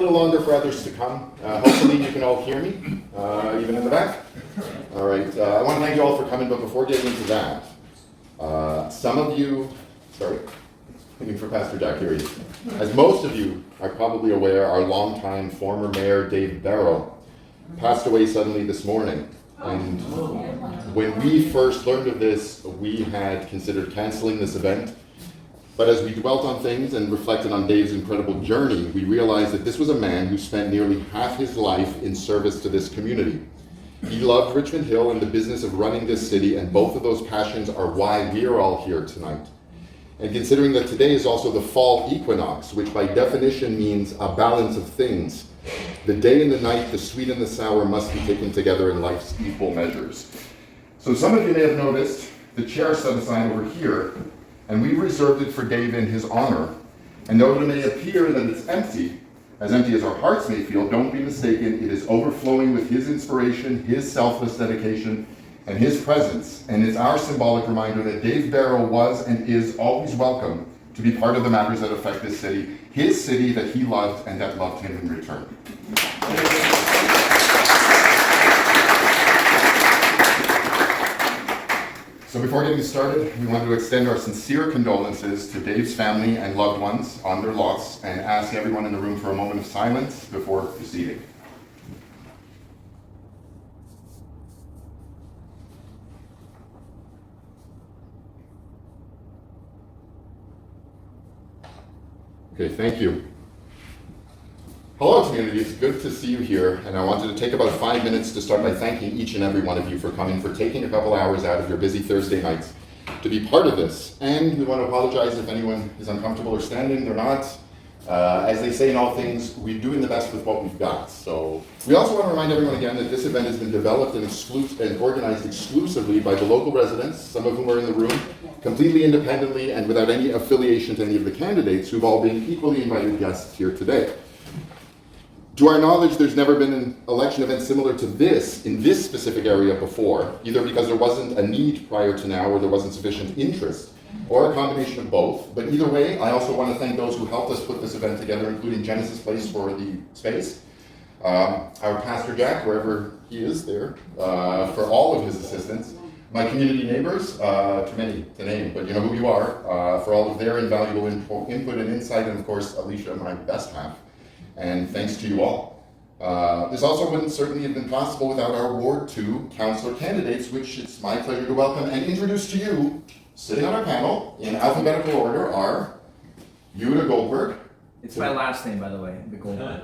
little longer for others to come. Hopefully you can all hear me, even in the back. All right, I want to thank you all for coming, but before getting into that, some of you, sorry, looking for Pastor Jack, here he is. As most of you are probably aware, our longtime former mayor, Dave Barrow, passed away suddenly this morning. And when we first learned of this, we had considered canceling this event. But as we dwelt on things and reflected on Dave's incredible journey, we realized that this was a man who spent nearly half his life in service to this community. He loved Richmond Hill and the business of running this city, and both of those passions are why we are all here tonight. And considering that today is also the fall equinox, which by definition means a balance of things, the day and the night, the sweet and the sour must be taken together in life's equal measures. So some of you may have noticed the chair set aside over here, and we've reserved it for Dave in his honor. And though it may appear that it's empty as our hearts may feel, don't be mistaken, it is overflowing with his inspiration, his selfless dedication, and his presence. And it's our symbolic reminder that Dave Barrow was and is always welcome to be part of the matters that affect this city, his city that he loved and that loved him in return. So before getting started, we want to extend our sincere condolences to Dave's family and loved ones on their loss, and ask everyone in the room for a moment of silence before proceeding. Okay, thank you. Hello community, it's good to see you here, and I wanted to take about 5 minutes to start by thanking each and every one of you for coming, for taking a couple hours out of your busy Thursday nights to be part of this. And we want to apologize if anyone is uncomfortable or standing, they're not. As they say in all things, we're doing the best with what we've got. So we also want to remind everyone again that this event has been developed and organized exclusively by the local residents, some of whom are in the room, completely independently and without any affiliation to any of the candidates, who've all been equally invited guests here today. To our knowledge, there's never been an election event similar to this in this specific area before, either because there wasn't a need prior to now or there wasn't sufficient interest, or a combination of both. But either way, I also want to thank those who helped us put this event together, including Genesis Place for the space, our Pastor Jack, wherever he is there, for all of his assistance, my community neighbors, too many to name, but you know who you are, for all of their invaluable input and insight, and of course, Alicia, my best half. And thanks to you all. This also wouldn't certainly have been possible without our Ward 2 Councillor candidates, which it's my pleasure to welcome and introduce to you, sitting on our panel in alphabetical order, are Yuda Goldberg. It's my last name, by the way, the Goldberg.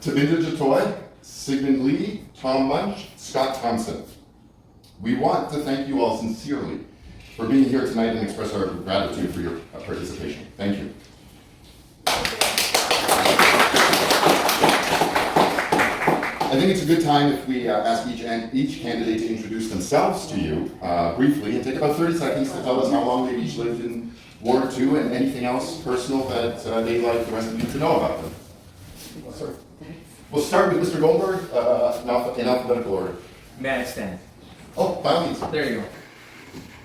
Tavinda Jatoy, Sigmund Lee, Tom Munch, Scott Thompson. We want to thank you all sincerely for being here tonight and express our gratitude for your participation. Thank you. I think it's a good time if we ask each candidate to introduce themselves to you briefly, and take about 30 seconds to tell us how long they've each lived in Ward 2 and anything else personal that they'd like the rest of you to know about them. Sorry. We'll start with Mr. Goldberg in alphabetical order. May I stand? Oh, by all means. There you go.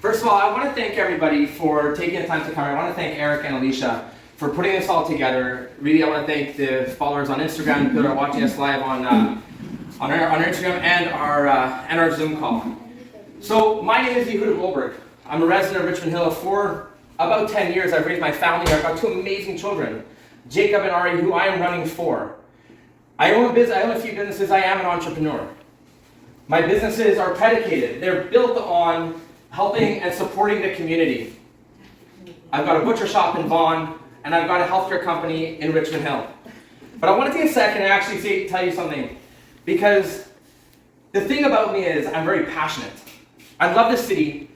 First of all, I want to thank everybody for taking the time to come. I want to thank Eric and Alicia for putting this all together. Really, I want to thank the followers on Instagram who are watching us live on our Instagram and our Zoom call. So my name is Yehuda Goldberg. I'm a resident of Richmond Hill. For about 10 years, I've raised my family. I've got two amazing children, Jacob and Ari, who I am running for. I own a few businesses. I am an entrepreneur. My businesses are predicated. They're built on helping and supporting the community. I've got a butcher shop in Vaughan, and I've got a healthcare company in Richmond Hill. But I want to take a second and actually tell you something, because the thing about me is I'm very passionate. I love this city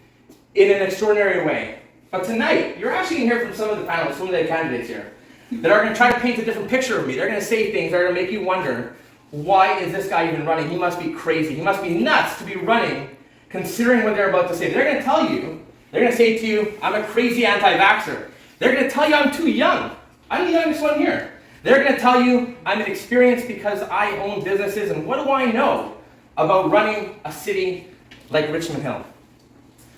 in an extraordinary way. But tonight, you're actually going to hear from some of the panelists, some of the candidates here, that are going to try to paint a different picture of me. They're going to say things that are going to make you wonder, why is this guy even running? He must be crazy. He must be nuts to be running, considering what they're about to say. They're going to tell you, they're going to say to you, I'm a crazy anti-vaxxer. They're going to tell you I'm too young. I'm the youngest one here. They're going to tell you I'm inexperienced because I own businesses, and what do I know about running a city like Richmond Hill?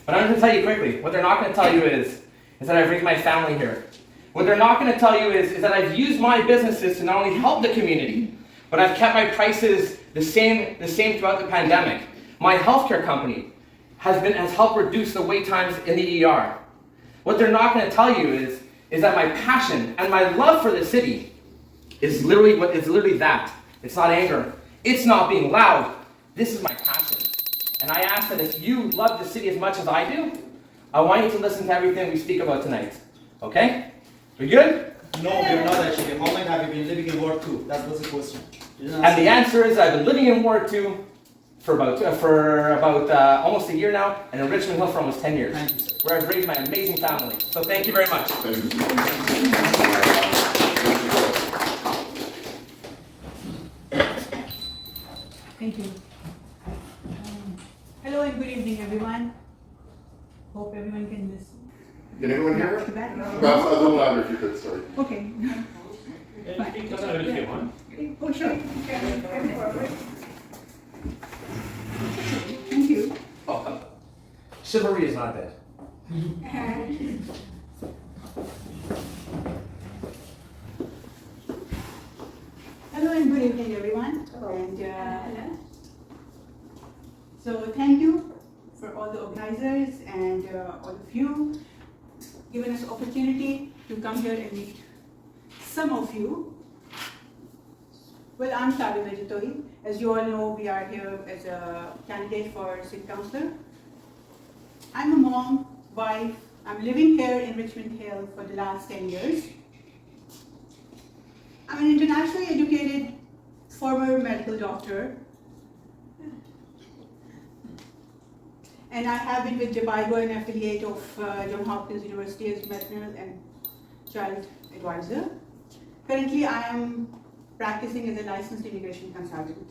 But I'm going to tell you quickly, what they're not going to tell you is that I've raised my family here. What they're not going to tell you is that I've used my businesses to not only help the community, but I've kept my prices the same throughout the pandemic. My healthcare company has helped reduce the wait times in the ER. What they're not going to tell you is that my passion and my love for the city is literally that. It's not anger. It's not being loud. This is my passion. And I ask that if you love the city as much as I do, I want you to listen to everything we speak about tonight. Okay? We good? No, we're not actually. How long have you been living in Ward 2? That was the question. And the answer is I've been living in Ward 2 for about almost a year now, and in Richmond Hill for almost 10 years. Thank you, sir. Where I've raised my amazing family. So thank you very much. Thank you. Thank you. Hello and good evening, everyone. Hope everyone can listen. Can anyone hear? Not too bad. Perhaps a little louder if you could, sorry. Okay. Oh, sure. Thank you. Oh, chivalry is not dead. Hello and good evening, everyone. And so thank you for all the organizers and all of you giving us opportunity to come here and meet some of you. Well, I'm Jyoti. As you all know, we are here as a candidate for City Councillor. I'm a mom, wife. I'm living here in Richmond Hill for the last 10 years. I'm an internationally educated former medical doctor. And I have been with Jabigo, an affiliate of Johns Hopkins University as maternal and child advisor. Currently, I am practicing as a licensed immigration consultant.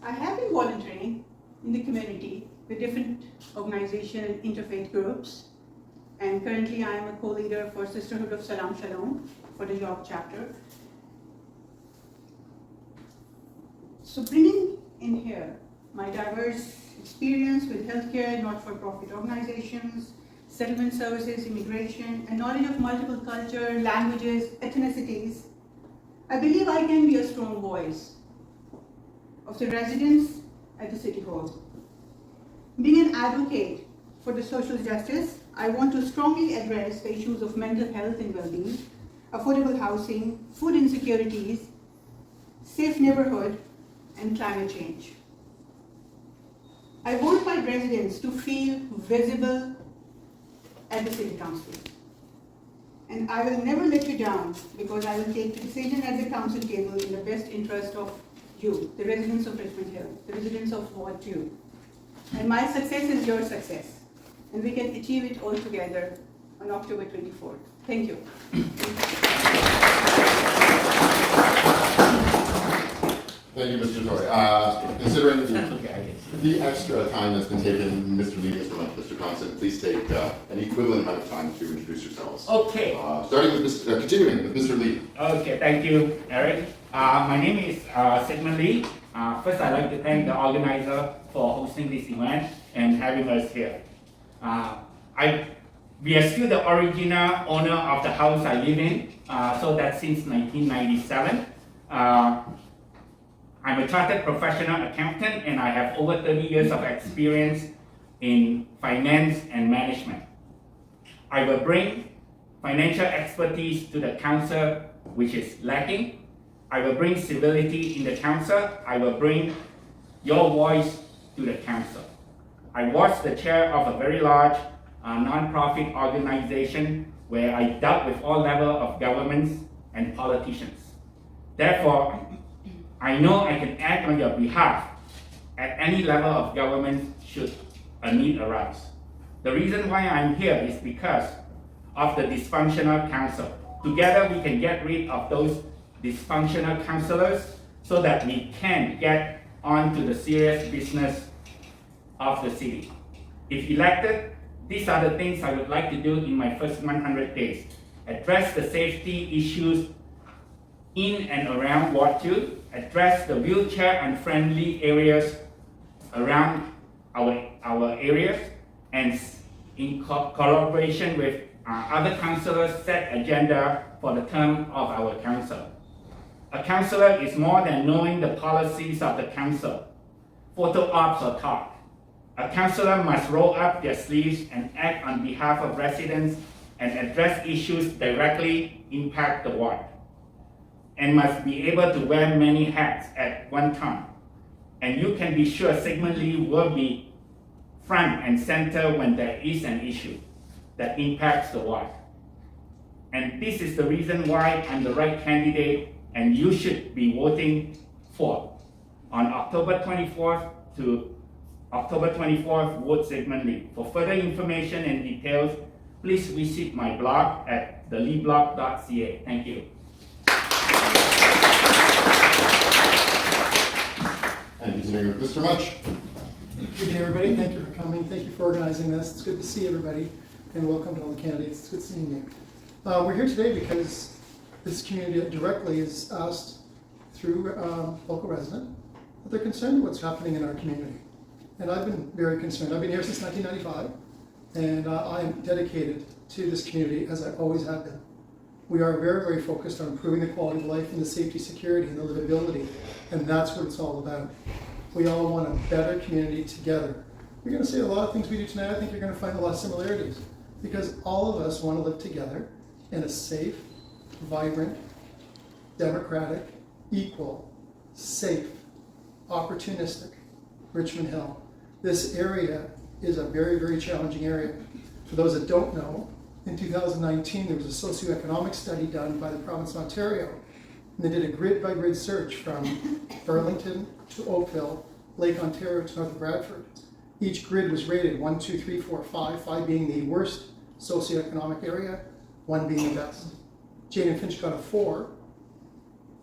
I have been volunteering in the community with different organizations and interfaith groups. And currently, I am a co-leader for Sisterhood of Salam Shalom for the York chapter. So bringing in here my diverse experience with healthcare, not-for-profit organizations, settlement services, immigration, and knowledge of multiple cultures, languages, ethnicities, I believe I can be a strong voice of the residents at the City Hall. Being an advocate for the social justice, I want to strongly address the issues of mental health and well-being, affordable housing, food insecurities, safe neighborhood, and climate change. I want my residents to feel visible at the City Council. And I will never let you down because I will take the decision at the council table in the best interest of you, the residents of Richmond Hill, the residents of Ward 2. And my success is your success. And we can achieve it all together on October 24th. Thank you. Thank you, Mr. Toy. Considering the extra time that's been taken, Mr. Lee, Mr. Constant, please take an equivalent amount of time to introduce yourselves. Okay. Continuing with Mr. Lee. Okay, thank you, Eric. My name is Sigmund Lee. First, I'd like to thank the organizer for hosting this event and having us here. We are still the original owner of the house I live in, so that's since 1997. I'm a chartered professional accountant and I have over 30 years of experience in finance and management. I will bring financial expertise to the council, which is lacking. I will bring civility in the council. I will bring your voice to the council. I was the chair of a very large non-profit organization where I dealt with all levels of governments and politicians. Therefore, I know I can act on your behalf at any level of government should a need arise. The reason why I'm here is because of the dysfunctional council. Together we can get rid of those dysfunctional councillors so that we can get on to the serious business of the city. If elected, these are the things I would like to do in my first 100 days. Address the safety issues in and around Ward 2, address the wheelchair unfriendly areas around our areas, and in collaboration with other councillors set agenda for the term of our council. A councillor is more than knowing the policies of the council, photo ops or talk. A councillor must roll up their sleeves and act on behalf of residents and address issues directly impact the ward, and must be able to wear many hats at one time. And you can be sure Sigmund Lee will be front and center when there is an issue that impacts the ward. And this is the reason why I'm the right candidate and you should be voting for. On October 24th to October 24th, vote Sigmund Lee. For further information and details, please visit my blog at theleeblog.ca. Thank you. And continuing with Mr. Munch. Good day, everybody. Thank you for coming. Thank you for organizing this. It's good to see everybody, and welcome to all the candidates. It's good seeing you. We're here today because this community directly is asked through local resident that they're concerned with what's happening in our community. And I've been very concerned. I've been here since 1995, and I am dedicated to this community as I always have been. We are very, very focused on improving the quality of life and the safety, security, and the livability, and that's what it's all about. We all want a better community together. You're going to see a lot of things we do tonight. I think you're going to find a lot of similarities because all of us want to live together in a safe, vibrant, democratic, equal, safe, opportunistic Richmond Hill. This area is a very, very challenging area. For those that don't know, in 2019 there was a socioeconomic study done by the province of Ontario. And they did a grid-by-grid search from Burlington to Oakville, Lake Ontario to North Bradford. Each grid was rated 1, 2, 3, 4, 5, 5 being the worst socioeconomic area, 1 being the best. Jane and Finch got a 4.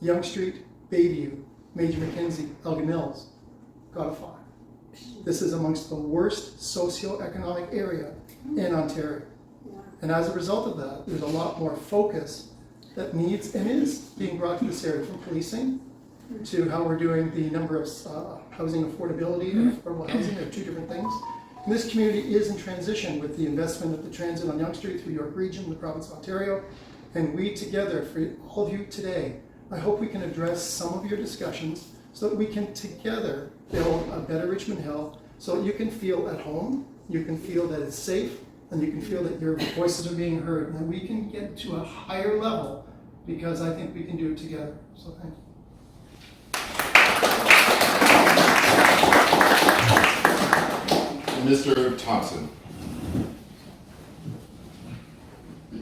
Yonge Street, Bayview, Major Mackenzie, Elgin Mills got a 5. This is amongst the worst socioeconomic area in Ontario. And as a result of that, there's a lot more focus that needs and is being brought to this area, from policing to how we're doing the number of housing affordability and affordable housing. They're 2 different things. And this community is in transition with the investment of the transit on Yonge Street through York Region, the province of Ontario. And we together, for all of you today, I hope we can address some of your discussions so that we can together build a better Richmond Hill so that you can feel at home, you can feel that it's safe, and you can feel that your voices are being heard, and that we can get to a higher level because I think we can do it together. So thank you. Mr. Thompson.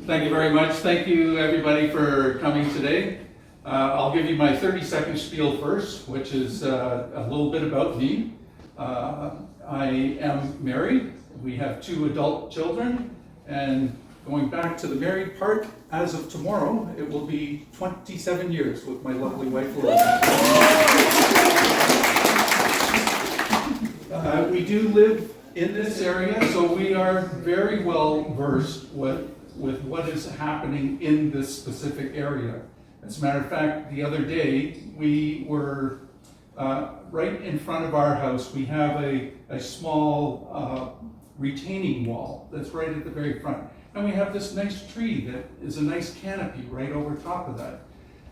Thank you very much. Thank you, everybody, for coming today. I'll give you my 30-second spiel first, which is a little bit about me. I am married. We have 2 adult children, and going back to the married part, as of tomorrow, it will be 27 years with my lovely wife, Laura. We do live in this area, so we are very well versed with what is happening in this specific area. As a matter of fact, the other day, we were right in front of our house. We have a small retaining wall that's right at the very front. And we have this nice tree that is a nice canopy right over top of that.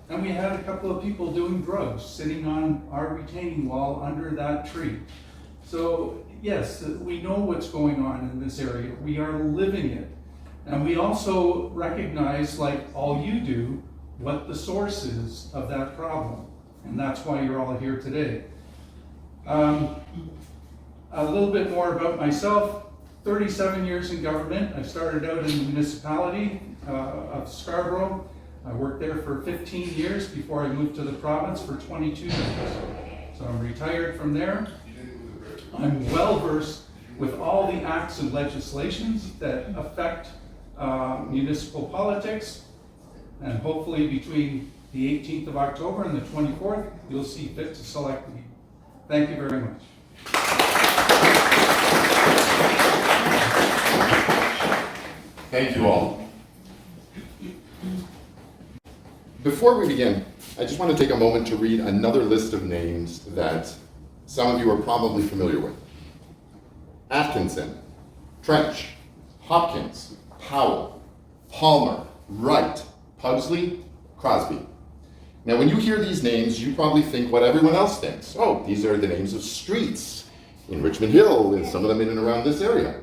And we had a couple of people doing drugs sitting on our retaining wall under that tree. So yes, we know what's going on in this area. We are living it. And we also recognize, like all you do, what the source is of that problem. And that's why you're all here today. A little bit more about myself. 37 years in government. I started out in the municipality of Scarborough. I worked there for 15 years before I moved to the province for 22 years. So I'm retired from there. I'm well versed with all the acts and legislations that affect municipal politics. And hopefully between the 18th of October and the 24th, you'll see fit to select me. Thank you very much. Thank you all. Before we begin, I just want to take a moment to read another list of names that some of you are probably familiar with. Atkinson, Trench, Hopkins, Powell, Palmer, Wright, Pugsley, Crosby. Now, when you hear these names, you probably think what everyone else thinks. Oh, these are the names of streets in Richmond Hill, and some of them in and around this area.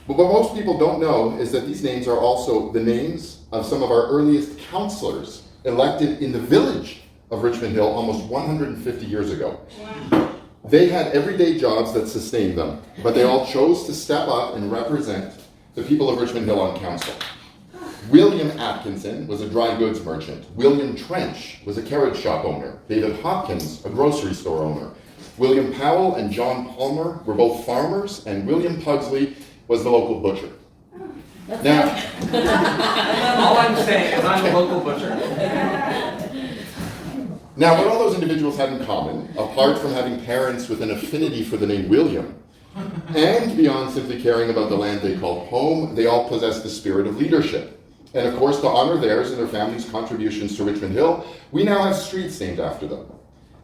But what most people don't know is that these names are also the names of some of our earliest councillors elected in the village of Richmond Hill almost 150 years ago. Wow. They had everyday jobs that sustained them, but they all chose to step up and represent the people of Richmond Hill on council. William Atkinson was a dry goods merchant. William Trench was a carriage shop owner. David Hopkins, a grocery store owner. William Powell and John Palmer were both farmers, and William Pugsley was the local butcher. Now, All I'm saying is I'm a local butcher. now, what all those individuals had in common, apart from having parents with an affinity for the name William, and beyond simply caring about the land they called home, they all possessed the spirit of leadership. And of course, to honor theirs and their families' contributions to Richmond Hill, we now have streets named after them.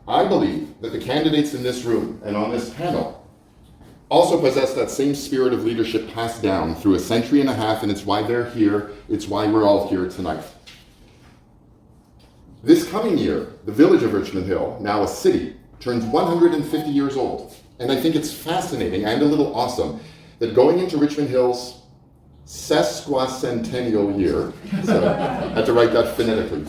I believe that the candidates in this room and on this panel also possess that same spirit of leadership passed down through a century and a half, and it's why they're here, it's why we're all here tonight. This coming year, the village of Richmond Hill, now a city, turns 150 years old. And I think it's fascinating and a little awesome that going into Richmond Hill's sesquicentennial year, so I had to write that phonetically,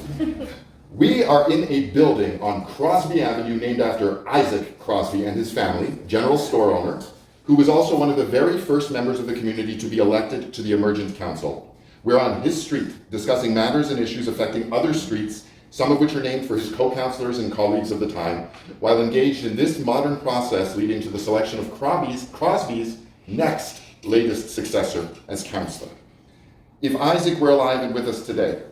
we are in a building on Crosby Avenue named after Isaac Crosby and his family, general store owner, who was also one of the very first members of the community to be elected to the Emergent Council. We're on his street discussing matters and issues affecting other streets, some of which are named for his co-councillors and colleagues of the time, while engaged in this modern process leading to the selection of Crosby's next latest successor as councillor. If Isaac were alive and with us today,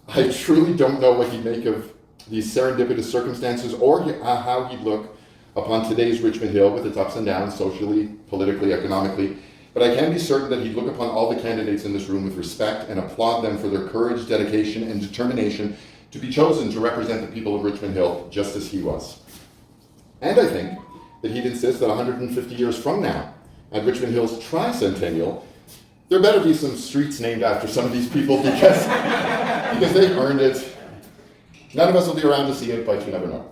I truly don't know what he'd make of these serendipitous circumstances or how he'd look upon today's Richmond Hill with its ups and downs, socially, politically, economically. But I can be certain that he'd look upon all the candidates in this room with respect and applaud them for their courage, dedication, and determination to be chosen to represent the people of Richmond Hill just as he was. And I think that he'd insist that 150 years from now, at Richmond Hill's tricentennial, there better be some streets named after some of these people because they've earned it. None of us will be around to see it, but you never know.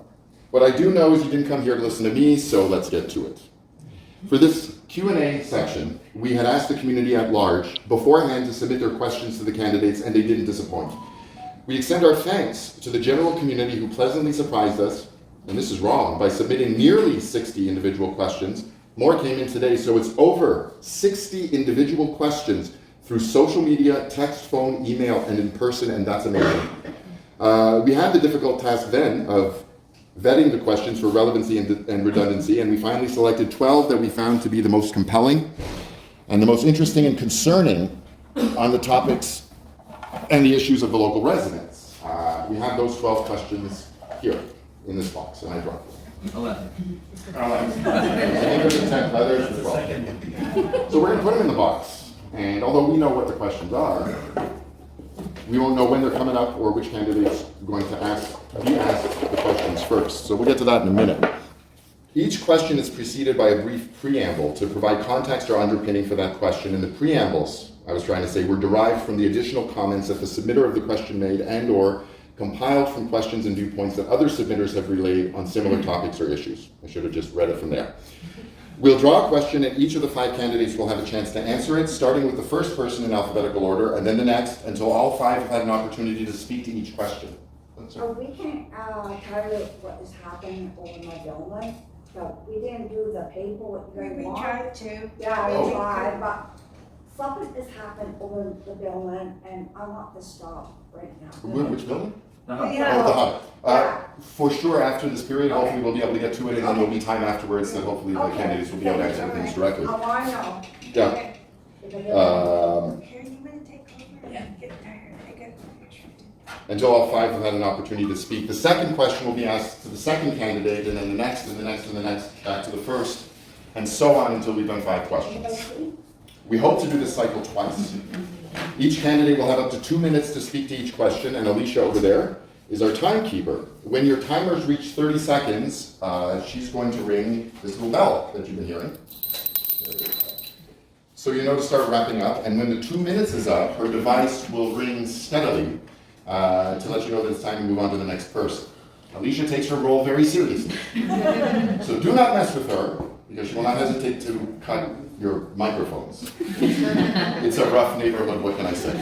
What I do know is you didn't come here to listen to me, so let's get to it. For this Q&A section, we had asked the community at large beforehand to submit their questions to the candidates, and they didn't disappoint. We extend our thanks to the general community who pleasantly surprised us, and this is wrong, by submitting nearly 60 individual questions. More came in today, so it's over 60 individual questions through social media, text, phone, email, and in person, and that's amazing. We had the difficult task then of vetting the questions for relevancy and redundancy, and we finally selected 12 that we found to be the most compelling and the most interesting and concerning on the topics and the issues of the local residents. We have those 12 questions here in this box, and I dropped them. 11. I think there's a 10, there's the 12. So we're going to put them in the box, and although we know what the questions are, we won't know when they're coming up or which candidate's going to be asked the questions first. So we'll get to that in a minute. Each question is preceded by a brief preamble to provide context or underpinning for that question, and the preambles, I was trying to say, were derived from the additional comments that the submitter of the question made and or compiled from questions and viewpoints that other submitters have relayed on similar topics or issues. I should have just read it from there. We'll draw a question, and each of the 5 candidates will have a chance to answer it, starting with the first person in alphabetical order, and then the next, until all 5 have had an opportunity to speak to each question. We can tell you what is happening over my building, but we didn't do the paperwork very well. We tried to. Yeah, we tried, but something has happened over the building, and I want to stop right now. Which building? Yeah. Oh, the hub. For sure, after this period, hopefully we'll be able to get to it, and then there'll be time afterwards that hopefully the candidates will be able to answer the things directly. Oh, I know. Yeah. Here, you want to take over? Yeah. Get tired. I get Until all 5 have had an opportunity to speak. The second question will be asked to the second candidate, and then the next, and the next, and the next, back to the first, and so on until we've done 5 questions. We hope to do this cycle twice. Each candidate will have up to 2 minutes to speak to each question, and Alicia over there is our timekeeper. When your timers reach 30 seconds, she's going to ring this little bell that you've been hearing. So you know to start wrapping up, and when the 2 minutes is up, her device will ring steadily to let you know that it's time to move on to the next person. Alicia takes her role very seriously. So do not mess with her, because she will not hesitate to cut your microphones. It's a rough neighborhood, what can I say?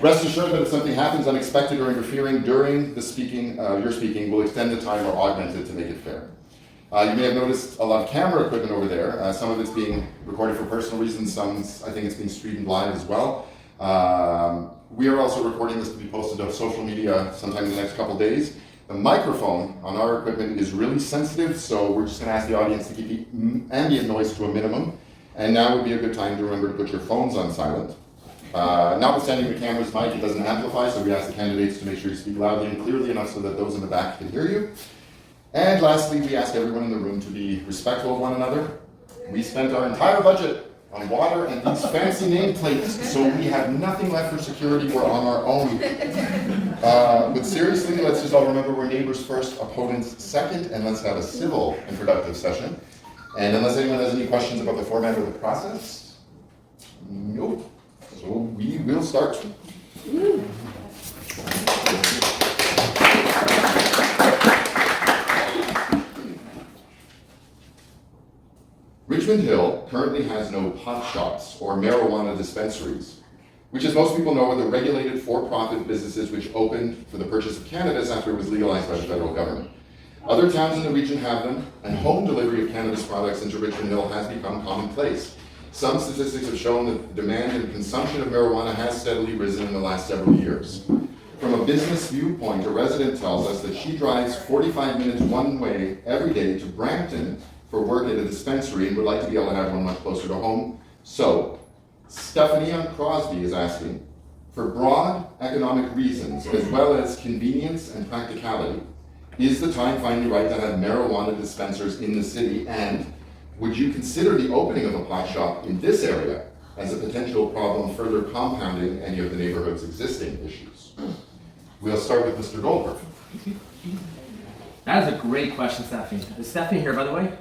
Rest assured that if something happens unexpected or interfering during the speaking, your speaking, we'll extend the time or augment it to make it fair. You may have noticed a lot of camera equipment over there. Some of it's being recorded for personal reasons, some I think it's being streamed live as well. We are also recording this to be posted on social media sometime in the next couple days. The microphone on our equipment is really sensitive, so we're just going to ask the audience to keep the ambient noise to a minimum. And now would be a good time to remember to put your phones on silent. Notwithstanding the camera's mic, it doesn't amplify, so we ask the candidates to make sure you speak loudly and clearly enough so that those in the back can hear you. And lastly, we ask everyone in the room to be respectful of one another. We spent our entire budget on water and these fancy nameplates, so we have nothing left for security. We're on our own. But seriously, let's just all remember we're neighbors first, opponents second, and let's have a civil and productive session. And unless anyone has any questions about the format or the process, nope. So we will start. Richmond Hill currently has no pot shops or marijuana dispensaries, which, as most people know, are the regulated for-profit businesses which opened for the purchase of cannabis after it was legalized by the federal government. Other towns in the region have them, and home delivery of cannabis products into Richmond Hill has become commonplace. Some statistics have shown that the demand and consumption of marijuana has steadily risen in the last several years. From a business viewpoint, a resident tells us that she drives 45 minutes one way every day to Brampton for work at a dispensary and would like to be able to have one much closer to home. So, Stephanie on Crosby is asking, for broad economic reasons as well as convenience and practicality, is the time finally right to have marijuana dispensers in the city, and would you consider the opening of a pot shop in this area as a potential problem further compounding any of the neighborhood's existing issues? We'll start with Mr. Goldberg. That is a great question, Stephanie. Is Stephanie here, by the way?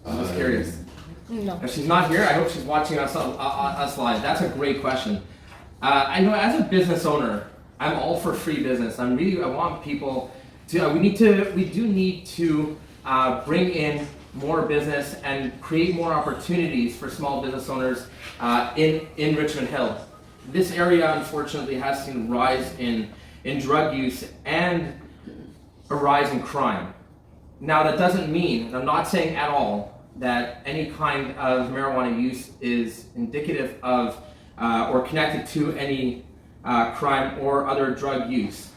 I'm just curious. No. If she's not here, I hope she's watching us live. That's a great question. I know as a business owner, I'm all for free business. I want people to. We do need to bring in more business and create more opportunities for small business owners in Richmond Hill. This area, unfortunately, has seen a rise in drug use and a rise in crime. Now, that doesn't mean, and I'm not saying at all, that any kind of marijuana use is indicative of or connected to any crime or other drug use.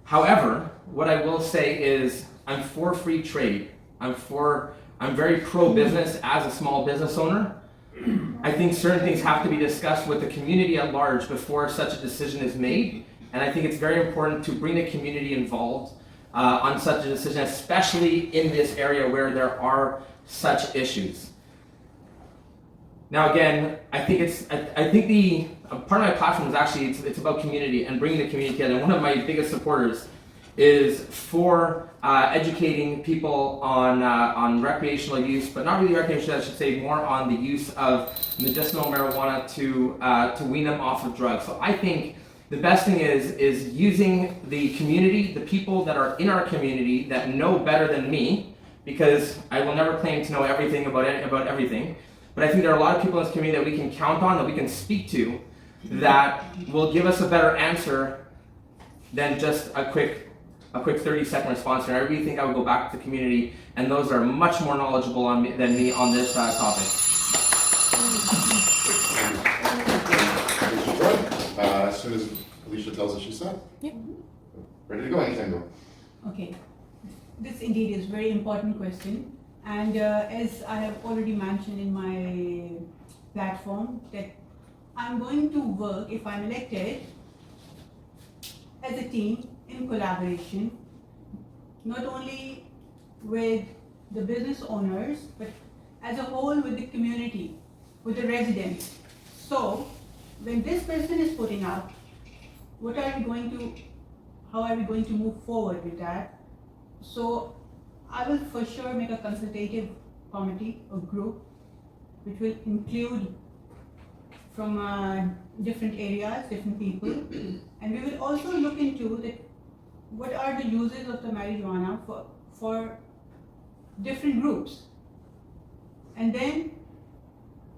However, what I will say is I'm for free trade. I'm very pro-business as a small business owner. I think certain things have to be discussed with the community at large before such a decision is made. And I think it's very important to bring the community involved on such a decision, especially in this area where there are such issues. Now, again, I think the part of my platform is actually it's about community and bringing the community together. And one of my biggest supporters is for educating people on recreational use, but not really recreational, I should say, more on the use of medicinal marijuana to wean them off of drugs. So I think the best thing is using the community, the people that are in our community that know better than me, because I will never claim to know everything about everything. But I think there are a lot of people in this community that we can count on, that we can speak to, that will give us a better answer than just a quick 30-second response. And I really think I would go back to the community, and those are much more knowledgeable than me on this topic. As soon as Alicia tells us she's set. Yep. Ready to go anytime, go. Okay. This indeed is a very important question. And as I have already mentioned in my platform, that I'm going to work, if I'm elected, as a team in collaboration, not only with the business owners, but as a whole with the community, with the residents. So, when this person is putting up, how are we going to move forward with that? So I will for sure make a consultative committee or group which will include from different areas, different people. And we will also look into what are the uses of the marijuana for different groups. And then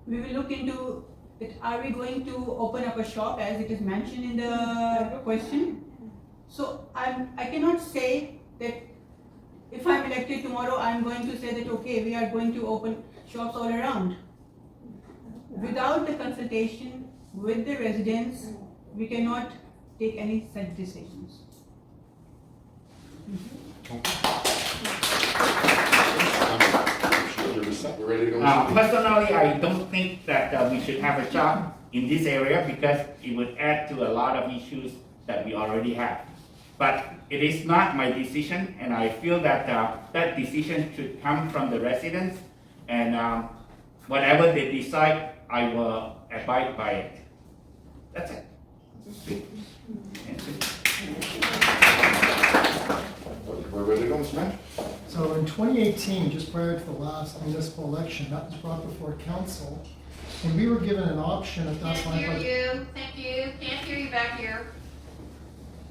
we will look into it. Are we going to open up a shop as it is mentioned in the question? So I cannot say that if I'm elected tomorrow, I'm going to say that, okay, we are going to open shops all around. Without the consultation with the residents, we cannot take any such decisions. We're ready to go. Personally, I don't think that we should have a shop in this area because it would add to a lot of issues that we already have. But it is not my decision, and I feel that that decision should come from the residents, and whatever they decide, I will abide by it. That's it. We're ready to go, Mr. Mayor. So in 2018, just prior to the last municipal election, that was brought before council, and we were given an option at that time. Can't hear you, thank you, can't hear you back here.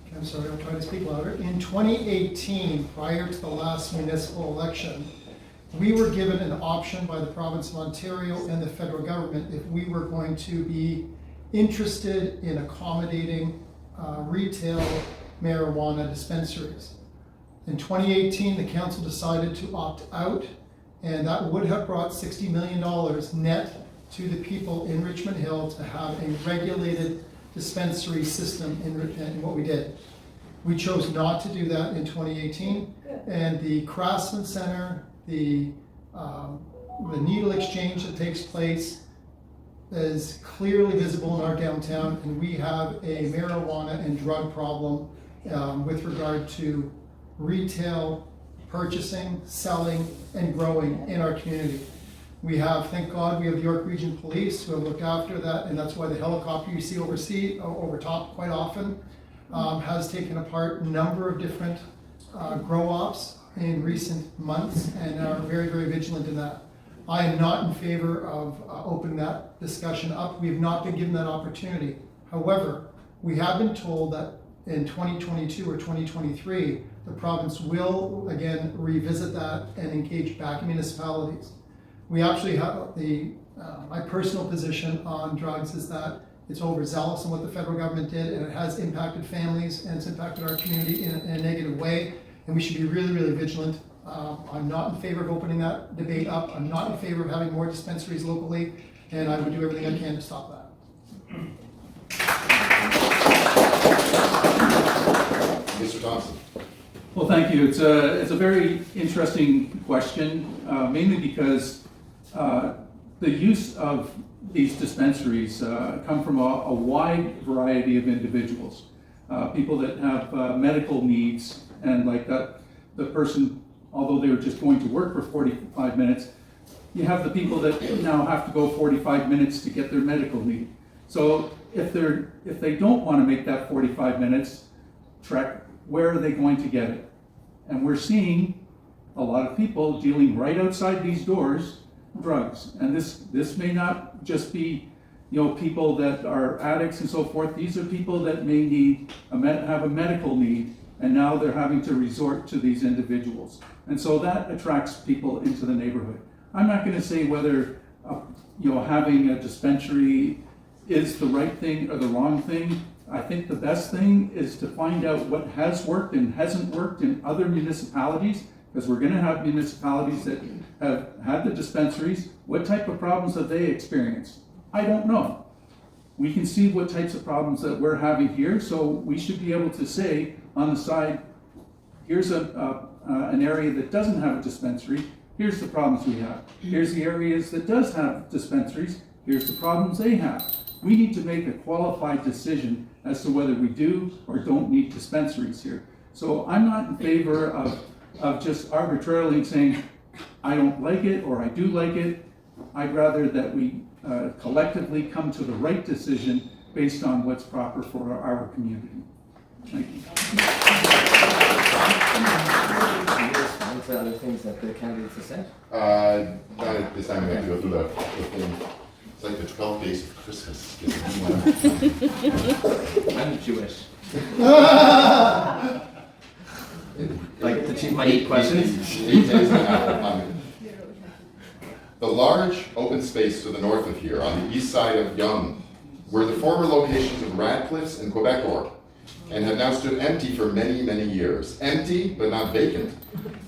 Okay, I'm sorry, I'll try to speak louder. In 2018, prior to the last municipal election, we were given an option by the province of Ontario and the federal government if we were going to be interested in accommodating retail marijuana dispensaries. In 2018, the council decided to opt out, and that would have brought $60 million net to the people in Richmond Hill to have a regulated dispensary system in what we did. We chose not to do that in 2018, and the Craftsman Center, the needle exchange that takes place is clearly visible in our downtown, and we have a marijuana and drug problem with regard to retail purchasing, selling, and growing in our community. We have, thank God, we have the York Region Police who have looked after that, and that's why the helicopter you see over top quite often has taken apart a number of different grow ops in recent months and are very, very vigilant in that. I am not in favor of opening that discussion up. We have not been given that opportunity. However, we have been told that in 2022 or 2023, the province will again revisit that and engage back municipalities. We actually have my personal position on drugs is that it's overzealous in what the federal government did, and it has impacted families and it's impacted our community in a negative way, and we should be really, really vigilant. I'm not in favor of opening that debate up. I'm not in favor of having more dispensaries locally, and I would do everything I can to stop that. Mr. Thompson. Well, thank you. It's a very interesting question, mainly because the use of these dispensaries come from a wide variety of individuals. People that have medical needs, and like that, the person, although they were just going to work for 45 minutes, you have the people that now have to go 45 minutes to get their medical need. So if they don't want to make that 45 minutes trek, where are they going to get it? And we're seeing a lot of people dealing right outside these doors drugs. And this may not just be, people that are addicts and so forth. These are people that may need have a medical need, and now they're having to resort to these individuals. And so that attracts people into the neighborhood. I'm not going to say whether having a dispensary is the right thing or the wrong thing. I think the best thing is to find out what has worked and hasn't worked in other municipalities, because we're going to have municipalities that have had the dispensaries. What type of problems have they experienced? I don't know. We can see what types of problems that we're having here, so we should be able to say on the side, here's an area that doesn't have a dispensary, here's the problems we have. Here's the areas that does have dispensaries, here's the problems they have. We need to make a qualified decision as to whether we do or don't need dispensaries here. So I'm not in favor of just arbitrarily saying, I don't like it or I do like it. I'd rather that we collectively come to the right decision based on what's proper for our community. Thank you. Can you respond to other things that the candidates have said? this time we have to go through the thing. It's like the 12 days of Christmas. I'm Jewish. Like the chief might eat questions. 8 days and an hour. The large open space to the north of here, on the east side of Yonge, were the former locations of Radcliffe's and Quebecor, and have now stood empty for many, many years. Empty, but not vacant.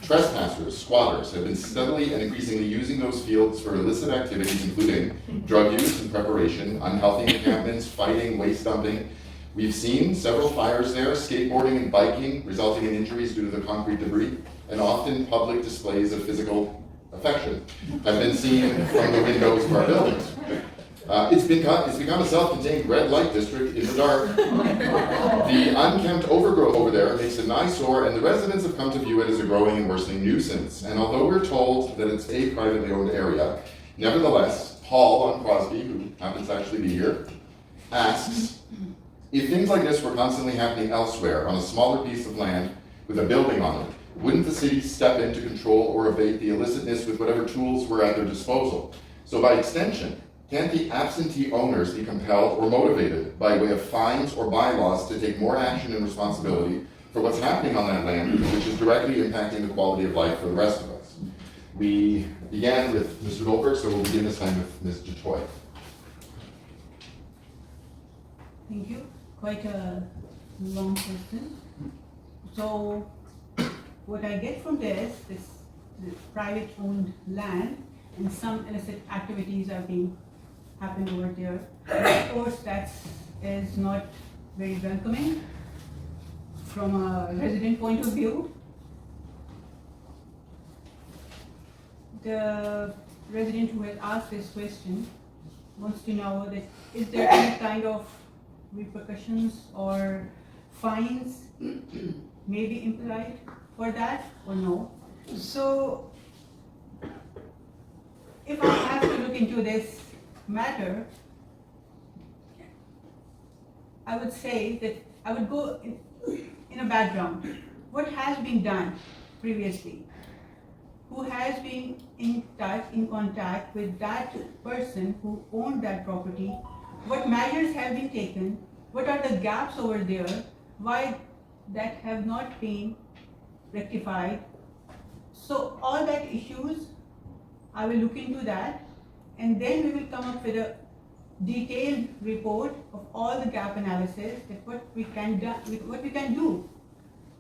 Trespassers, squatters, have been steadily and increasingly using those fields for illicit activities, including drug use and preparation, unhealthy encampments, fighting, waste dumping. We've seen several fires there, skateboarding and biking, resulting in injuries due to the concrete debris, and often public displays of physical affection have been seen from the windows of our buildings. It's become a self-contained red light district in the dark. The unkempt overgrowth over there makes it an eyesore, and the residents have come to view it as a growing and worsening nuisance. And although we're told that it's a privately owned area, nevertheless, Paul on Crosby, who happens to actually be here, asks, if things like this were constantly happening elsewhere on a smaller piece of land with a building on it, wouldn't the city step in to control or abate the illicitness with whatever tools were at their disposal? So by extension, can't the absentee owners be compelled or motivated by way of fines or bylaws to take more action and responsibility for what's happening on that land, which is directly impacting the quality of life for the rest of us? We began with Mr. Goldberg, so we'll begin this time with Ms. Jyoti. Thank you. Quite a long question. So, what I get from this private owned land and some illicit activities are being happened over there. Of course, that is not very welcoming from a resident point of view. The resident who has asked this question wants to know that is there any kind of repercussions or fines may be implied for that or no? So, if I have to look into this matter, I would say that I would go in a background. What has been done previously? Who has been in contact with that person who owned that property? What measures have been taken? What are the gaps over there? Why that have not been rectified? So all that issues, I will look into that, and then we will come up with a detailed report of all the gap analysis that what we can do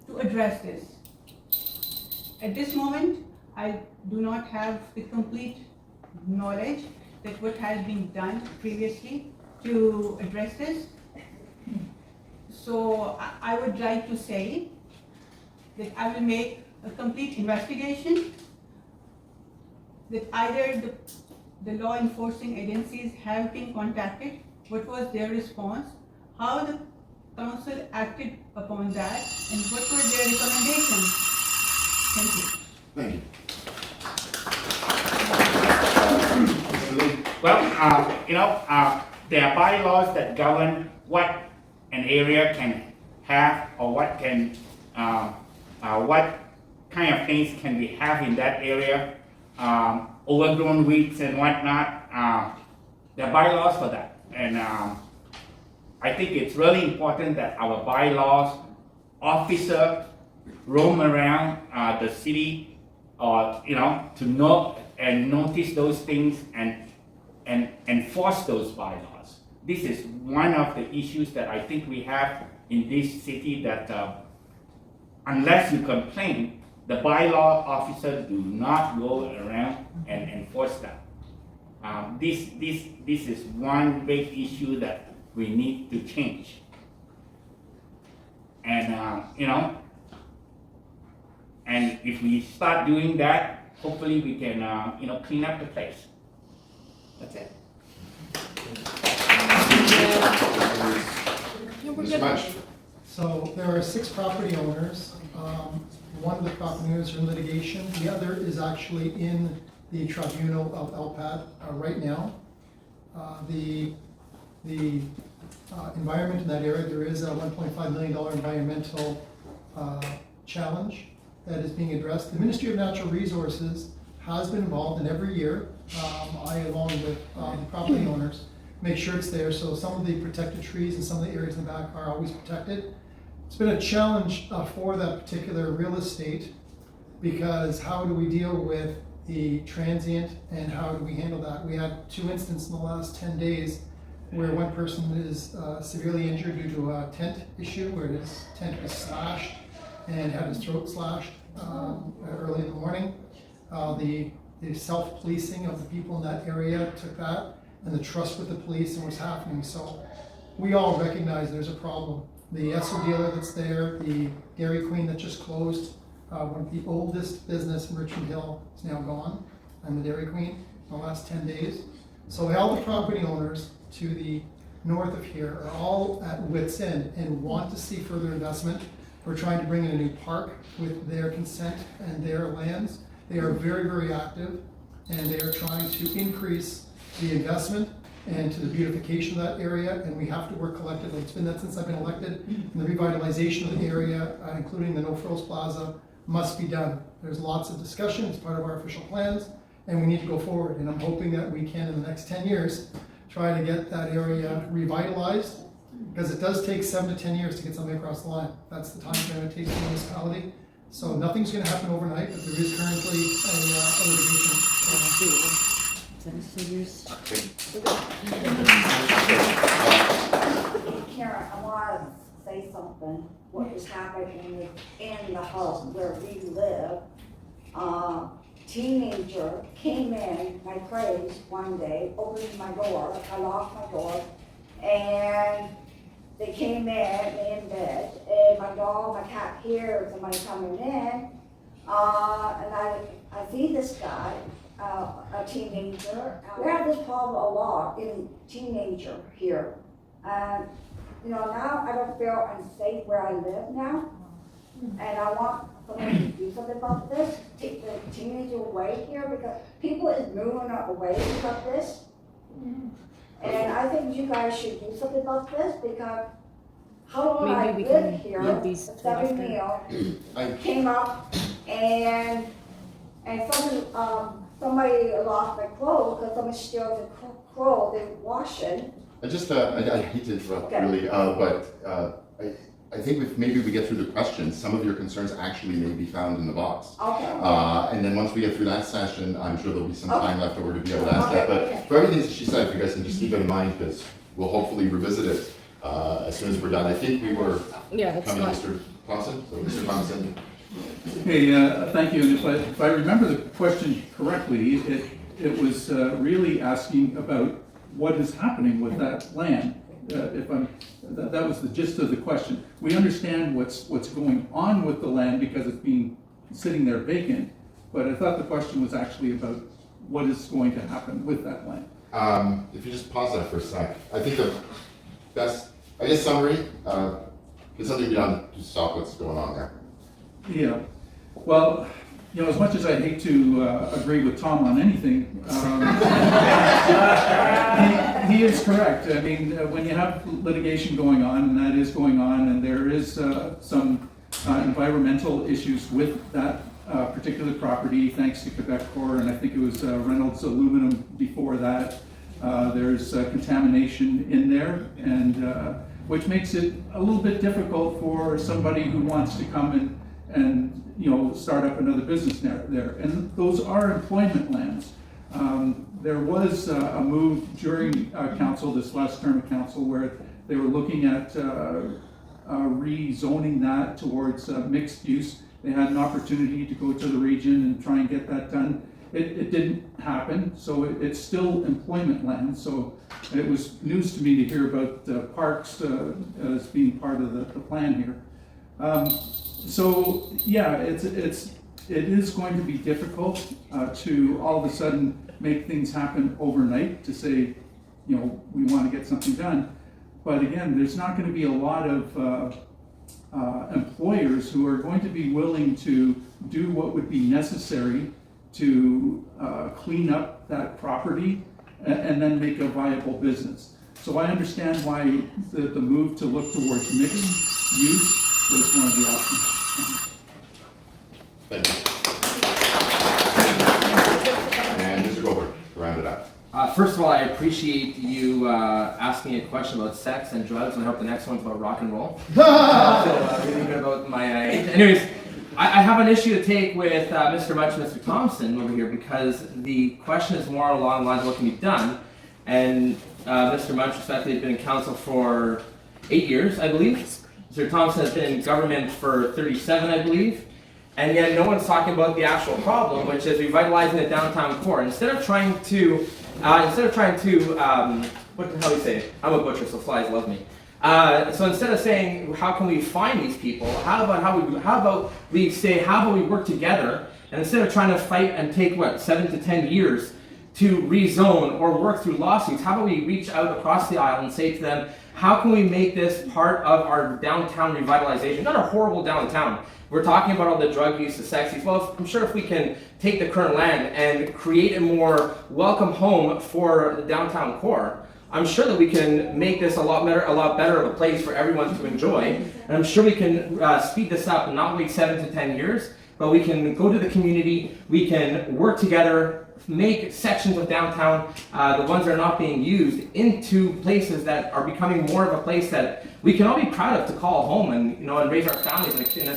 to address this. At this moment, I do not have the complete knowledge that what has been done previously to address this. So I would like to say that I will make a complete investigation, that either the law enforcing agencies have been contacted, what was their response, how the council acted upon that, and what were their recommendations. Thank you. Thank you. Well, there are bylaws that govern what an area can have, or what kind of things can we have in that area. Overgrown weeds and whatnot. There are bylaws for that, and I think it's really important that our bylaws officer roam around the city, or to know and notice those things and enforce those bylaws. This is one of the issues that I think we have in this city, that unless you complain, the bylaw officers do not go around and enforce that. This is one big issue that we need to change. And and if we start doing that, hopefully we can clean up the place. That's it. Mr. Munch. So there are 6 property owners. One of the property owners are in litigation. The other is actually in the tribunal of LPAT right now. The environment in that area, there is a $1.5 million environmental challenge that is being addressed. The Ministry of Natural Resources has been involved, and every year I, along with the property owners, make sure it's there. So some of the protected trees and some of the areas in the back are always protected. It's been a challenge for that particular real estate, because how do we deal with the transient and how do we handle that? We had 2 instances in the last 10 days where one person is severely injured due to a tent issue, where his tent was slashed and had his throat slashed early in the morning. The self-policing of the people in that area took that, and the trust with the police and what's happening. So we all recognize there's a problem. The Esso dealer that's there, the Dairy Queen that just closed, one of the oldest business in Richmond Hill is now gone, and the Dairy Queen in the last 10 days. So all the property owners to the north of here are all at wit's end and want to see further investment. We're trying to bring in a new park with their consent and their lands. They are very, very active, and they are trying to increase the investment and to the beautification of that area, and we have to work collectively. It's been that since I've been elected, and the revitalization of the area, including the No Frills Plaza, must be done. There's lots of discussion, it's part of our official plans, and we need to go forward. And I'm hoping that we can, in the next 10 years, try to get that area revitalized, because it does take 7 to 10 years to get something across the line. That's the time frame it takes for the municipality. So nothing's going to happen overnight, but there is currently a litigation. Karen, I want to say something. What is happening in the house where we live? Teenager came in my place one day, opened my door. I locked my door, and they came in bed, and my dog, my cat hears somebody coming in, and I see this guy, a teenager. We have this problem a lot in teenager here. And, now I don't feel unsafe where I live now. And I want someone to do something about this, take the teenager away here, because people is moving away because this. And I think you guys should do something about this, because how long I lived here, 7 meal came up, and somebody lost my clothes because somebody stole the clothes they were washing. I hate to interrupt, really, but I think if maybe we get through the questions, some of your concerns actually may be found in the box. Okay. And then once we get through that session, I'm sure there'll be some time left over to be able to ask that. But for everything that she said, if you guys can just keep it in mind, because we'll hopefully revisit it as soon as we're done. I think we were coming, Mr. Thompson. So Mr. Thompson. Hey, thank you. And if I remember the question correctly, it was really asking about what is happening with that land. That was the gist of the question. We understand what's going on with the land because it's been sitting there vacant, but I thought the question was actually about what is going to happen with that land. If you just pause that for a sec, I think the best, summary, there's something beyond to stop what's going on there. Yeah, well, as much as I hate to agree with Tom on anything, he is correct. I mean, when you have litigation going on, and that is going on, and there is some environmental issues with that particular property, thanks to Quebec Corps, and I think it was Reynolds Aluminum before that, there's contamination in there, and which makes it a little bit difficult for somebody who wants to come and start up another business there. And those are employment lands. There was a move during council, this last term of council, where they were looking at rezoning that towards mixed use. They had an opportunity to go to the region and try and get that done. It didn't happen, so it's still employment land. So it was news to me to hear about parks as being part of the plan here. So yeah, it is going to be difficult to all of a sudden make things happen overnight to say, we want to get something done. But again, there's not going to be a lot of employers who are going to be willing to do what would be necessary to clean up that property and then make a viable business. So I understand why the move to look towards mixed use was one of the options. Thank you. And Mr. Goldberg, First of all, I appreciate you asking a question about sex and drugs, and I hope the next one's about rock and roll. I feel really good about my age. Anyways, I have an issue to take with Mr. Munch and Mr. Thompson over here, because the question is more along the lines of what can be done. And Mr. Munch, respectfully, has been in council for 8 years, I believe. Mr. Thompson has been in government for 37, I believe. And yet no one's talking about the actual problem, which is revitalizing the downtown core. Instead of trying to, what the hell do you say? I'm a butcher, so flies love me. So instead of saying, how can we find these people? How about we work together? And instead of trying to fight and take 7 to 10 years to rezone or work through lawsuits, how about we reach out across the aisle and say to them, how can we make this part of our downtown revitalization? Not a horrible downtown. We're talking about all the drug use, the sex use. Well, I'm sure if we can take the current land and create a more welcome home for the downtown core, I'm sure that we can make this a lot better of a place for everyone to enjoy. And I'm sure we can speed this up and not wait 7 to 10 years, but we can go to the community, we can work together, make sections of downtown, the ones that are not being used, into places that are becoming more of a place that we can all be proud of to call home, and raise our families in a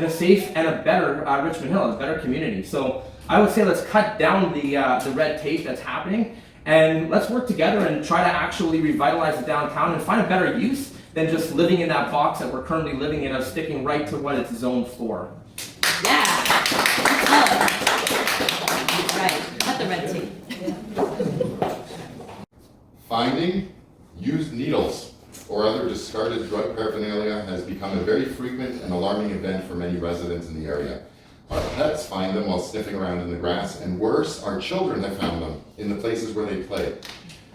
safe and a better Richmond Hill, a better community. So I would say let's cut down the red tape that's happening, and let's work together and try to actually revitalize the downtown and find a better use than just living in that box that we're currently living in, of sticking right to what it's zoned for. Yeah. Right. Cut the red tape. Finding used needles or other discarded drug paraphernalia has become a very frequent and alarming event for many residents in the area. Our pets find them while sniffing around in the grass, and worse, our children have found them in the places where they play.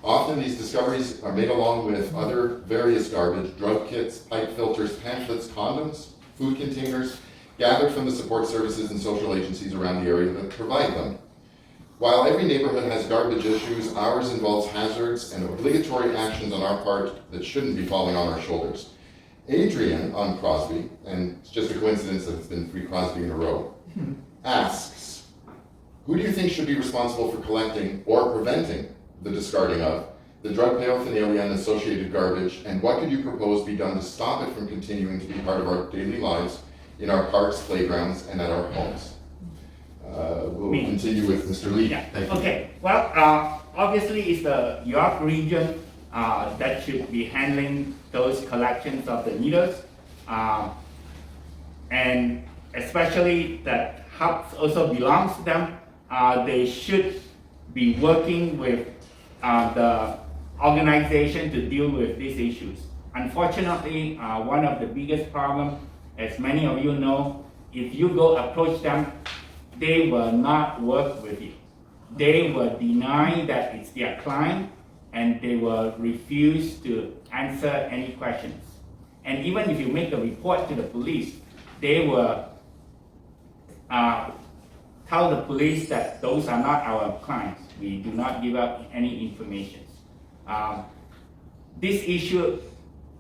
Often these discoveries are made along with other various garbage, drug kits, pipe filters, pamphlets, condoms, food containers, gathered from the support services and social agencies around the area that provide them. While every neighborhood has garbage issues, ours involves hazards and obligatory actions on our part that shouldn't be falling on our shoulders. Adrian on Crosby, and it's just a coincidence that it's been 3 Crosby in a row, asks, who do you think should be responsible for collecting or preventing the discarding of the drug paraphernalia and associated garbage, and what could you propose be done to stop it from continuing to be part of our daily lives in our parks, playgrounds, and at our homes? We'll continue with Mr. Lee. Yeah. Thank you. Okay. Well, obviously it's the York region that should be handling those collections of the needles, and especially that hubs also belongs to them. They should be working with the organization to deal with these issues. Unfortunately, one of the biggest problems, as many of you know, if you go approach them, they will not work with you. They will deny that it's their client, and they will refuse to answer any questions. And even if you make a report to the police, they will tell the police that those are not our clients. We do not give up any information. This issue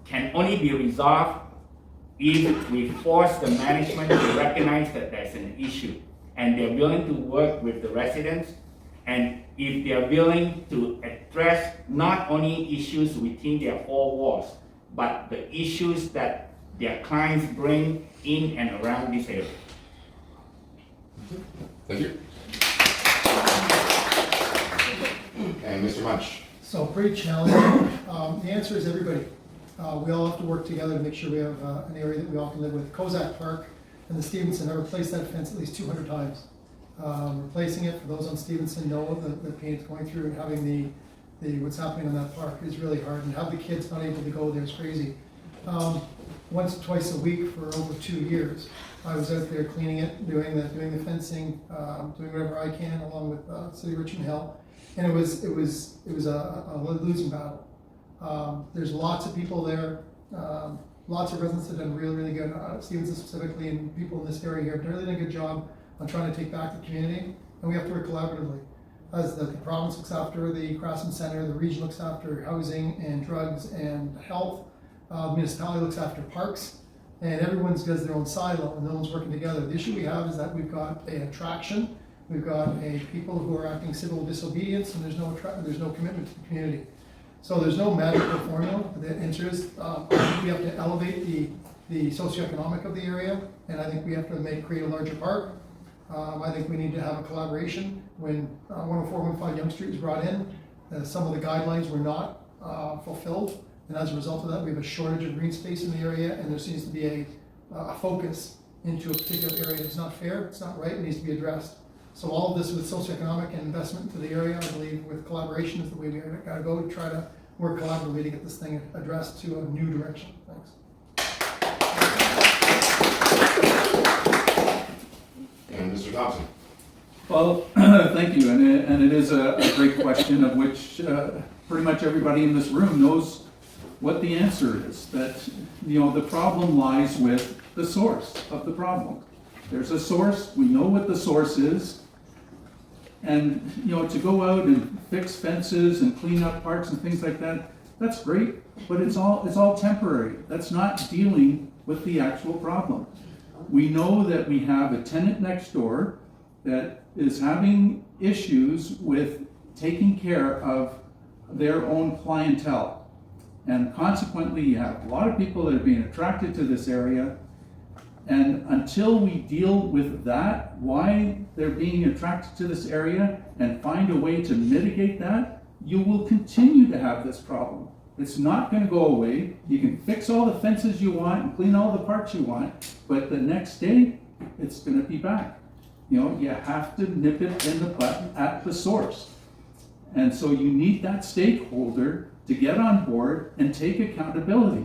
can only be resolved if we force the management to recognize that there's an issue, and they're willing to work with the residents, and if they're willing to address not only issues within their 4 walls, but the issues that their clients bring in and around this area. Thank you. And Mr. Munch. So pretty challenging. The answer is everybody. We all have to work together to make sure we have an area that we all can live with. Kozak Park and the Stevenson have replaced that fence at least 200 times. Replacing it, for those on Stevenson know the pain it's going through, and having the what's happening in that park is really hard, and have the kids not able to go there is crazy. Once or twice a week for over 2 years, I was out there cleaning it, doing the fencing, doing whatever I can along with City of Richmond Hill, and it was a losing battle. There's lots of people there, lots of residents that have done really good, Stevenson specifically, and people in this area here have really done a good job on trying to take back the community, and we have to work collaboratively. As the province looks after the Craftsman Center, the region looks after housing and drugs and health, the municipality looks after parks, and everyone does their own silo, and no one's working together. The issue we have is that we've got an attraction We've got people who are acting civil disobedience, and there's no commitment to the community. So there's no magical formula. The answer is we have to elevate the socioeconomic of the area, and I think we have to create a larger park. I think we need to have a collaboration. When 10415 Yonge Street was brought in, some of the guidelines were not fulfilled, and as a result of that, we have a shortage of green space in the area, and there seems to be a focus into a particular area. It's not fair, it's not right, it needs to be addressed. So all of this with socioeconomic and investment into the area, I believe with collaboration is the way we gotta go to try to work collaboratively to get this thing addressed to a new direction. Thanks. And Mr. Thompson. Well, thank you, and it is a great question of which pretty much everybody in this room knows what the answer is. That, the problem lies with the source of the problem. There's a source, we know what the source is, and to go out and fix fences and clean up parks and things like that, that's great, but it's all temporary. That's not dealing with the actual problem. We know that we have a tenant next door that is having issues with taking care of their own clientele. And consequently, you have a lot of people that are being attracted to this area. And until we deal with that, why they're being attracted to this area, and find a way to mitigate that, you will continue to have this problem. It's not going to go away. You can fix all the fences you want and clean all the parks you want, but the next day, it's going to be back. You have to nip it in the butt at the source. And so you need that stakeholder to get on board and take accountability.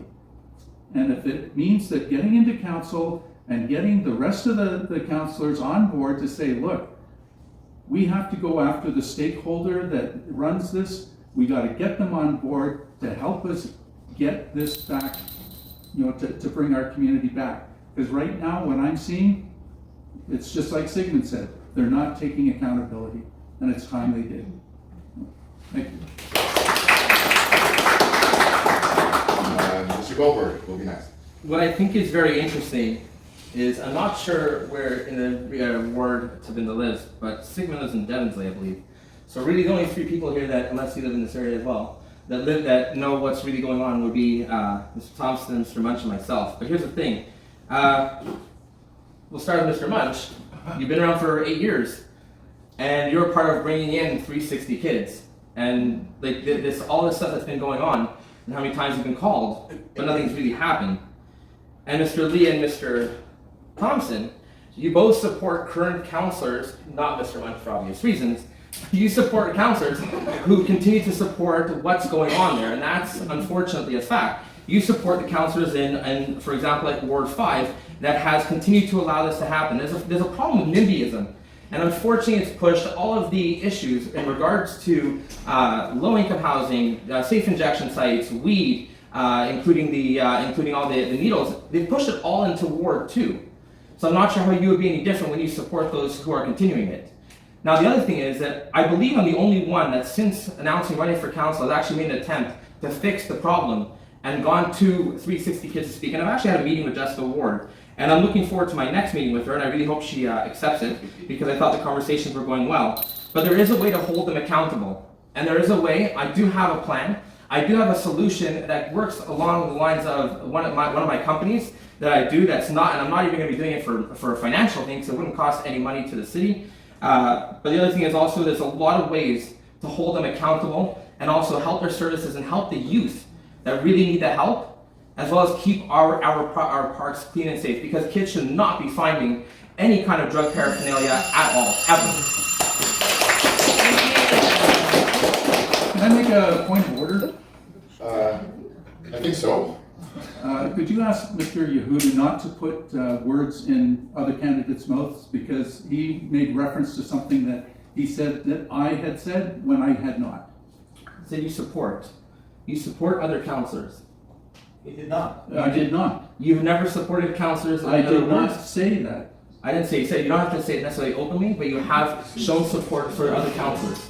And if it means that getting into council and getting the rest of the councillors on board to say, look, we have to go after the stakeholder that runs this, we got to get them on board to help us get this back, to bring our community back. Because right now, what I'm seeing, it's just like Sigmund said, they're not taking accountability, and it's time they did. Thank you. Mr. Goldberg will be next. What I think is very interesting is, I'm not sure where in the ward Tabinda lives, but Sigmund lives in Devonsley, I believe. So really the only three people here that, unless you live in this area as well, that know what's really going on would be Mr. Thompson, Mr. Munch, and myself. But here's the thing. We'll start with Mr. Munch. You've been around for 8 years, and you're part of bringing in 360 kids. And like all this stuff that's been going on, and how many times you've been called, but nothing's really happened. And Mr. Lee and Mr. Thompson, you both support current councillors, not Mr. Munch for obvious reasons. You support councillors who continue to support what's going on there, and that's unfortunately a fact. You support the councillors in, for example, like Ward 5, that has continued to allow this to happen. There's a problem with NIMBYism, and unfortunately it's pushed all of the issues in regards to low-income housing, safe injection sites, weed, including all the needles. They've pushed it all into Ward 2. So I'm not sure how you would be any different when you support those who are continuing it. Now the other thing is that I believe I'm the only one that since announcing running for council has actually made an attempt to fix the problem and gone to 360 Kids to Speak. And I've actually had a meeting with Jessica Ward. And I'm looking forward to my next meeting with her, and I really hope she accepts it, because I thought the conversations were going well. But there is a way to hold them accountable. And there is a way, I do have a plan, I do have a solution that works along the lines of one of my companies that I do that's not, and I'm not even going to be doing it for a financial thing, so it wouldn't cost any money to the city. But the other thing is also there's a lot of ways to hold them accountable and also help their services and help the youth that really need the help, as well as keep our parks clean and safe, because kids should not be finding any kind of drug paraphernalia at all, ever. Can I make a point of order? I think so. Could you ask Mr. Yehuda not to put words in other candidates' mouths, because he made reference to something that he said that I had said when I had not. So you support other councillors. He did not. I did not. You've never supported councillors. I did not say that. I didn't say you said. You don't have to say it necessarily openly, but you have shown support for other councillors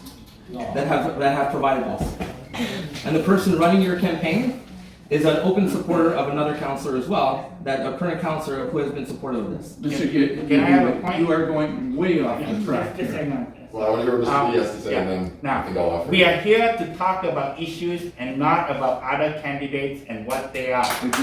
that have provided this. And the person running your campaign is an open supporter of another councillor as well, that a current councillor who has been supportive of this. Mr. I have a point? You are going way off the track Just a here. second. Well, I want to hear what Mr. Lee has to say, Yeah. and then I Now, think I'll offer. we are here to talk about issues and not about other candidates and what they are. And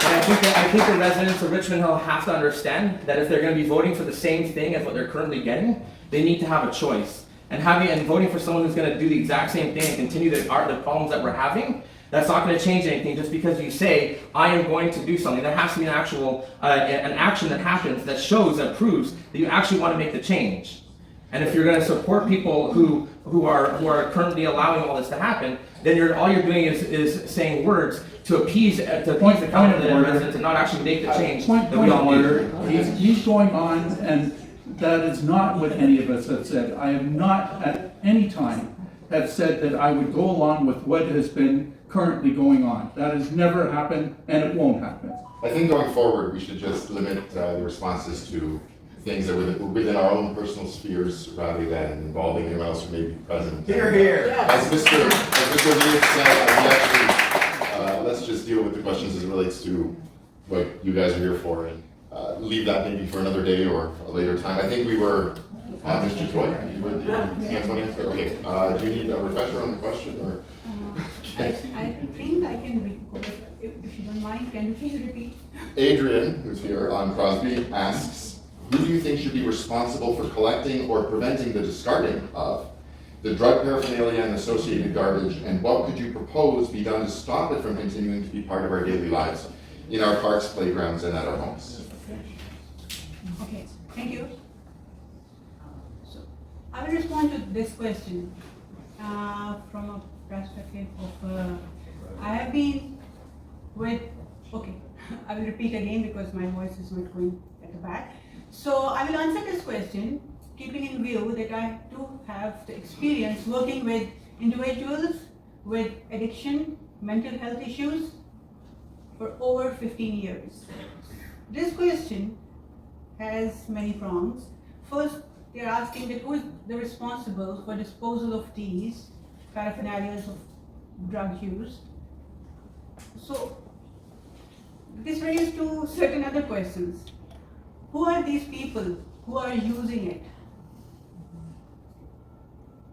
And I think the residents of Richmond Hill have to understand that if they're going to be voting for the same thing as what they're currently getting, they need to have a choice. And voting for someone who's going to do the exact same thing and continue the problems that we're having, that's not going to change anything just because you say, I am going to do something. There has to be an actual, an action that happens that shows, that proves that you actually want to make the change. And if you're going to support people who are currently allowing all this to happen, then all you're doing is saying words to appease the comment of the residents and not actually make the change Point that we all of order. need. He's going on, and that is not what any of us have said. I have not at any time have said that I would go along with what has been currently going on. That has never happened, and it won't happen. I think going forward, we should just limit the responses to things that are within our own personal spheres rather than involving anyone else who may be present. Here. As Mr. Lee said, we actually, let's just deal with the questions as it relates to what you guys are here for, and leave that maybe for another day or a later time. I think we were, Mr. Troy, you were the hands on answer. Okay, do you need a refresher on the question, or? I think I can, if you don't mind, can you please repeat? Adrian, who's here on Crosby, asks, who do you think should be responsible for collecting or preventing the discarding of the drug paraphernalia and associated garbage, and what could you propose be done to stop it from continuing to be part of our daily lives in our parks, playgrounds, and at our homes? Okay, thank you. So, I will respond to this question from a perspective of, I have been with, okay, I will repeat again because my voice is not going at the back. So I will answer this question, keeping in view that I do have the experience working with individuals with addiction, mental health issues for over 15 years. This question has many prongs. First, they are asking that who is the responsible for disposal of these paraphernalia of drug use. So this raises to certain other questions. Who are these people who are using it?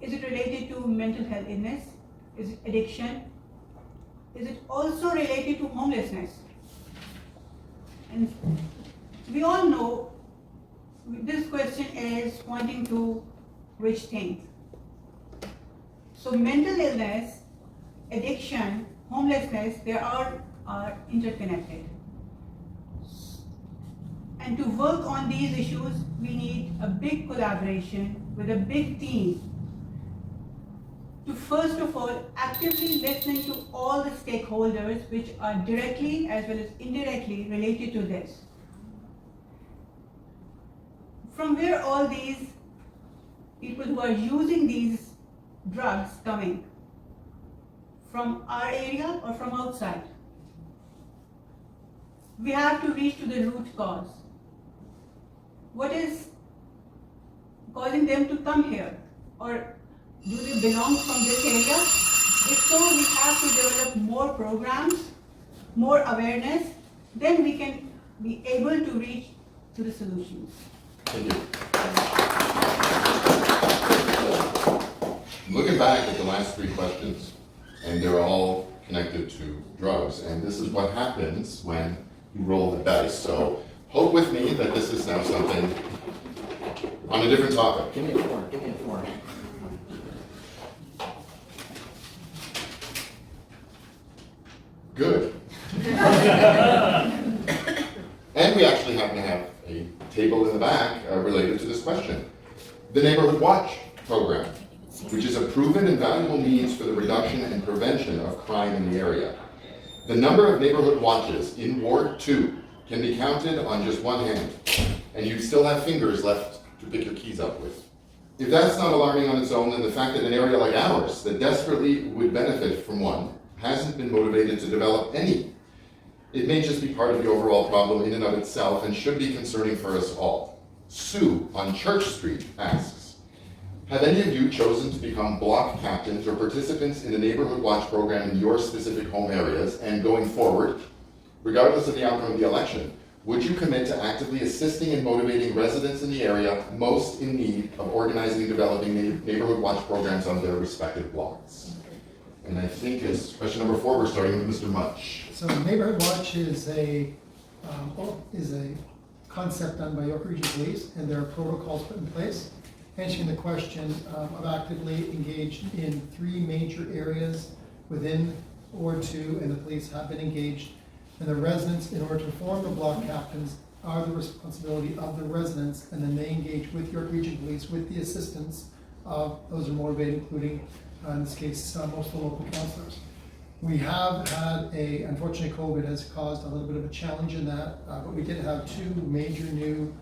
Is it related to mental health illness? Is it addiction? Is it also related to homelessness? And we all know this question is pointing to which thing? So mental illness, addiction, homelessness, they are interconnected. And to work on these issues, we need a big collaboration with a big team to first of all actively listening to all the stakeholders which are directly as well as indirectly related to this. From where all these people who are using these drugs coming? From our area or from outside? We have to reach to the root cause. What is causing them to come here? Or do they belong from this area? If so, we have to develop more programs, more awareness, then we can be able to reach to the solutions. Thank you. Looking back at the last three questions, and they're all connected to drugs, and this is what happens when you roll the dice. So hope with me that this is now something on a different topic. Give me a 4, give me a 4. Good. And we actually happen to have a table in the back related to this question. The Neighborhood Watch program, which is a proven and valuable means for the reduction and prevention of crime in the area. The number of neighborhood watches in Ward 2 can be counted on just one hand, and you still have fingers left to pick your keys up with. If that's not alarming on its own, then the fact that an area like ours that desperately would benefit from one hasn't been motivated to develop any. It may just be part of the overall problem in and of itself and should be concerning for us all. Sue on Church Street asks, Have any of you chosen to become block captains or participants in the Neighborhood Watch program in your specific home areas? And going forward, regardless of the outcome of the election, would you commit to actively assisting and motivating residents in the area most in need of organizing and developing Neighborhood Watch programs on their respective blocks? And I think it's question number 4, we're starting with Mr. Munch. So Neighborhood Watch is a concept done by York Region Police, and there are protocols put in place. Answering the question, I've actively engaged in 3 major areas within Ward 2, and the police have been engaged. And the residents, in order to form the block captains, are the responsibility of the residents, and then they engage with York Region Police with the assistance of those who are motivated, including, in this case, most of the local councillors. We have had unfortunately COVID has caused a little bit of a challenge in that, but we did have 2 major new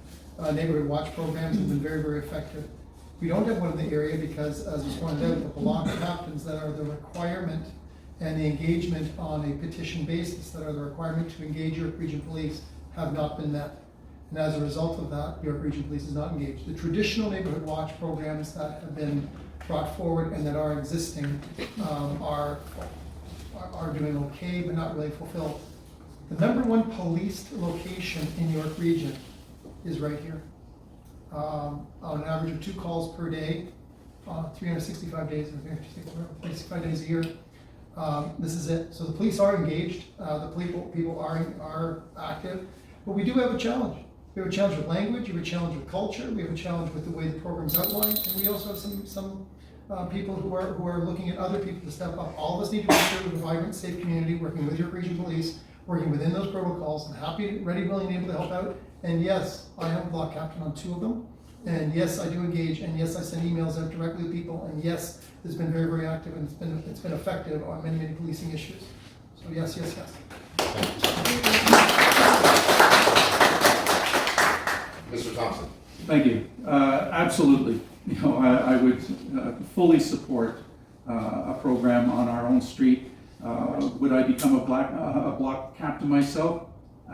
Neighborhood Watch programs that have been very, very effective. We don't have one in the area because, as was pointed out, the block captains that are the requirement and the engagement on a petition basis that are the requirement to engage York Region Police have not been met. And as a result of that, York Region Police is not engaged. The traditional Neighborhood Watch programs that have been brought forward and that are existing are doing okay, but not really fulfilled. The #1 policed location in York Region is right here. On an average of 2 calls per day, 365 days, 365 days a year. This is it. So the police are engaged. The people are active, but we do have a challenge. We have a challenge with language. We have a challenge with culture. We have a challenge with the way the program's outlined, and we also have some people who are looking at other people to step up. All of us need to be sure we have a vibrant, safe community, working with your region police, working within those protocols, and happy, ready, willing, and able to help out. And yes, I am a block captain on 2 of them. And yes, I do engage. And yes, I send emails out directly to people. And yes, it's been very, very active, and it's been effective on many, many policing issues. So yes, yes, yes. Mr. Thompson. Thank you. Absolutely. I would fully support a program on our own street. Would I become a block captain myself?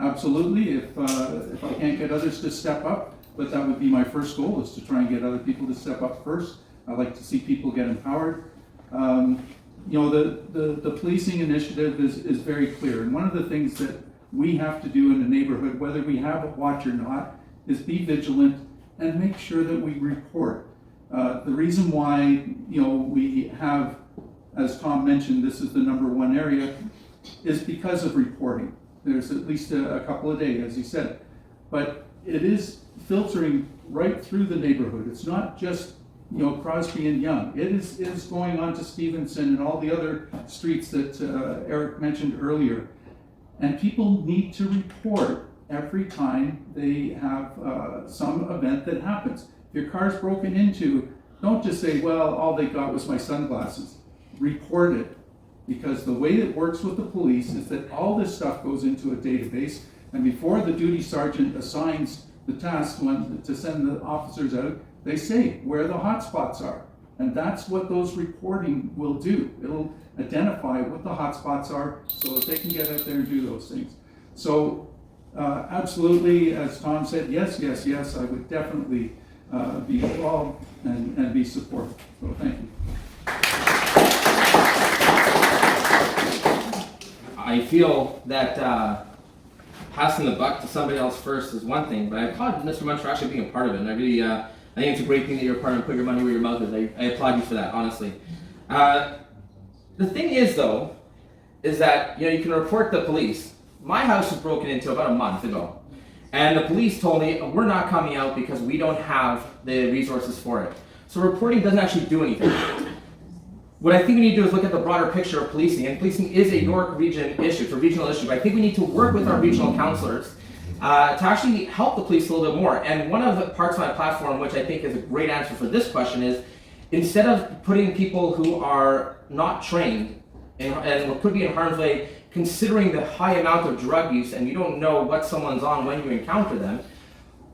Absolutely. If I can't get others to step up, but that would be my first goal, is to try and get other people to step up first. I like to see people get empowered. The policing initiative is very clear, and one of the things that we have to do in the neighborhood, whether we have a watch or not, is be vigilant and make sure that we report. The reason why we have, as Tom mentioned, this is the #1 area, is because of reporting. There's at least a couple a day, as he said, but it is filtering right through the neighborhood. It's not just Crosby and Young. It is going on to Stevenson and all the other streets that Eric mentioned earlier. And people need to report every time they have some event that happens. If your car's broken into, don't just say, well, all they got was my sunglasses. Report it. Because the way it works with the police is that all this stuff goes into a database, and before the duty sergeant assigns the task to send the officers out, they say where the hot spots are. And that's what those reporting will do. It'll identify what the hot spots are so that they can get out there and do those things. So absolutely, as Tom said, yes, yes, yes, I would definitely be involved and be supportive. So thank you. I feel that passing the buck to somebody else first is one thing, but I applaud Mr. Munch for actually being a part of it. And I really, I think it's a great thing that you're a part of. Put your money where your mouth is. I applaud you for that, honestly. The thing is, though, is that you can report the police. My house was broken into about a month ago, and the police told me we're not coming out because we don't have the resources for it. So reporting doesn't actually do anything. What I think we need to do is look at the broader picture of policing, and policing is a York region issue, it's a regional issue, but I think we need to work with our regional councillors to actually help the police a little bit more. And one of the parts of my platform, which I think is a great answer for this question, is instead of putting people who are not trained and could be in harm's way, considering the high amount of drug use and you don't know what someone's on when you encounter them,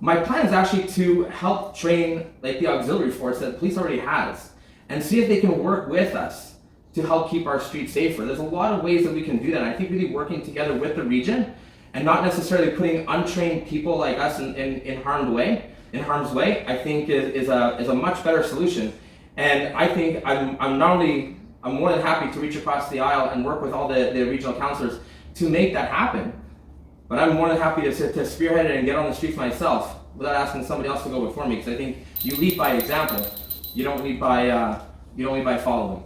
my plan is actually to help train like the auxiliary force that the police already has, and see if they can work with us to help keep our streets safer. There's a lot of ways that we can do that. I think really working together with the region and not necessarily putting untrained people like us in harm's way, I think is a much better solution. And I think I'm more than happy to reach across the aisle and work with all the regional councillors to make that happen. But I'm more than happy to spearhead it and get on the streets myself without asking somebody else to go before me, because I think you lead by example. You don't lead by following.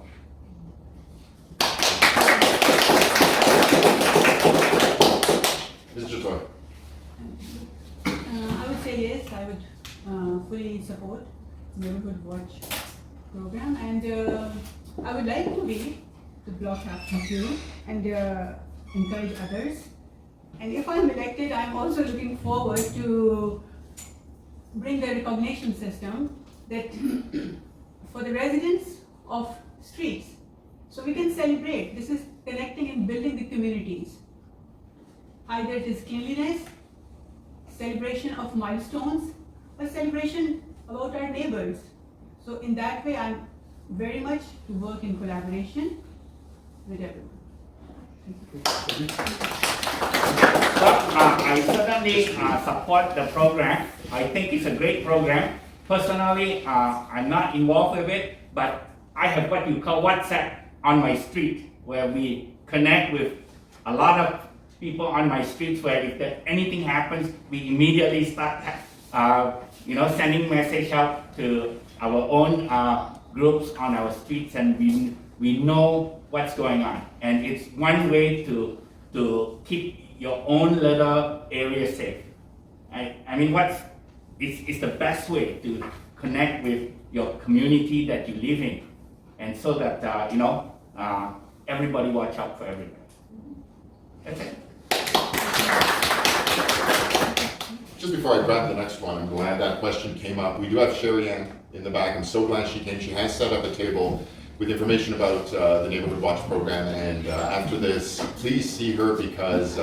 Ms. Jyoti. I would say yes, I would fully support Neighborhood Watch program, and I would like to be the block captain too, and encourage others. And if I'm elected, I'm also looking forward to bring the recognition system that for the residents of streets, so we can celebrate. This is connecting and building the communities. Either it is cleanliness, celebration of milestones, or celebration about our neighbors. So in that way, I'm very much to work in collaboration with everyone. I certainly support the program. I think it's a great program. Personally, I'm not involved with it, but I have what you call WhatsApp on my street, where we connect with a lot of people on my streets, where if anything happens, we immediately start sending message out to our own groups on our streets, and we know what's going on. And it's one way to keep your own little area safe. I mean, it's the best way to connect with your community that you live in, and so that everybody watch out for everybody. That's it. Just before I grab the next one, I'm glad that question came up. We do have Sherry Ann in the back. I'm so glad she came. She has set up a table with information about the Neighborhood Watch program, and after this, please see her, because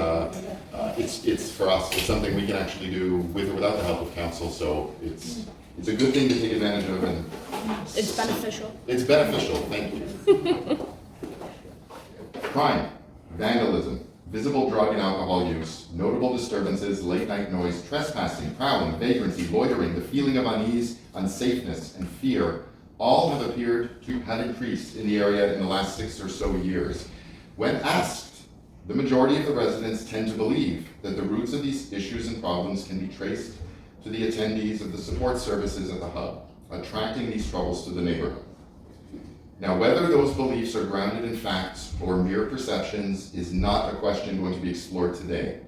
it's for us. It's something we can actually do with or without the help of council. So it's a good thing to take advantage of, and It's beneficial. it's beneficial. Thank you. Crime, vandalism, visible drug and alcohol use, notable disturbances, late night noise, trespassing, prowling, vagrancy, loitering, the feeling of unease, unsafeness, and fear all have appeared to have increased in the area in the last 6 or so years. When asked, the majority of the residents tend to believe that the roots of these issues and problems can be traced to the attendees of the support services at the hub, attracting these troubles to the neighborhood. Now, whether those beliefs are grounded in facts or mere perceptions is not a question going to be explored today.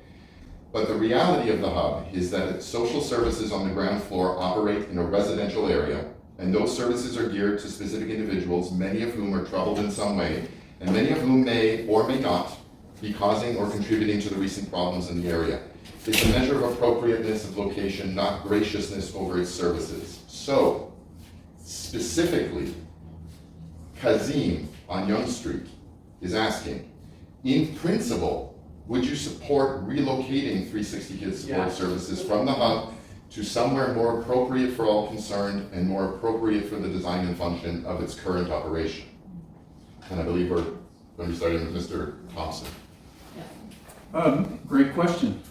But the reality of the hub is that social services on the ground floor operate in a residential area, and those services are geared to specific individuals, many of whom are troubled in some way, and many of whom may or may not be causing or contributing to the recent problems in the area. It's a measure of appropriateness of location, not graciousness over its services. So, specifically, Kazim on Young Street is asking, in principle, would you support relocating 360 Kids Support Services from the hub to somewhere more appropriate for all concerned and more appropriate for the design and function of its current operation? And I believe we're going to be starting with Mr. Thompson. Great question.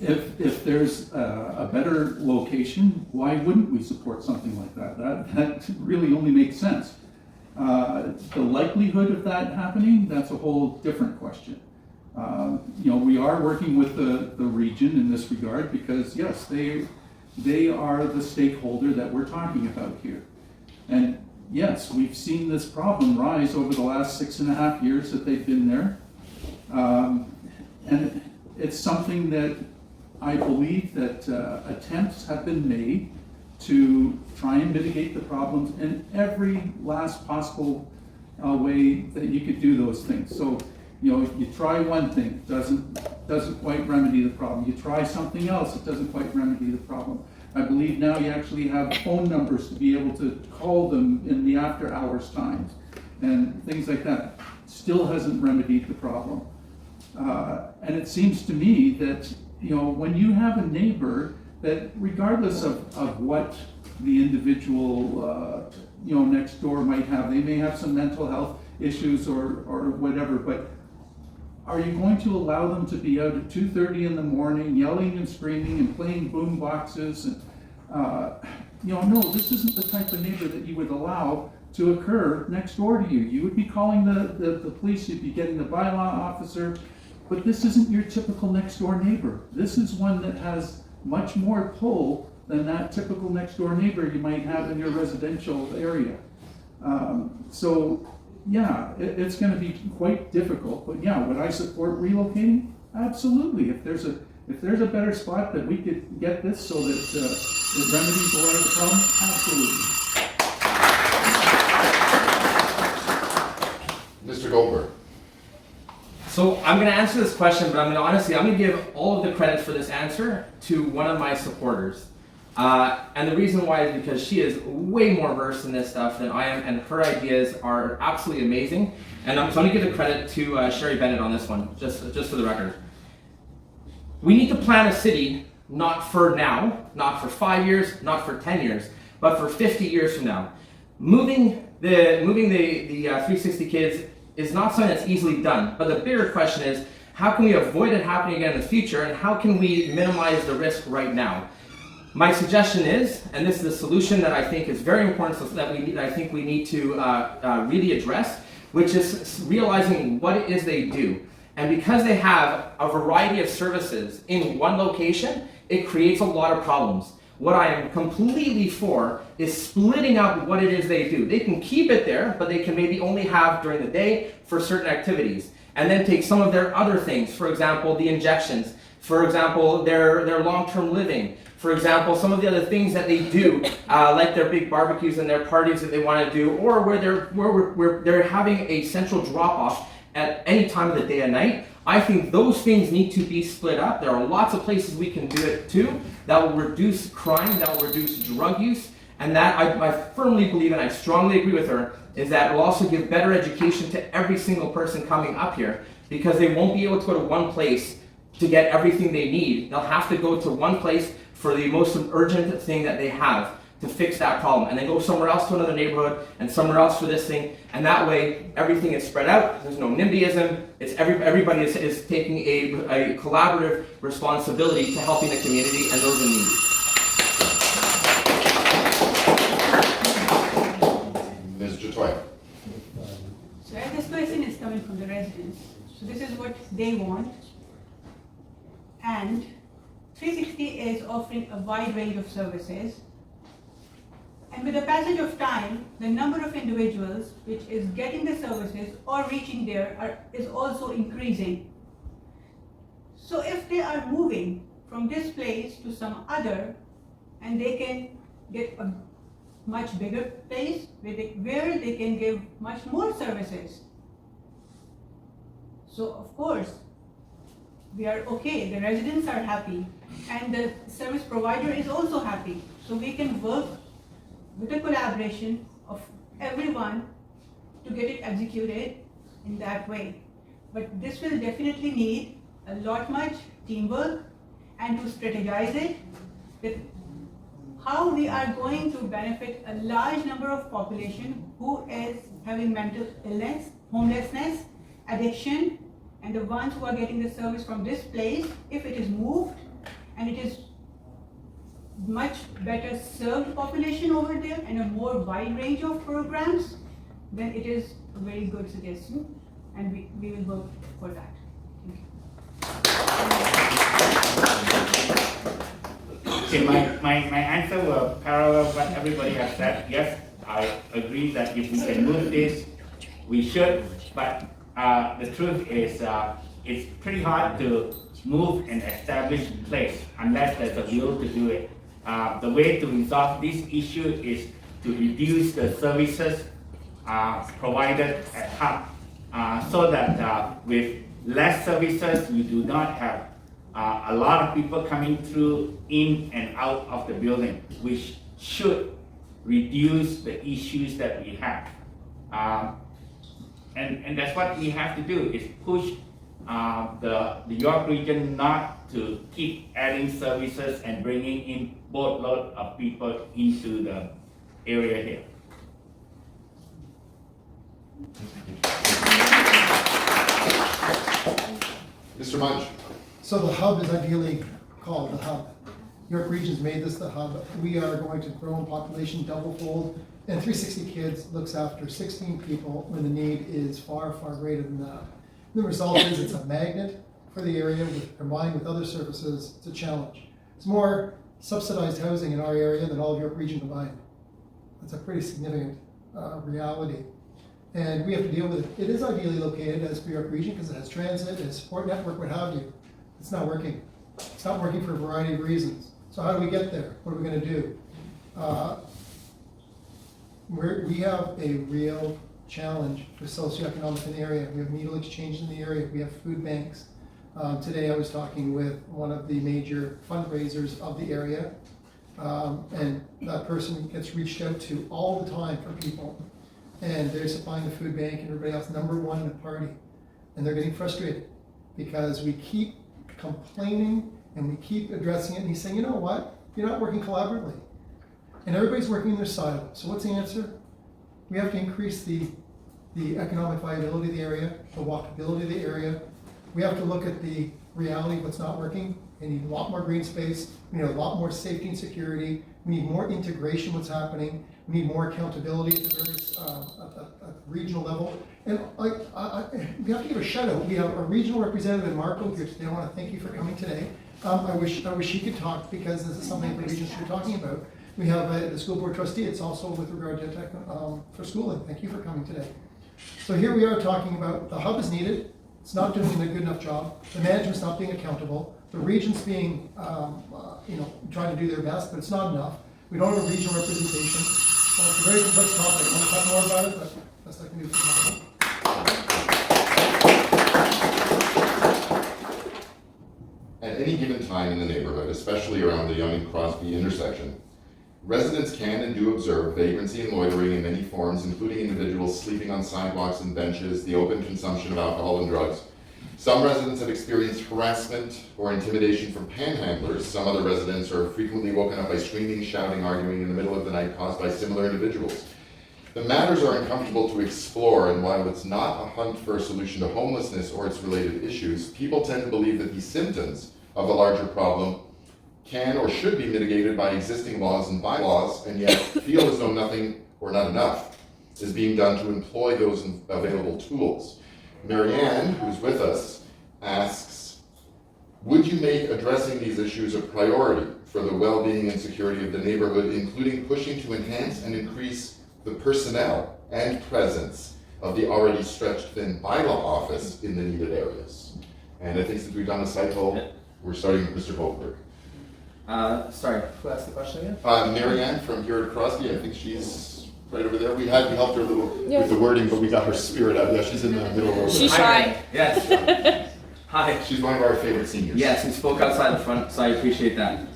If there's a better location, why wouldn't we support something like that? That really only makes sense. The likelihood of that happening, that's a whole different question. We are working with the region in this regard, because yes, they are the stakeholder that we're talking about here. And yes, we've seen this problem rise over the last 6.5 years that they've been there. And it's something that I believe that attempts have been made to try and mitigate the problems in every last possible way that you could do those things. So, if you try one thing, doesn't quite remedy the problem. You try something else, it doesn't quite remedy the problem. I believe now you actually have phone numbers to be able to call them in the after hours times and things like that. Still hasn't remedied the problem. And it seems to me that, when you have a neighbor that, regardless of what the individual, next door might have, they may have some mental health issues or whatever, but are you going to allow them to be out at 2:30 in the morning yelling and screaming and playing boom boxes? And no, this isn't the type of neighbor that you would allow to occur next door to you. You would be calling the police, you'd be getting the bylaw officer, but this isn't your typical next door neighbor. This is one that has much more pull than that typical next door neighbor you might have in your residential area. So yeah, it's going to be quite difficult, but yeah, would I support relocating? Absolutely. If there's a better spot that we could get this so that it remedies a lot of the problem, absolutely. Mr. Goldberg. So I'm going to answer this question, but I'm going to give all of the credit for this answer to one of my supporters. And the reason why is because she is way more versed in this stuff than I am, and her ideas are absolutely amazing. And I'm going to give the credit to Sherry Bennett on this one, just for the record. We need to plan a city not for now, not for 5 years, not for 10 years, but for 50 years from now. Moving the 360 kids is not something that's easily done, but the bigger question is, how can we avoid it happening again in the future, and how can we minimize the risk right now? My suggestion is, and this is a solution that I think is very important, so that I think we need to really address, which is realizing what it is they do. And because they have a variety of services in one location, it creates a lot of problems. What I am completely for is splitting up what it is they do. They can keep it there, but they can maybe only have during the day for certain activities. And then take some of their other things, for example, the injections, for example, their long-term living, for example, some of the other things that they do, like their big barbecues and their parties that they want to do, or where they're having a central drop-off at any time of the day and night. I think those things need to be split up. There are lots of places we can do it too that will reduce crime, that will reduce drug use, and that I firmly believe, and I strongly agree with her, is that it will also give better education to every single person coming up here, because they won't be able to go to one place to get everything they need. They'll have to go to one place for the most urgent thing that they have to fix that problem, and then go somewhere else to another neighborhood and somewhere else for this thing, and that way everything is spread out. There's no NIMBYism. It's everybody is taking a collaborative responsibility to helping the community and those in need. Ms. Jyoti. So as this question is coming from the residents, so this is what they want, and 360 is offering a wide range of services. And with the passage of time, the number of individuals which is getting the services or reaching there is also increasing. So if they are moving from this place to some other, and they can get a much bigger place where they can give much more services. So of course, we are okay, the residents are happy, and the service provider is also happy. So we can work with the collaboration of everyone to get it executed in that way. But this will definitely need a lot much teamwork and to strategize it, that how we are going to benefit a large number of population who is having mental illness, homelessness, addiction, and the ones who are getting the service from this place, if it is moved and it is much better served population over there and a more wide range of programs, then it is a very good suggestion, and we will work for that. Thank you. Okay, my answer will parallel what everybody has said. Yes, I agree that if we can move this, we should, but the truth is it's pretty hard to move an established place unless there's a will to do it. The way to resolve this issue is to reduce the services provided at hub, so that with less services, we do not have a lot of people coming through in and out of the building, which should reduce the issues that we have. And that's what we have to do, is push the York region not to keep adding services and bringing in boatload of people into the area here. Mr. Munch. So the hub is ideally called the hub. York Region's made this the hub. We are going to grow in population double-fold, and 360 Kids looks after 16 people when the need is far, far greater than that. The result is it's a magnet for the area, combined with other services. It's a challenge. It's more subsidized housing in our area than all of York Region combined. That's a pretty significant reality. And we have to deal with it. It is ideally located as for York Region because it has transit, it has support network, what have you. It's not working. It's not working for a variety of reasons. So how do we get there? What are we going to do? We have a real challenge with socioeconomic in the area. We have needle exchange in the area. We have food banks. Today I was talking with one of the major fundraisers of the area, and that person gets reached out to all the time for people. And they're supplying the food bank and everybody else #1 in the party. And they're getting frustrated because we keep complaining and we keep addressing it. And he's saying, you know what? You're not working collaboratively. And everybody's working in their silo. So what's the answer? We have to increase the economic viability of the area, the walkability of the area. We have to look at the reality of what's not working. We need a lot more green space. We need a lot more safety and security. We need more integration what's happening. We need more accountability at the various at the regional level. And we have to give a shout out. We have a regional representative in Marco here today. I want to thank you for coming today. I wish he could talk because this is something the region should be talking about. We have the school board trustee. It's also with regard to tech for schooling. Thank you for coming today. So here we are talking about the hub is needed. It's not doing a good enough job. The management's not being accountable. The region's being, trying to do their best, but it's not enough. We don't have a regional representation. So it's a very complex topic. I want to talk more about it, but best I can do for now. At any given time in the neighborhood, especially around the Yonge and Crosby intersection, residents can and do observe vagrancy and loitering in many forms, including individuals sleeping on sidewalks and benches, the open consumption of alcohol and drugs. Some residents have experienced harassment or intimidation from panhandlers. Some other residents are frequently woken up by screaming, shouting, arguing in the middle of the night caused by similar individuals. The matters are uncomfortable to explore, and while it's not a hunt for a solution to homelessness or its related issues, people tend to believe that these symptoms of a larger problem can or should be mitigated by existing laws and bylaws, and yet feel as though nothing or not enough is being done to employ those available tools. Marianne, who's with us, asks, would you make addressing these issues a priority for the well-being and security of the neighborhood, including pushing to enhance and increase the personnel and presence of the already stretched thin bylaw office in the needed areas? And I think since we've done a cycle, we're starting with Mr. Goldberg. Sorry, who asked the question again? Marianne from here at Crosby, I think she's right over there. We helped her a little with the wording, but we got her spirit out. Yeah, she's in the middle over there. She's shy. Yes. Hi. She's one of our favorite seniors. Yes, and spoke outside the front, so I appreciate that.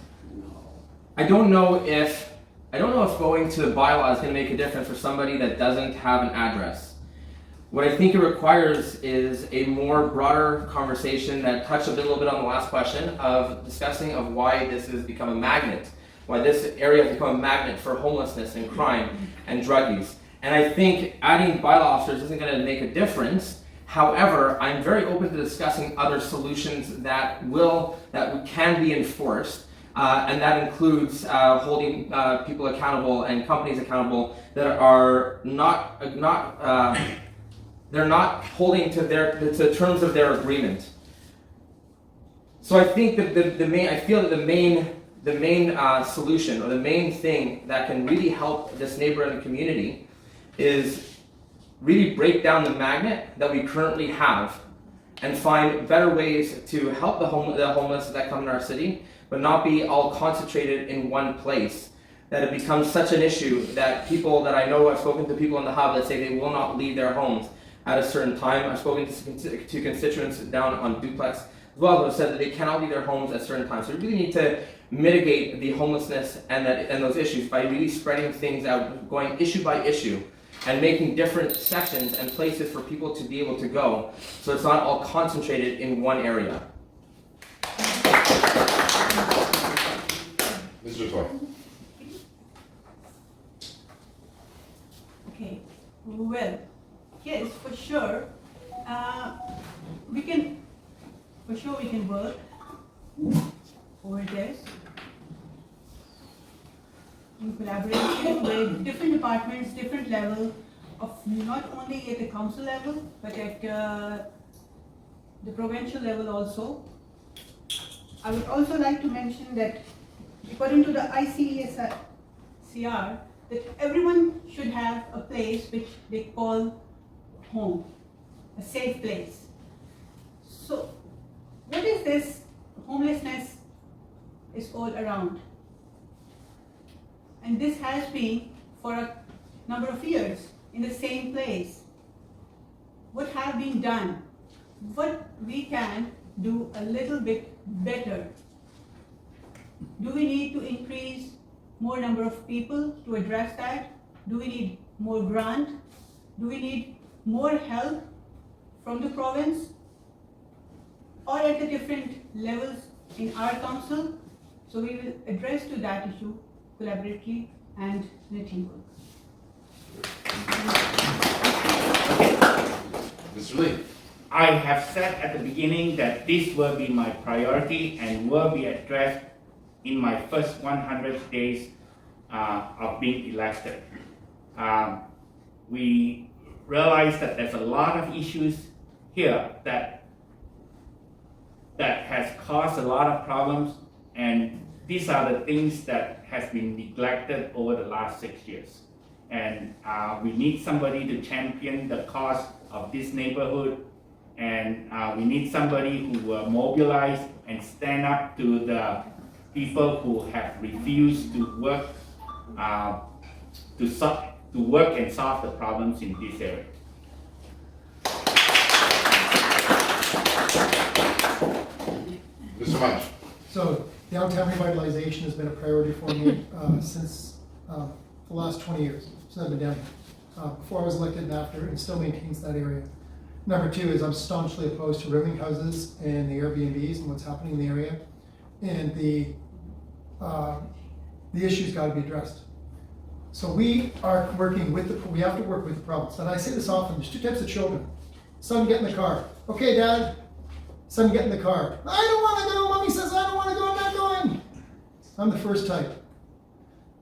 I don't know if going to the bylaw is going to make a difference for somebody that doesn't have an address. What I think it requires is a more broader conversation that touched a little bit on the last question of discussing of why this has become a magnet, why this area has become a magnet for homelessness and crime and drug use. And I think adding bylaw officers isn't going to make a difference. However, I'm very open to discussing other solutions that can be enforced, and that includes holding people accountable and companies accountable that are they're not holding to the terms of their agreement. So I think that the main solution, or the main thing that can really help this neighborhood and community is really break down the magnet that we currently have and find better ways to help the homeless that come in our city, but not be all concentrated in one place. That it becomes such an issue that people that I know, I've spoken to people in the hub that say they will not leave their homes at a certain time. I've spoken to constituents down on Duplex as well who have said that they cannot leave their homes at certain times. So we really need to mitigate the homelessness and those issues by really spreading things out, going issue by issue, and making different sections and places for people to be able to go, so it's not all concentrated in one area. Mr. Toy. Okay, well, yes, for sure. We can work over this. collaboration with different departments, different level of not only at the council level, but at the provincial level also. I would also like to mention that according to the ICESCR, that everyone should have a place which they call home, a safe place. So what is this homelessness is all around? And this has been for a number of years in the same place. What have been done? What we can do a little bit better? Do we need to increase more number of people to address that? Do we need more grant? Do we need more help from the province? Or at the different levels in our council? So we will address to that issue collaboratively and in a teamwork. Mr. Lee. I have said at the beginning that this will be my priority and will be addressed in my first 100 days of being elected. We realize that there's a lot of issues here that has caused a lot of problems, and these are the things that has been neglected over the last 6 years. And we need somebody to champion the cause of this neighborhood, and we need somebody who will mobilize and stand up to the people who have refused to work to work and solve the problems in this area. Mr. Munch. So downtown revitalization has been a priority for me since the last 20 years, since I've been down here. Before I was elected and after, and still maintains that area. Number two is I'm staunchly opposed to rooming houses and the Airbnbs and what's happening in the area. And the issue's got to be addressed. So we are working with we have to work with the province. And I say this often, there's two types of children. Son, get in the car. Okay, Dad. Son, get in the car. I don't want to go. Mommy says I don't want to go. I'm not going. I'm the first type.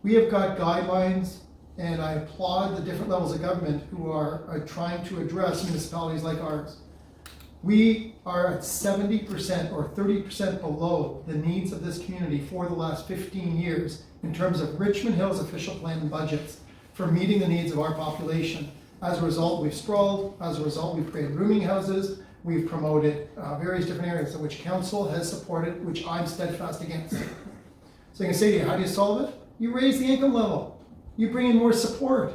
We have got guidelines, and I applaud the different levels of government who are trying to address municipalities like ours. We are at 70% or 30% below the needs of this community for the last 15 years in terms of Richmond Hill's official plan and budgets for meeting the needs of our population. As a result, we've sprawled. As a result, we've created rooming houses. We've promoted various different areas in which council has supported, which I'm steadfast against. So I can say to you, how do you solve it? You raise the income level. You bring in more support.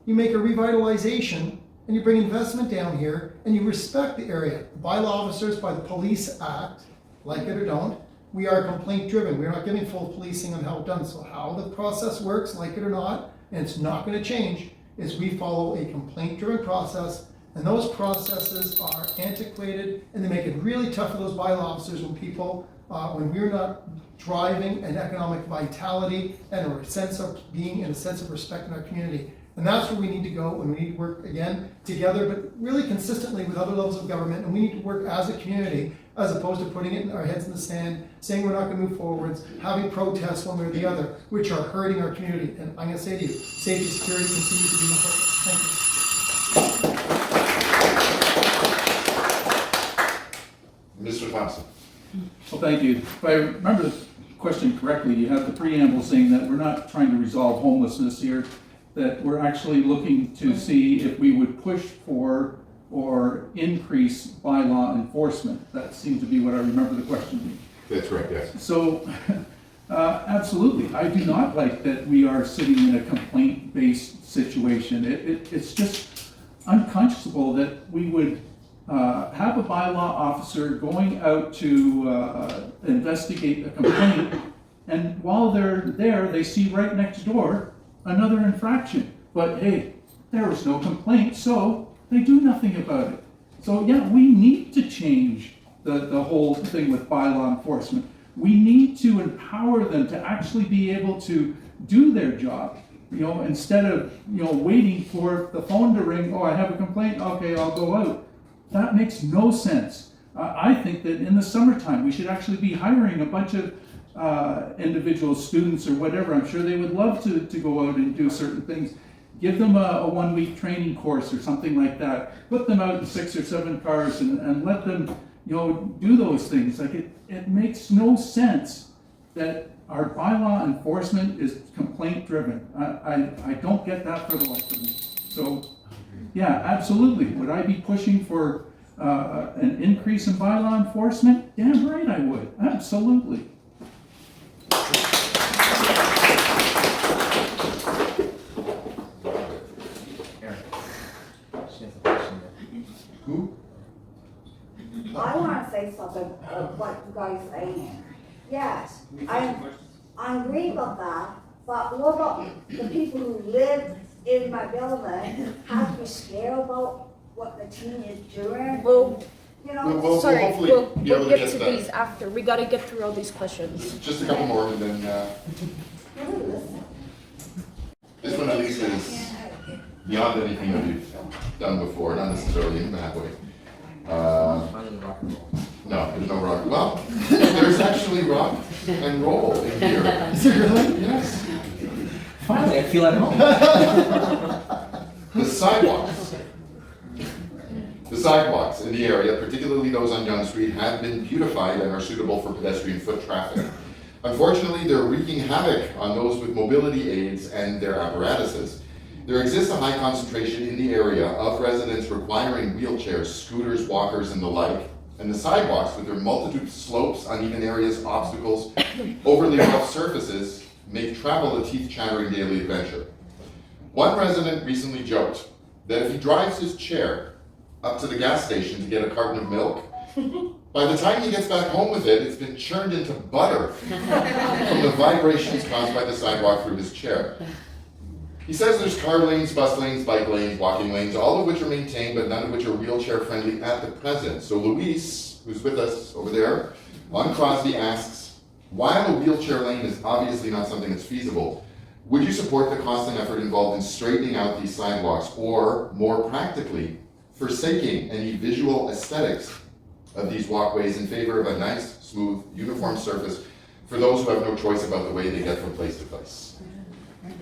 You make a revitalization, and you bring investment down here, and you respect the area. The bylaw officers by the Police Act, like it or don't, we are complaint driven. We're not giving full policing on how it's done. So how the process works, like it or not, and it's not going to change, is we follow a complaint driven process, and those processes are antiquated, and they make it really tough for those bylaw officers when people, when we're not driving an economic vitality and a sense of being and a sense of respect in our community. And that's where we need to go, and we need to work again together, but really consistently with other levels of government, and we need to work as a community as opposed to putting it in our heads in the sand, saying we're not going to move forwards, having protests one way or the other, which are hurting our community. And I'm going to say to you, safety, security continues to be important. Thank you. Mr. Thompson. Well, thank you. If I remember the question correctly, you have the preamble saying that we're not trying to resolve homelessness here, that we're actually looking to see if we would push for or increase bylaw enforcement. That seems to be what I remember the question being. That's correct, yes. So, absolutely. I do not like that we are sitting in a complaint-based situation. It's just unconscionable that we would have a bylaw officer going out to investigate a complaint, and while they're there, they see right next door another infraction. But hey, there was no complaint, so they do nothing about it. So yeah, we need to change the whole thing with bylaw enforcement. We need to empower them to actually be able to do their job. Instead of waiting for the phone to ring. Oh, I have a complaint. Okay, I'll go out. That makes no sense. I think that in the summertime we should actually be hiring a bunch of individual students or whatever. I'm sure they would love to go out and do certain things. Give them a 1-week training course or something like that. Put them out in 6 or 7 cars and let them, do those things. Like it makes no sense that our bylaw enforcement is complaint driven. I don't get that for the life of me. So, yeah, absolutely. Would I be pushing for an increase in bylaw enforcement? Damn right I would. Absolutely. Who? I want to say something of what you guys are saying. Yes, I agree about that, but what about the people who live in my building have to be scared about what the teen is doing? Well, We'll sorry, hopefully we'll be able to get get to to that. these after. We gotta get through all these questions. Just a couple more, and then this one at least is beyond anything that we've done before, not necessarily in that way. No, there's no rock. Well, there's actually rock and roll in here. Is it really? Yes. Finally, I feel at home. The sidewalks. The sidewalks in the area, particularly those on Yonge Street, have been beautified and are suitable for pedestrian foot traffic. Unfortunately, they're wreaking havoc on those with mobility aids and their apparatuses. There exists a high concentration in the area of residents requiring wheelchairs, scooters, walkers, and the like, and the sidewalks, with their multitude of slopes, uneven areas, obstacles, overly rough surfaces, make travel a teeth-chattering daily adventure. One resident recently joked that if he drives his chair up to the gas station to get a carton of milk, by the time he gets back home with it, it's been churned into butter from the vibrations caused by the sidewalk through his chair. He says there's car lanes, bus lanes, bike lanes, walking lanes, all of which are maintained, but none of which are wheelchair friendly at the present. So Luis, who's with us over there, on Crosby asks, while a wheelchair lane is obviously not something that's feasible, would you support the cost and effort involved in straightening out these sidewalks, or more practically, forsaking any visual aesthetics of these walkways in favor of a nice, smooth, uniform surface for those who have no choice about the way they get from place to place? And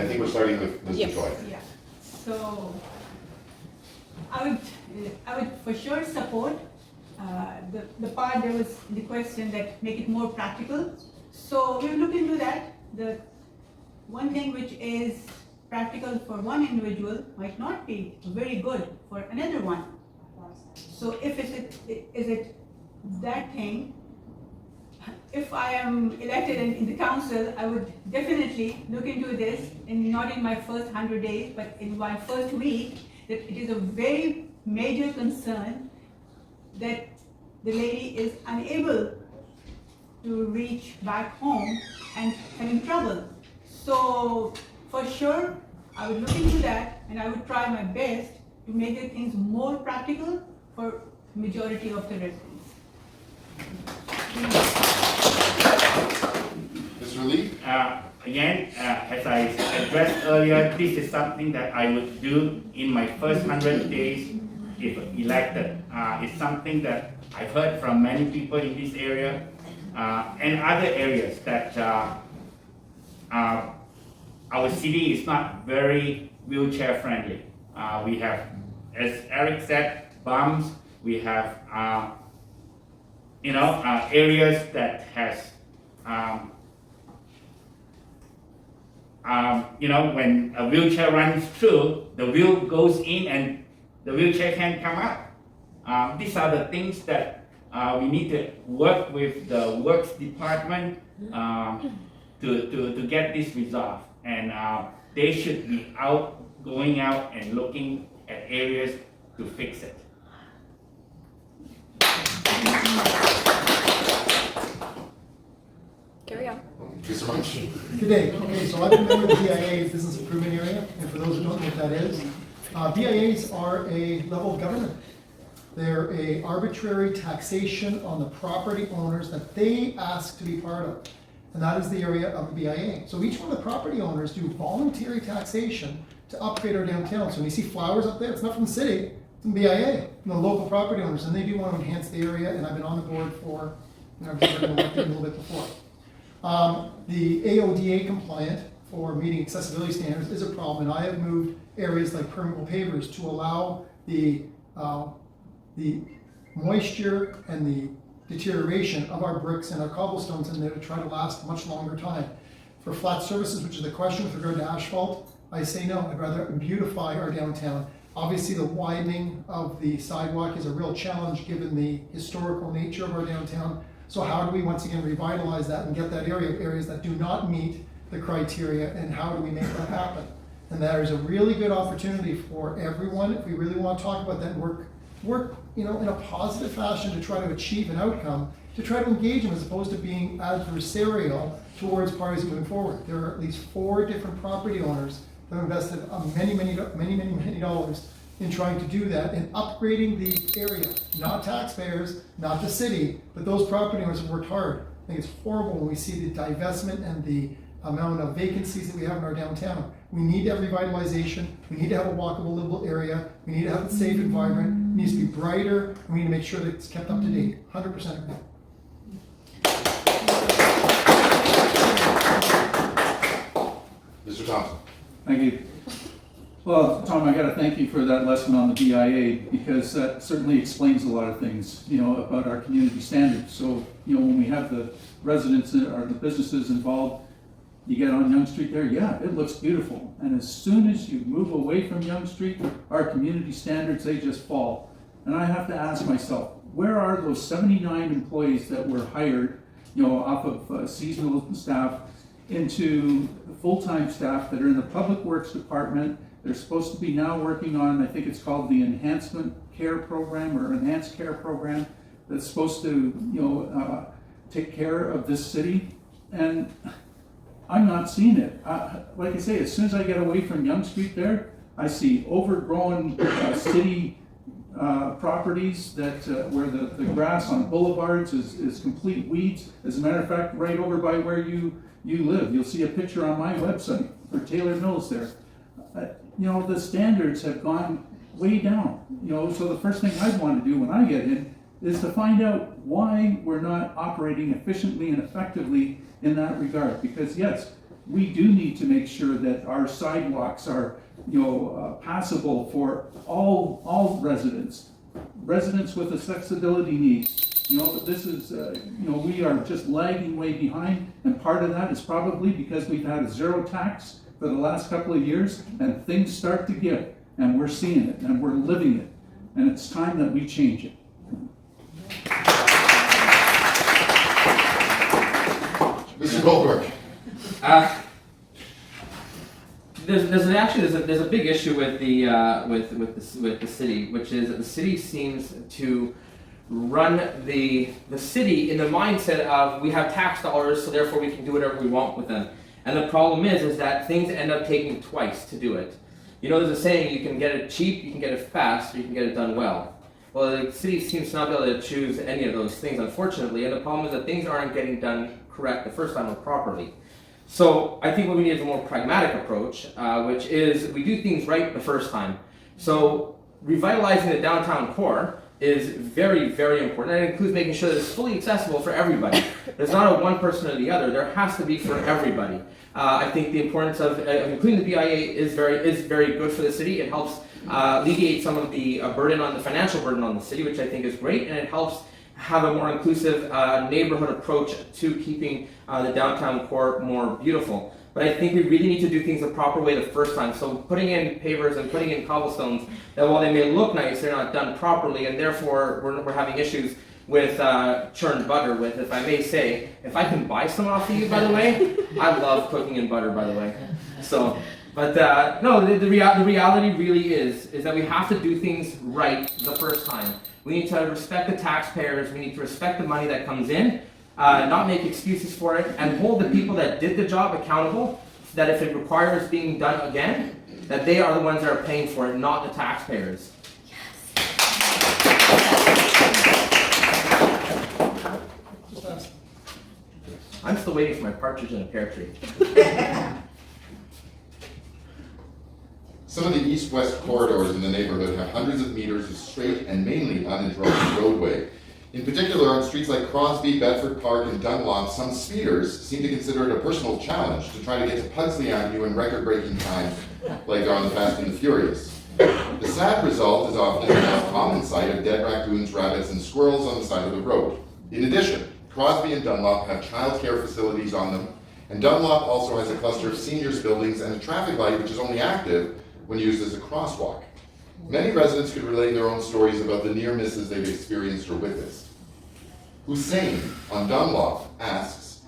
I think we're starting with Mr. Choi. Yeah, so I would for sure support the part there was in the question that make it more practical. So we'll look into that. The one thing which is practical for one individual might not be very good for another one. So if is it that thing, if I am elected in the council, I would definitely look into this, and not in my first 100 days, but in my first week, that it is a very major concern that the lady is unable to reach back home and having trouble. So for sure, I would look into that, and I would try my best to make the things more practical for majority of the residents. Mr. Lee? Again, as I addressed earlier, this is something that I would do in my first 100 days if elected. It's something that I've heard from many people in this area and other areas that our city is not very wheelchair friendly. We have, as Eric said, bumps. We have, areas that has, when a wheelchair runs through, the wheel goes in and the wheelchair can't come out. These are the things that we need to work with the works department to get this resolved. And they should be going out and looking at areas to fix it. Carry on. Thank you so much. Good day. Okay, so I've been member of the BIA Business Improvement Area, and for those who don't know what that is, BIAs are a level of government. They're a arbitrary taxation on the property owners that they ask to be part of. And that is the area of the BIA. So each one of the property owners do voluntary taxation to upgrade our downtown. So when you see flowers up there, it's not from the city, it's from BIA. the local property owners, and they do want to enhance the area, and I've been on the board for, I've been working a little bit before. The AODA compliant for meeting accessibility standards is a problem, and I have moved areas like permeable pavers to allow the moisture and the deterioration of our bricks and our cobblestones in there to try to last a much longer time. For flat surfaces, which is the question with regard to asphalt, I say no. I'd rather beautify our downtown. Obviously, the widening of the sidewalk is a real challenge given the historical nature of our downtown. So how do we once again revitalize that and get that areas that do not meet the criteria, and how do we make that happen? And that is a really good opportunity for everyone, if we really want to talk about that, and work in a positive fashion to try to achieve an outcome, to try to engage them as opposed to being adversarial towards parties moving forward. There are at least 4 different property owners that have invested many dollars in trying to do that and upgrading the area. Not taxpayers, not the city, but those property owners have worked hard. I think it's horrible when we see the divestment and the amount of vacancies that we have in our downtown. We need to have revitalization. We need to have a walkable, livable area. We need to have a safe environment. It needs to be brighter. And we need to make sure that it's kept up to date. 100% agree. Mr. Thompson. Thank you. Well, Tom, I got to thank you for that lesson on the BIA, because that certainly explains a lot of things, about our community standards. So, when we have the residents or the businesses involved, you get on Yonge Street there, yeah, it looks beautiful. And as soon as you move away from Yonge Street, our community standards, they just fall. And I have to ask myself, where are those 79 employees that were hired, off of seasonal staff into full-time staff that are in the Public Works Department? They're supposed to be now working on, I think it's called the Enhancement Care Program or Enhanced Care Program, that's supposed to, take care of this city. And I'm not seeing it. Like I say, as soon as I get away from Yonge Street there, I see overgrown city properties that where the grass on boulevards is complete weeds. As a matter of fact, right over by where you live, you'll see a picture on my website for Taylor Mills there. The standards have gone way down. So the first thing I'd want to do when I get in is to find out why we're not operating efficiently and effectively in that regard. Because yes, we do need to make sure that our sidewalks are, passable for all residents with accessibility needs. This is, we are just lagging way behind, and part of that is probably because we've had a zero tax for the last couple of years, and things start to give, and we're seeing it, and we're living it, and it's time that we change it. Mr. Goldberg. There's a big issue with the city, which is that the city seems to run the city in the mindset of we have tax dollars, so therefore we can do whatever we want with them. And the problem is that things end up taking twice to do it. There's a saying, you can get it cheap, you can get it fast, or you can get it done well. Well, the city seems to not be able to choose any of those things, unfortunately, and the problem is that things aren't getting done correct the first time or properly. So I think what we need is a more pragmatic approach, which is we do things right the first time. So revitalizing the downtown core is very, very important. And it includes making sure that it's fully accessible for everybody. There's not a one person or the other. There has to be for everybody. I think the importance of including the BIA is very good for the city. It helps alleviate some of the financial burden on the city, which I think is great, and it helps have a more inclusive neighborhood approach to keeping the downtown core more beautiful. But I think we really need to do things the proper way the first time. So putting in pavers and putting in cobblestones, that while they may look nice, they're not done properly, and therefore we're having issues with churned butter. With, if I may say, if I can buy some off of you, by the way, I love cooking in butter, by the way. So, but no, the reality really is that we have to do things right the first time. We need to respect the taxpayers. We need to respect the money that comes in, not make excuses for it, and hold the people that did the job accountable, so that if it requires being done again, that they are the ones that are paying for it, not the taxpayers. I'm still waiting for my partridge in a pear tree. Some of the east-west corridors in the neighborhood have hundreds of meters of straight and mainly uninterrupted roadway. In particular, on streets like Crosby, Bedford Park, and Dunlop, some speeders seem to consider it a personal challenge to try to get to Pugsley Avenue in record-breaking time, like on the Fast and the Furious. The sad result is often the most common sight of dead raccoons, rabbits, and squirrels on the side of the road. In addition, Crosby and Dunlop have childcare facilities on them, and Dunlop also has a cluster of seniors buildings and a traffic light which is only active when used as a crosswalk. Many residents could relate their own stories about the near misses they've experienced or witnessed. Hussein on Dunlop asks,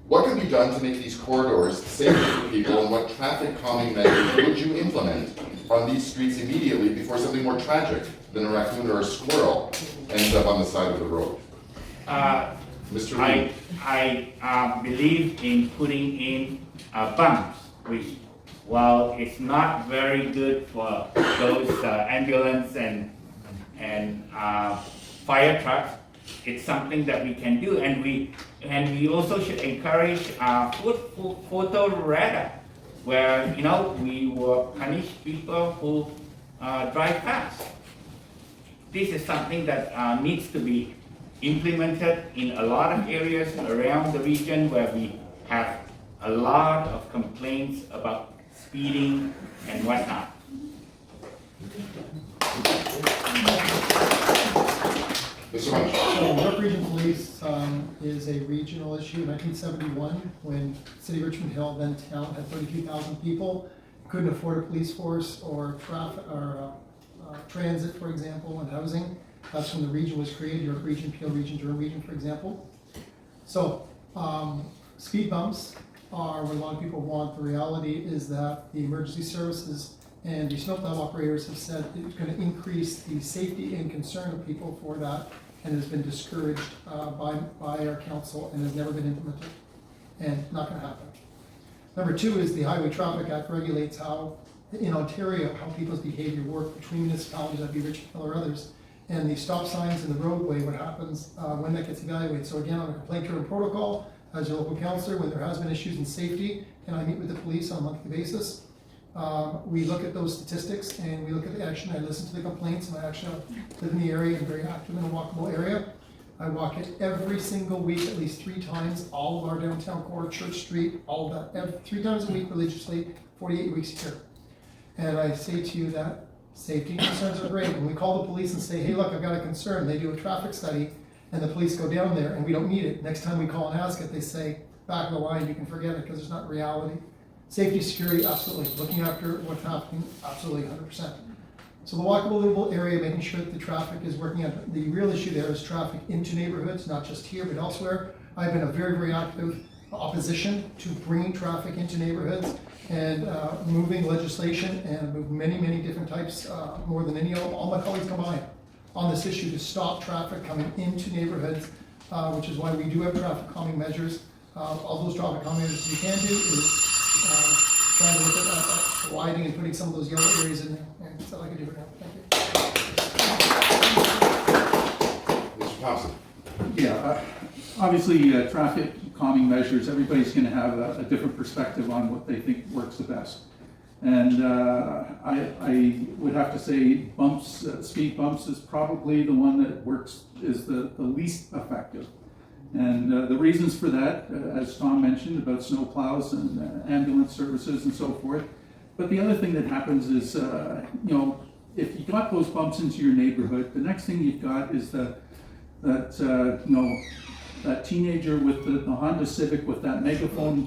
what can be done to make these corridors safer for people, and what traffic calming measures would you implement on these streets immediately before something more tragic than a raccoon or a squirrel ends up on the side of the road? Mr. Reed. I believe in putting in bumps, which, while it's not very good for those ambulance and fire trucks, it's something that we can do, and we also should encourage photo radar, where we will punish people who drive fast. This is something that needs to be implemented in a lot of areas around the region where we have a lot of complaints about speeding and whatnot. So York Region Police is a regional issue. In 1971, when City of Richmond Hill, then town, had 32,000 people, couldn't afford a police force or traffic or transit, for example, and housing. That's when the region was created, York Region, Peel Region, Durham Region, for example. So speed bumps are what a lot of people want. The reality is that the emergency services and the snowplow operators have said it's going to increase the safety and concern of people for that, and has been discouraged by our council and has never been implemented, and not going to happen. Number two is the Highway Traffic Act regulates how, in Ontario, how people's behavior work between municipalities, that'd be Richmond Hill or others, and the stop signs in the roadway, what happens when that gets evaluated. So again, on a complaint-driven protocol, as your local councillor, when there has been issues in safety, and I meet with the police on a monthly basis, we look at those statistics and we look at the action. I listen to the complaints, and I actually live in the area and very active in a walkable area. I walk it every single week, at least 3 times, all of our downtown core, Church Street, all of that, 3 times a week religiously, 48 weeks a year. And I say to you that safety concerns are great. When we call the police and say, hey, look, I've got a concern, they do a traffic study, and the police go down there and we don't need it. Next time we call and ask it, they say, back of the line, you can forget it because it's not reality. Safety, security, absolutely. Looking after what's happening, absolutely, 100%. So the walkable, livable area, making sure that the traffic is working out. The real issue there is traffic into neighborhoods, not just here, but elsewhere. I've been a very, very active opposition to bringing traffic into neighborhoods and moving legislation and move many, many different types, more than any of all my colleagues combined, on this issue to stop traffic coming into neighborhoods, which is why we do have traffic calming measures. All those traffic calming measures we can do is trying to look at widening and putting some of those yellow areas in there. And that's all I can do for now. Thank you. Mr. Thompson. Yeah, obviously traffic calming measures, everybody's going to have a different perspective on what they think works the best. And I would have to say bumps, speed bumps is probably the one that works, is the least effective. And the reasons for that, as Tom mentioned, about snow plows and ambulance services and so forth. But the other thing that happens is, if you got those bumps into your neighborhood, the next thing you've got is that teenager with the Honda Civic with that megaphone,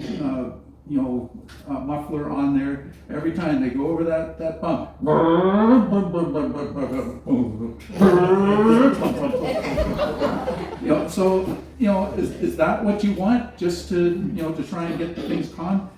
muffler on there. Every time they go over that bump. Is that what you want? Just to try and get things calm?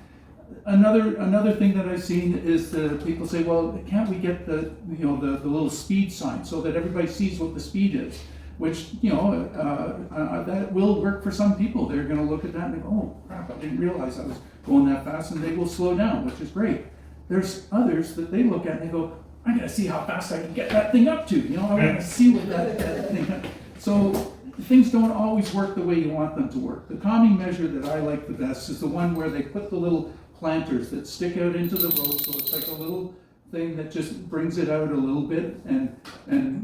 Another thing that I've seen is people say, well, can't we get the little speed sign so that everybody sees what the speed is? Which, that will work for some people. They're going to look at that and go, oh, crap, I didn't realize I was going that fast, and they will slow down, which is great. There's others that they look at and they go, I got to see how fast I can get that thing up to. I want to see what that thing. So things don't always work the way you want them to work. The calming measure that I like the best is the one where they put the little planters that stick out into the road, so it's like a little thing that just brings it out a little bit and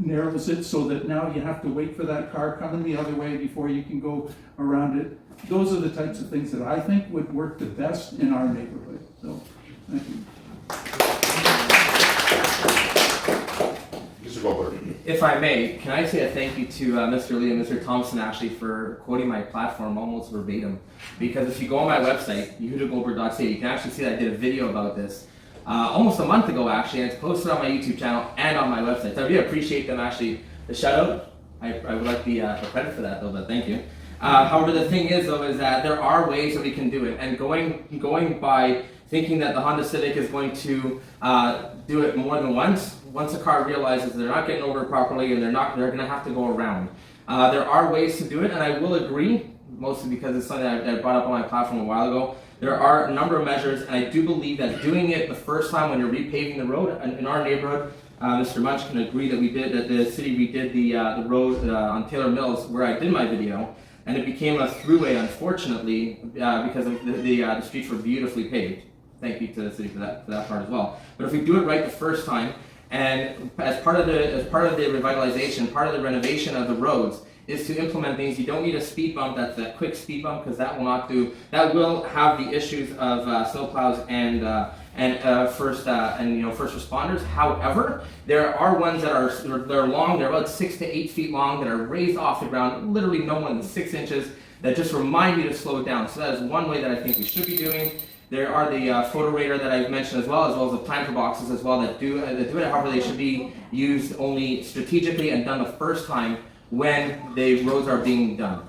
narrows it so that now you have to wait for that car coming the other way before you can go around it. Those are the types of things that I think would work the best in our neighborhood. So, thank you. Mr. Goldberg. If I may, can I say a thank you to Mr. Lee and Mr. Thompson actually for quoting my platform almost verbatim. Because if you go on my website, yehudagoldberg.ca, you can actually see that I did a video about this almost a month ago actually, and it's posted on my YouTube channel and on my website. So I really appreciate them actually, the shout out. I would like the credit for that though, but thank you. However, the thing is though, is that there are ways that we can do it, and going by thinking that the Honda Civic is going to do it more than once a car realizes they're not getting over properly and they're going to have to go around. There are ways to do it, and I will agree, mostly because it's something that I brought up on my platform a while ago. There are a number of measures, and I do believe that doing it the first time when you're repaving the road, in our neighborhood, Mr. Munch can agree that the city redid the road on Taylor Mills where I did my video, and it became a throughway, unfortunately, because the streets were beautifully paved. Thank you to the city for that part as well. But if we do it right the first time, and as part of the revitalization, part of the renovation of the roads, is to implement things. You don't need a speed bump that's a quick speed bump, because that will have the issues of snowplows and first responders. However, there are ones that are long. They're about 6 to 8 feet long, that are raised off the ground, literally no more than 6 inches, that just remind you to slow down. So that is one way that I think we should be doing. There are the photo radar that I've mentioned as well as the planter boxes as well that do it. However, they should be used only strategically and done the first time when the roads are being done.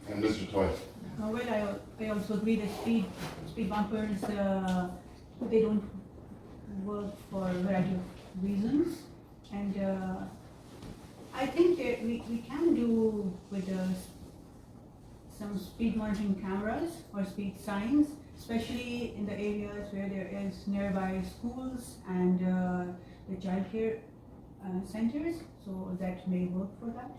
And Mr. Toy. Well, I also agree that speed bumpers, they don't work for a variety of reasons. And I think that we can do with some speed monitoring cameras or speed signs, especially in the areas where there is nearby schools and the childcare centers, so that may work for that.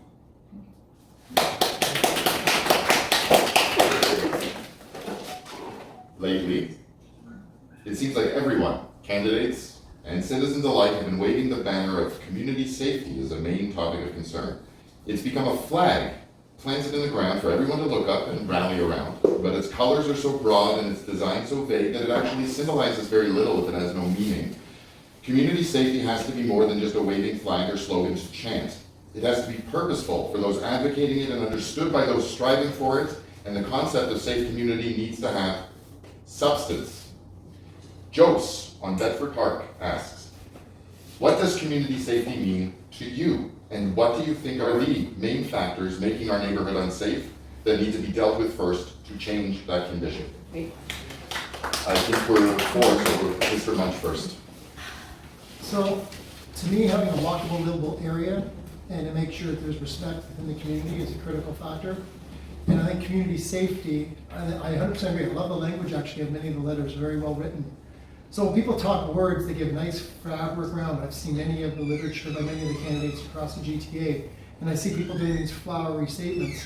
Lately, it seems like everyone, candidates and citizens alike, have been waving the banner of community safety as a main topic of concern. It's become a flag planted in the ground for everyone to look up and rally around, but its colors are so broad and its design so vague that it actually symbolizes very little if it has no meaning. Community safety has to be more than just a waving flag or slogan to chant. It has to be purposeful for those advocating it and understood by those striving for it, and the concept of safe community needs to have substance. Jose on Bedford Park asks, what does community safety mean to you? And what do you think are the main factors making our neighborhood unsafe that need to be dealt with first to change that condition? I think we're four, so we're Mr. Munch first. So, to me, having a walkable, livable area and to make sure that there's respect within the community is a critical factor. And I think community safety, I 100% agree. I love the language actually of many of the letters, very well written. So when people talk words, they give nice fabric around. I've seen many of the literature by many of the candidates across the GTA, and I see people doing these flowery statements.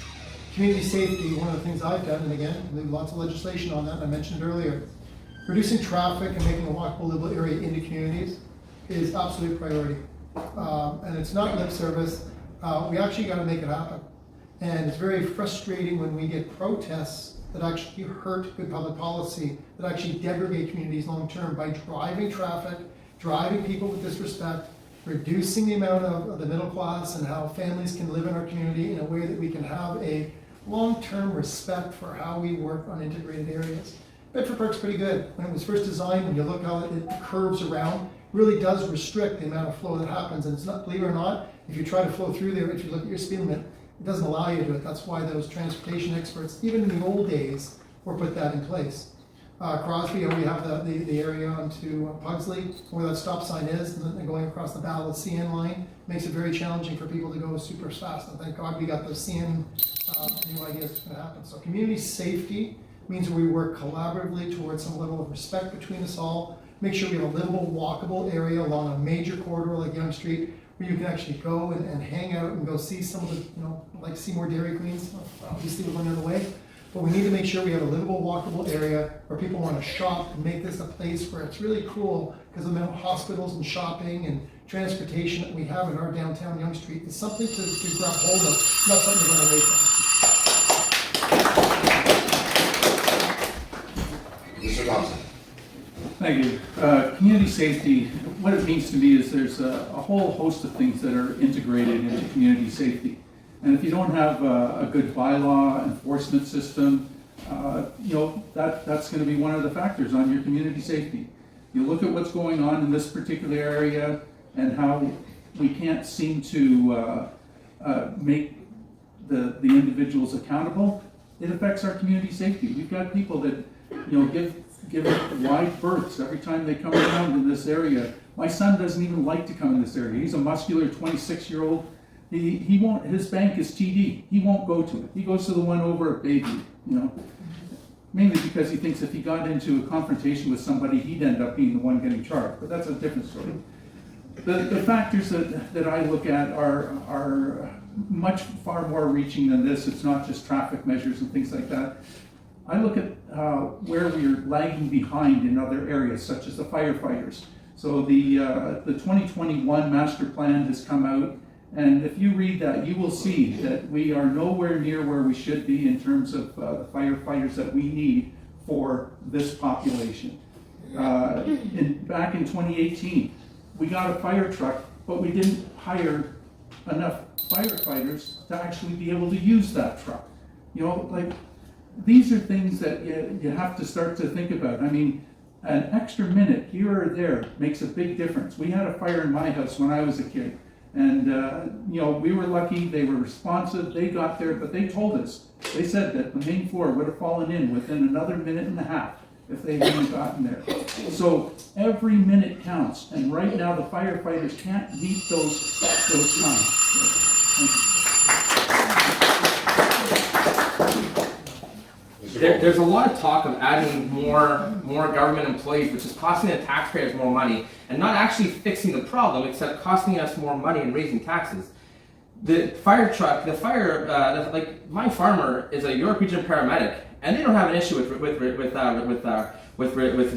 Community safety, one of the things I've done, and again, there's lots of legislation on that, and I mentioned earlier, reducing traffic and making a walkable, livable area into communities is absolute priority. And it's not lip service. We actually got to make it happen. And it's very frustrating when we get protests that actually hurt good public policy, that actually degrade communities long term by driving traffic, driving people with disrespect, reducing the amount of the middle class and how families can live in our community in a way that we can have a long-term respect for how we work on integrated areas. Bedford Park's pretty good. When it was first designed, when you look how it curves around, really does restrict the amount of flow that happens. And it's not, believe it or not, if you try to flow through there, if you look at your speed limit, it doesn't allow you to do it. That's why those transportation experts, even in the old days, were put that in place. Crosby, we have the area onto Pugsley, where that stop sign is, and then going across the Battle of CN line, makes it very challenging for people to go super fast. And thank God we got the CN new ideas that's going to happen. So community safety means we work collaboratively towards some level of respect between us all, make sure we have a livable, walkable area along a major corridor like Yonge Street, where you can actually go and hang out and go see some of the, like see more Dairy Queens, obviously we're going the other way. But we need to make sure we have a livable, walkable area where people want to shop and make this a place where it's really cool, because the amount of hospitals and shopping and transportation that we have in our downtown Yonge Street is something to grab hold of, not something to run away from. Mr. Thompson. Thank you. Community safety, what it means to me is there's a whole host of things that are integrated into community safety. And if you don't have a good bylaw enforcement system, that's going to be one of the factors on your community safety. You look at what's going on in this particular area and how we can't seem to make the individuals accountable. It affects our community safety. We've got people that give wide berths every time they come around in this area. My son doesn't even like to come in this area. He's a muscular 26-year-old. He won't. His bank is TD. He won't go to it. He goes to the one over at Bayview. Mainly because he thinks if he got into a confrontation with somebody, he'd end up being the one getting charged. But that's a different story. The factors that I look at are much far more reaching than this. It's not just traffic measures and things like that. I look at where we're lagging behind in other areas, such as the firefighters. So the 2021 master plan has come out, and if you read that, you will see that we are nowhere near where we should be in terms of the firefighters that we need for this population. Back in 2018, we got a fire truck, but we didn't hire enough firefighters to actually be able to use that truck. These are things that you have to start to think about. I mean, an extra minute here or there makes a big difference. We had a fire in my house when I was a kid, and we were lucky. They were responsive. They got there, but they told us. They said that the main floor would have fallen in within another minute and a half if they hadn't gotten there. So every minute counts, and right now the firefighters can't meet those times. Thank you. There's a lot of talk of adding more government employees, which is costing the taxpayers more money and not actually fixing the problem, except costing us more money and raising taxes. The fire truck, like my farmer is a York Region paramedic, and they don't have an issue with the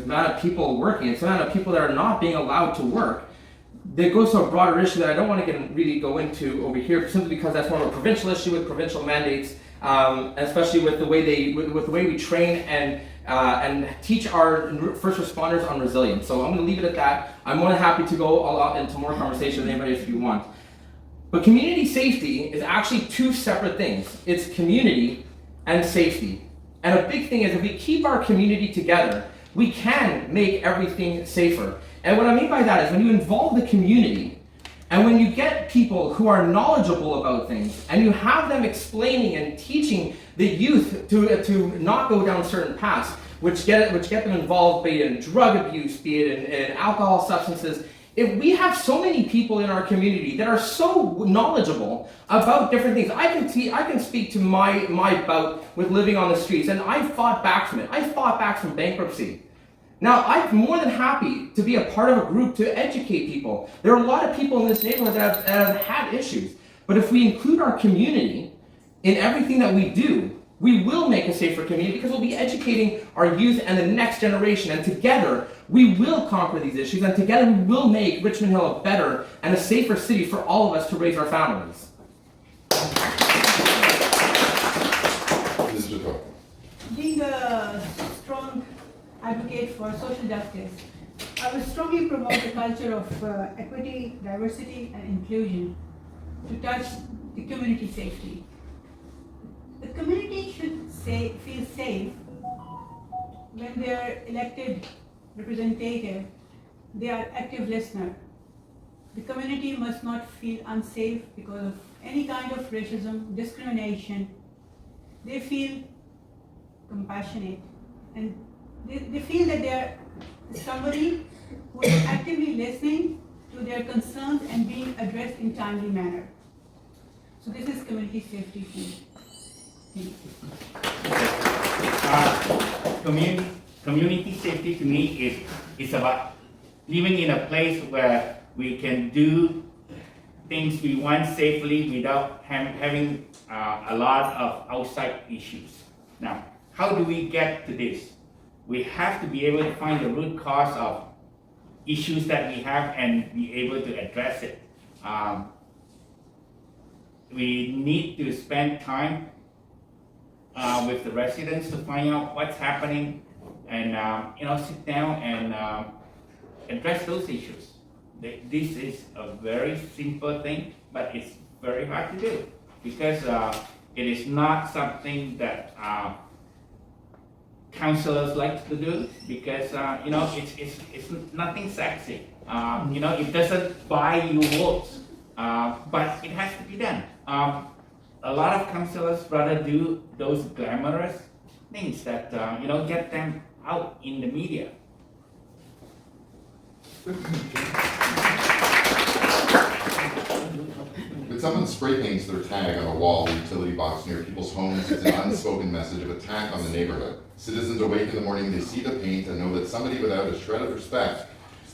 amount of people working. It's the amount of people that are not being allowed to work. That goes to a broader issue that I don't want to really go into over here, simply because that's more of a provincial issue with provincial mandates. Especially with the way we train and teach our first responders on resilience. So I'm going to leave it at that. I'm more than happy to go all out into more conversation with anybody if you want. But community safety is actually two separate things. It's community and safety. And a big thing is if we keep our community together, we can make everything safer. And what I mean by that is when you involve the community, and when you get people who are knowledgeable about things, and you have them explaining and teaching the youth to not go down certain paths, which get them involved, be it in drug abuse, be it in alcohol substances. If we have so many people in our community that are so knowledgeable about different things, I can speak to my bout with living on the streets, and I fought back from it. I fought back from bankruptcy. Now, I'm more than happy to be a part of a group to educate people. There are a lot of people in this neighborhood that have had issues. But if we include our community in everything that we do, we will make a safer community because we'll be educating our youth and the next generation. And together, we will conquer these issues. And together, we will make Richmond Hill a better and a safer city for all of us to raise our families. Being a strong advocate for social justice, I will strongly promote the culture of equity, diversity, and inclusion to touch the community safety. The community should feel safe when their elected representative, they are active listener. The community must not feel unsafe because of any kind of racism, discrimination. They feel compassionate, and they feel that they are somebody who is actively listening to their concerns and being addressed in timely manner. So this is community safety for me. Community safety to me is about living in a place where we can do things we want safely without having a lot of outside issues. Now, how do we get to this? We have to be able to find the root cause of issues that we have and be able to address it. We need to spend time with the residents to find out what's happening and sit down and address those issues. This is a very simple thing, but it's very hard to do because it is not something that councillors like to do because it's nothing sexy. It doesn't buy you votes, but it has to be done. A lot of councillors rather do those glamorous things that get them out in the media. When someone spray paints their tag on a wall or utility box near people's homes, it's an unspoken message of attack on the neighborhood. Citizens awake in the morning, they see the paint and know that somebody without a shred of respect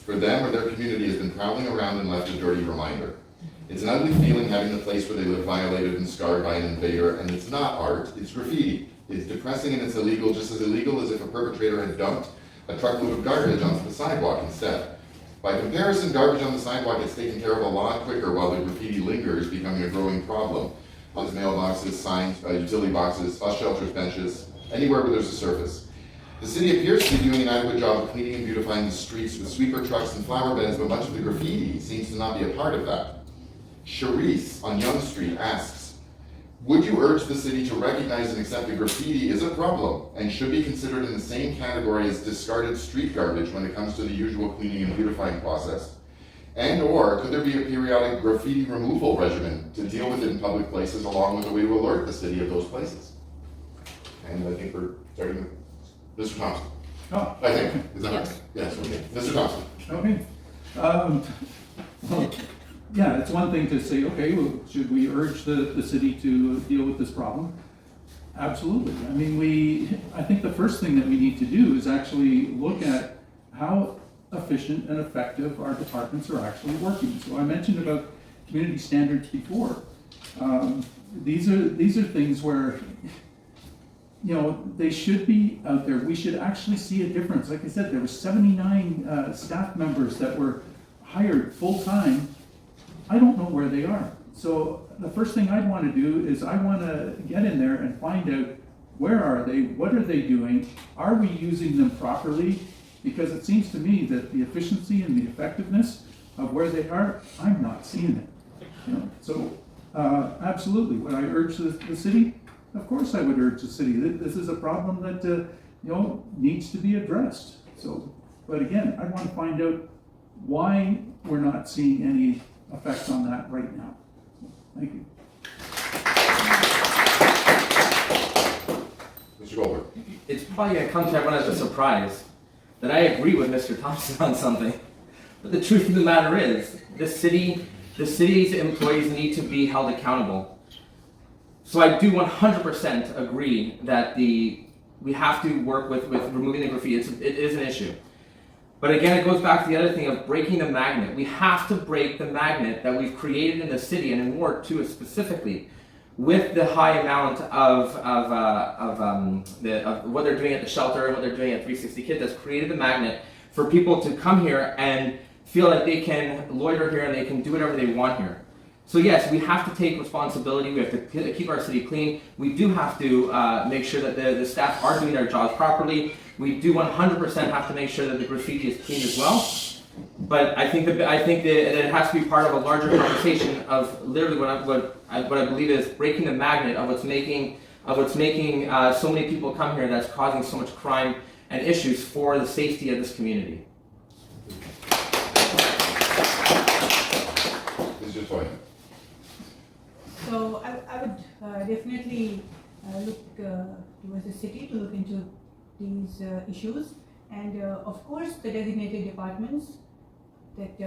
for them or their community has been prowling around and left a dirty reminder. It's an ugly feeling having the place where they live violated and scarred by an invader, and it's not art, it's graffiti. It's depressing and it's illegal, just as illegal as if a perpetrator had dumped a truckload of garbage onto the sidewalk instead. By comparison, garbage on the sidewalk gets taken care of a lot quicker while the graffiti lingers, becoming a growing problem. On mailboxes, signs, utility boxes, bus shelters, benches, anywhere where there's a surface. The city appears to be doing an adequate job of cleaning and beautifying the streets with sweeper trucks and flower beds, but much of the graffiti seems to not be a part of that. Charisse on Young Street asks, would you urge the city to recognize and accept that graffiti is a problem and should be considered in the same category as discarded street garbage when it comes to the usual cleaning and beautifying process? And or could there be a periodic graffiti removal regimen to deal with it in public places along with a way to alert the city of those places? And I think we're starting with Mr. Thompson. Oh. I think, is that right? Yes, okay. Mr. Thompson. Okay. Well, yeah, it's one thing to say, okay, well, should we urge the city to deal with this problem? Absolutely. I mean, I think the first thing that we need to do is actually look at how efficient and effective our departments are actually working. So I mentioned about community standards before. These are things where, they should be out there. We should actually see a difference. Like I said, there were 79 staff members that were hired full-time. I don't know where they are. So the first thing I'd want to do is I want to get in there and find out where are they, what are they doing, are we using them properly? Because it seems to me that the efficiency and the effectiveness of where they are, I'm not seeing it. So absolutely, would I urge the city? Of course I would urge the city. This is a problem that needs to be addressed. So, but again, I want to find out why we're not seeing any effect on that right now. Thank you. Mr. Goldberg. It's probably going to come to everyone as a surprise that I agree with Mr. Thompson on something. But the truth of the matter is, the city's employees need to be held accountable. So I do 100% agree that we have to work with removing the graffiti. It is an issue. But again, it goes back to the other thing of breaking the magnet. We have to break the magnet that we've created in the city and in Ward 2 specifically, with the high amount of what they're doing at the shelter and what they're doing at 360 Kids. That's created the magnet for people to come here and feel like they can loiter here and they can do whatever they want here. So yes, we have to take responsibility. We have to keep our city clean. We do have to make sure that the staff are doing their jobs properly. We do 100% have to make sure that the graffiti is clean as well. But I think that it has to be part of a larger conversation of literally what I believe is breaking the magnet of what's making so many people come here, that's causing so much crime and issues for the safety of this community. Mr. Toy. So I would definitely look towards the city to look into these issues, and of course the designated departments that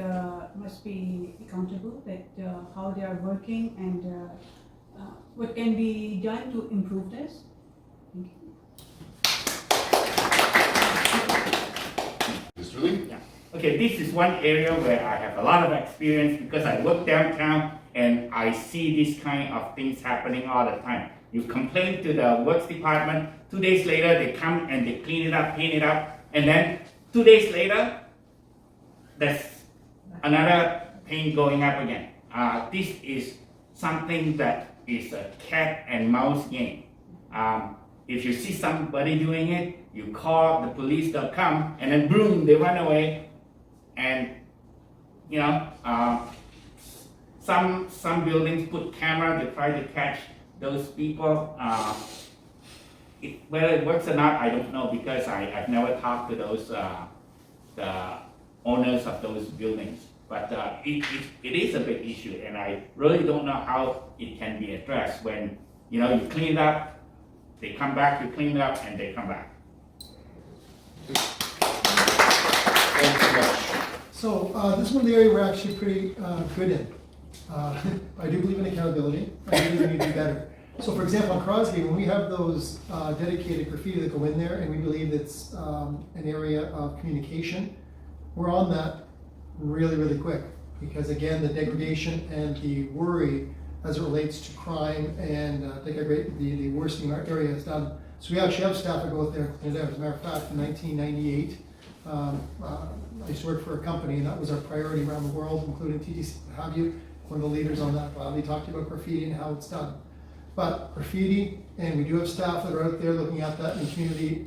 must be accountable, that how they are working and what can be done to improve this. Thank you. Mr. Lee? Yeah. Okay, this is one area where I have a lot of experience because I work downtown and I see these kind of things happening all the time. You complain to the works department, 2 days later they come and they clean it up, paint it up, and then 2 days later, there's another paint going up again. This is something that is a cat and mouse game. If you see somebody doing it, you call the police, they'll come, and then boom, they run away. And some buildings put camera, they try to catch those people. Whether it works or not, I don't know, because I've never talked to those the owners of those buildings. But it is a big issue, and I really don't know how it can be addressed when you clean it up, they come back, you clean it up, and they come back. Thanks so much. So this is one of the area we're actually pretty good in. I do believe in accountability. I believe we need to do better. So for example, on Crosby, when we have those dedicated graffiti that go in there, and we believe it's an area of communication, we're on that really, really quick. Because again, the degradation and the worry as it relates to crime and the worsening our area is done. So we actually have staff that go out there and clean it out. As a matter of fact, in 1998, I used to work for a company, and that was our priority around the world, including TTC, what have you, one of the leaders on that. Gladly talked about graffiti and how it's done. But graffiti, and we do have staff that are out there looking at that in community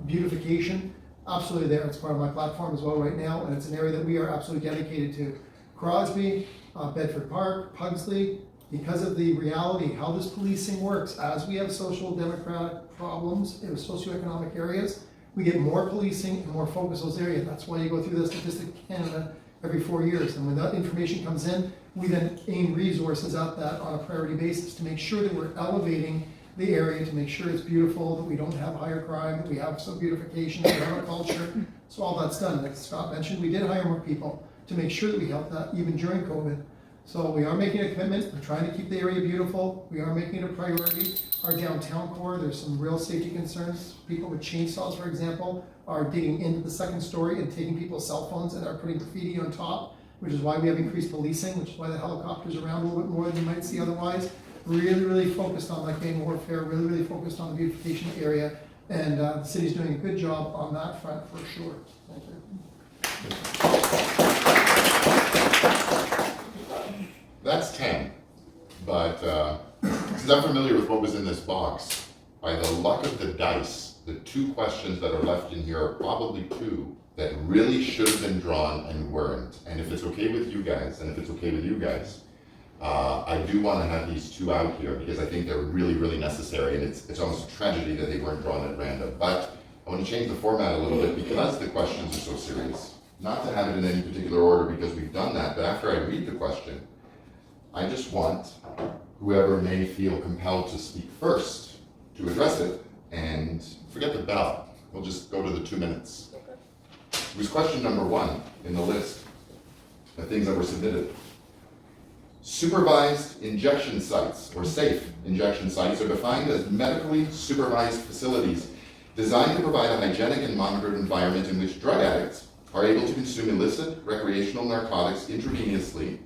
beautification, absolutely there. It's part of my platform as well right now, and it's an area that we are absolutely dedicated to. Crosby, Bedford Park, Pugsley, because of the reality, how this policing works, as we have social democratic problems in socioeconomic areas, we get more policing and more focus on those areas. That's why you go through the Statistics Canada every 4 years. And when that information comes in, we then aim resources at that on a priority basis to make sure that we're elevating the area, to make sure it's beautiful, that we don't have higher crime, that we have some beautification, that we have a culture. So all that's done. As Scott mentioned, we did hire more people to make sure that we helped that even during COVID. So we are making a commitment. We're trying to keep the area beautiful. We are making it a priority. Our downtown core, there's some real safety concerns. People with chainsaws, for example, are digging into the second story and taking people's cell phones and are putting graffiti on top, which is why we have increased policing, which is why the helicopter's around a little bit more than you might see otherwise. Really, really focused on that gang warfare, really, really focused on the beautification area, and the city's doing a good job on that front for sure. Thank you. That's 10, but since I'm familiar with what was in this box, by the luck of the dice, the 2 questions that are left in here are probably 2 that really should have been drawn and weren't. And if it's okay with you guys, I do want to have these 2 out here because I think they're really, really necessary, and it's almost a tragedy that they weren't drawn at random. But I want to change the format a little bit because the questions are so serious. Not to have it in any particular order because we've done that, but after I read the question, I just want whoever may feel compelled to speak first to address it, and forget the bell. We'll just go to the 2 minutes. It was question number 1 in the list of things that were submitted. Supervised injection sites, or safe injection sites, are defined as medically supervised facilities designed to provide a hygienic and monitored environment in which drug addicts are able to consume illicit recreational narcotics intravenously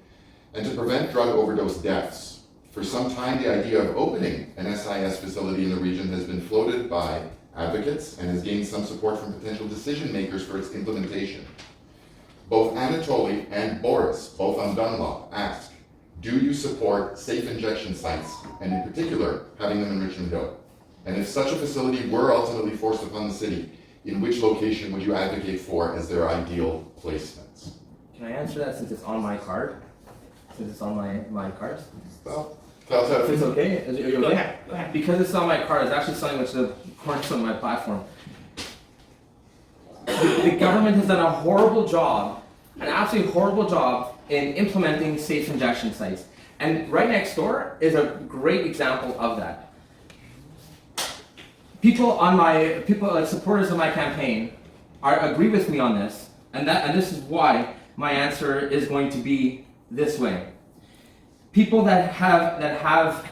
and to prevent drug overdose deaths. For some time, the idea of opening an S.I.S. facility in the region has been floated by advocates and has gained some support from potential decision makers for its implementation. Both Anatoly and Boris, both on Dunlop, ask, do you support safe injection sites, and in particular, having them in Richmond Hill? And if such a facility were ultimately forced upon the city, in which location would you advocate for as their ideal placements? Can I answer that since it's on my card? Since it's on my cards? Well, if it's okay? Are you Go okay? ahead, go ahead. Because it's on my card, it's actually something which the court's on my platform. The government has done a horrible job, an absolutely horrible job in implementing safe injection sites. And right next door is a great example of that. Supporters of my campaign agree with me on this, and this is why my answer is going to be this way. People that have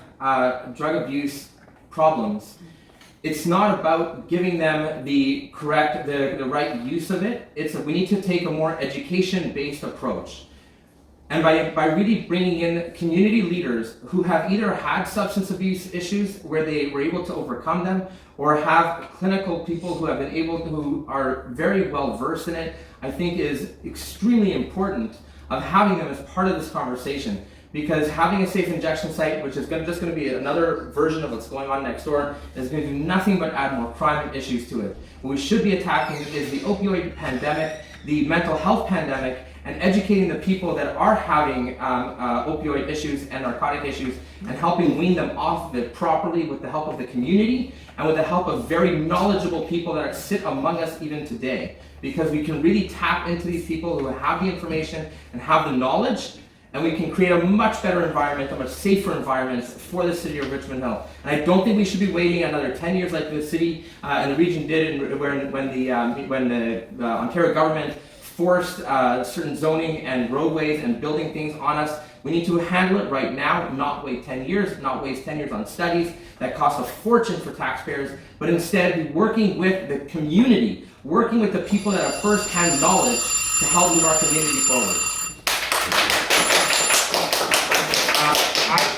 drug abuse problems, it's not about giving them the right use of it. We need to take a more education-based approach. And by really bringing in community leaders who have either had substance abuse issues where they were able to overcome them, or have clinical people who have been able to, who are very well versed in it, I think is extremely important of having them as part of this conversation. Because having a safe injection site, which is just going to be another version of what's going on next door, is going to do nothing but add more crime and issues to it. What we should be attacking is the opioid pandemic, the mental health pandemic, and educating the people that are having opioid issues and narcotic issues, and helping wean them off of it properly with the help of the community and with the help of very knowledgeable people that sit among us even today. Because we can really tap into these people who have the information and have the knowledge, and we can create a much better environment, a much safer environment for the city of Richmond Hill. And I don't think we should be waiting another 10 years like the city and the region did when the Ontario government forced certain zoning and roadways and building things on us. We need to handle it right now, not wait 10 years, not waste 10 years on studies that cost a fortune for taxpayers, but instead be working with the community, working with the people that have first-hand knowledge to help move our community forward.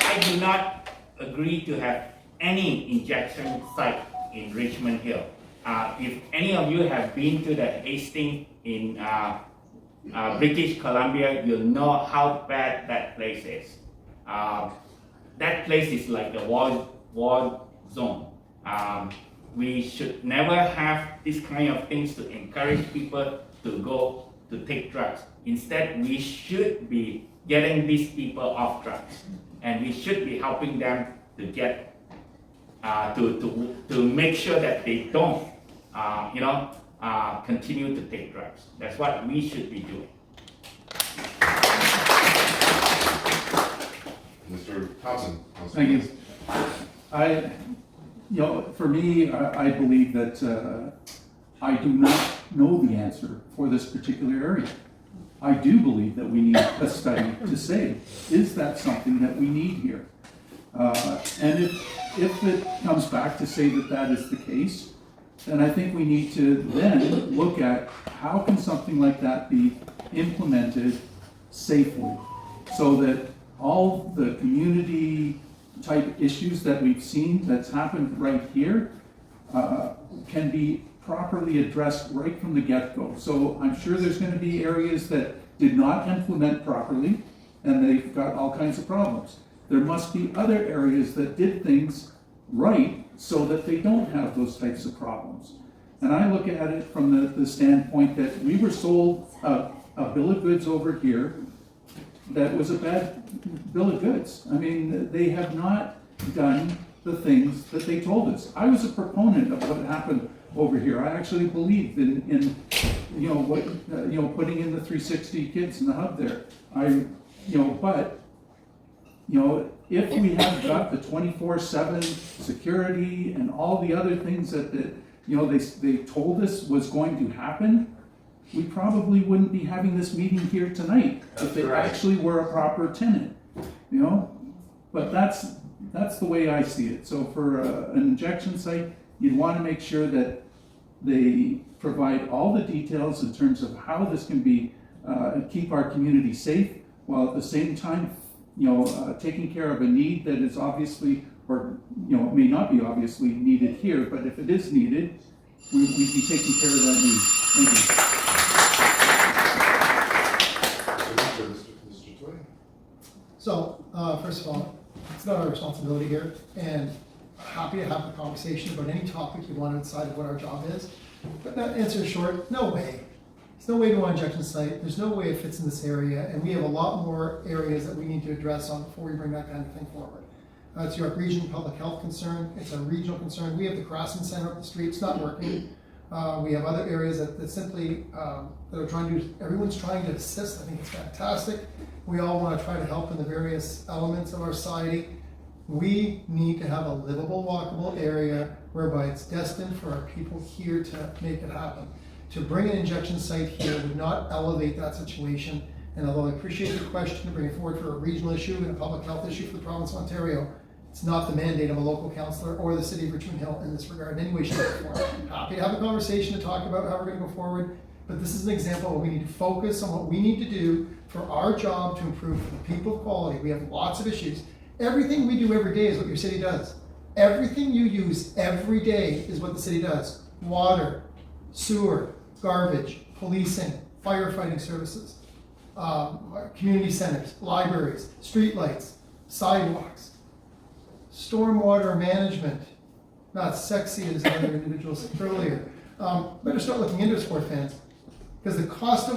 I do not agree to have any injection site in Richmond Hill. If any of you have been to the Hastings in British Columbia, you'll know how bad that place is. That place is like a war zone. We should never have this kind of things to encourage people to go to take drugs. Instead, we should be getting these people off drugs, and we should be helping them to get to make sure that they don't continue to take drugs. That's what we should be doing. Mr. Thompson. Thank you. For me, I believe that I do not know the answer for this particular area. I do believe that we need a study to say, is that something that we need here? And if it comes back to say that that is the case, then I think we need to then look at how can something like that be implemented safely, so that all the community type issues that we've seen that's happened right here can be properly addressed right from the get-go. So I'm sure there's going to be areas that did not implement properly and they've got all kinds of problems. There must be other areas that did things right so that they don't have those types of problems. And I look at it from the standpoint that we were sold a bill of goods over here that was a bad bill of goods. I mean, they have not done the things that they told us. I was a proponent of what happened over here. I actually believed in putting in the 360 kids in the hub there. If we have got the 24/7 security and all the other things that they told us was going to happen, we probably wouldn't be having this meeting here tonight if they actually were a proper tenant. But that's the way I see it. So for an injection site, you'd want to make sure that they provide all the details in terms of how this can be keep our community safe, while at the same time taking care of a need that is obviously, or may not be obviously needed here, but if it is needed, we'd be taking care of that need. Thank you. So, first of all, it's not our responsibility here, and happy to have a conversation about any topic you want outside of what our job is. But that answer is short, no way. There's no way to an injection site, there's no way it fits in this area, and we have a lot more areas that we need to address on before we bring that kind of thing forward. It's York Region public health concern, it's a regional concern. We have the Crosby Center up the street, it's not working. We have other areas that simply, that are trying to, everyone's trying to assist. I think it's fantastic. We all want to try to help in the various elements of our society. We need to have a livable, walkable area whereby it's destined for our people here to make it happen. To bring an injection site here would not elevate that situation. And although I appreciate the question to bring it forward for a regional issue and a public health issue for the province of Ontario, it's not the mandate of a local councillor or the city of Richmond Hill in this regard in any way, shape, or form. Happy to have a conversation to talk about how we're going to go forward. But this is an example where we need to focus on what we need to do for our job to improve for the people quality. We have lots of issues. Everything we do every day is what your city does. Everything you use every day is what the city does. Water, sewer, garbage, policing, firefighting services, community centers, libraries, streetlights, sidewalks, stormwater management, not sexy as other individuals said earlier. Better start looking into sport fans, because the cost of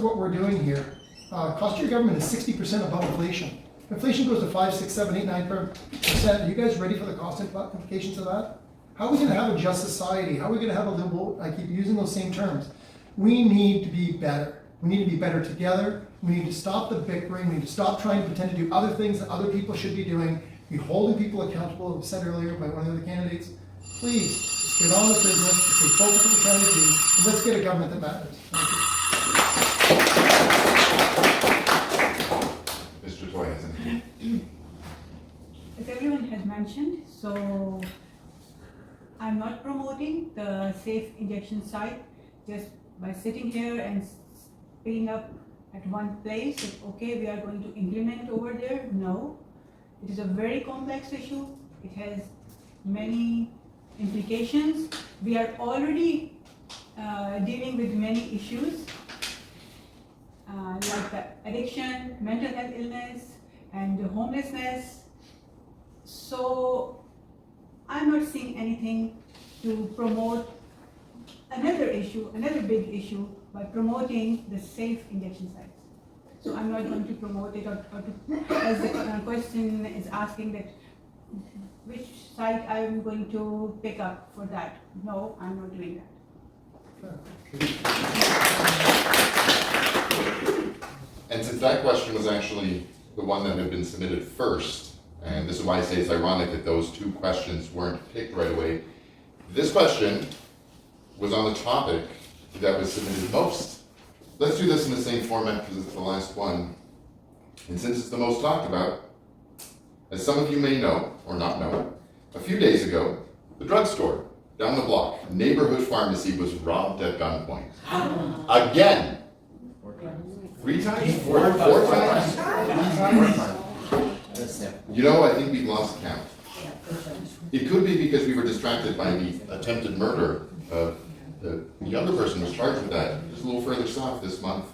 what we're doing here, cost to your government is 60% above inflation. Inflation goes to 5, 6, 7, 8, 9%. Are you guys ready for the cost implications of that? How are we going to have a just society? How are we going to have a liberal? I keep using those same terms. We need to be better. We need to be better together. We need to stop the bickering. We need to stop trying to pretend to do other things that other people should be doing. Be holding people accountable, as was said earlier by one of the other candidates. Please, let's get on with business. Let's stay focused on what we're trying to do. And let's get a government that matters. Thank you. Mr. Toy has anything. As everyone has mentioned, so I'm not promoting the safe injection site just by sitting here and picking up at one place that, okay, we are going to implement over there. No, it is a very complex issue. It has many implications. We are already dealing with many issues like the addiction, mental health illness, and the homelessness. So I'm not seeing anything to promote another issue, another big issue, by promoting the safe injection sites. So I'm not going to promote it, or as the question is asking, that which site I'm going to pick up for that. No, I'm not doing that. And since that question was actually the one that had been submitted first, and this is why I say it's ironic that those two questions weren't picked right away, this question was on the topic that was submitted most. Let's do this in the same format because it's the last one. And since it's the most talked about, as some of you may know or not know, a few days ago, the drugstore down the block, a neighborhood pharmacy, was robbed at gunpoint. Again. 3 times? 4 times? You know, I think we've lost count. It could be because we were distracted by the attempted murder of the younger person who was charged with that just a little further south this month,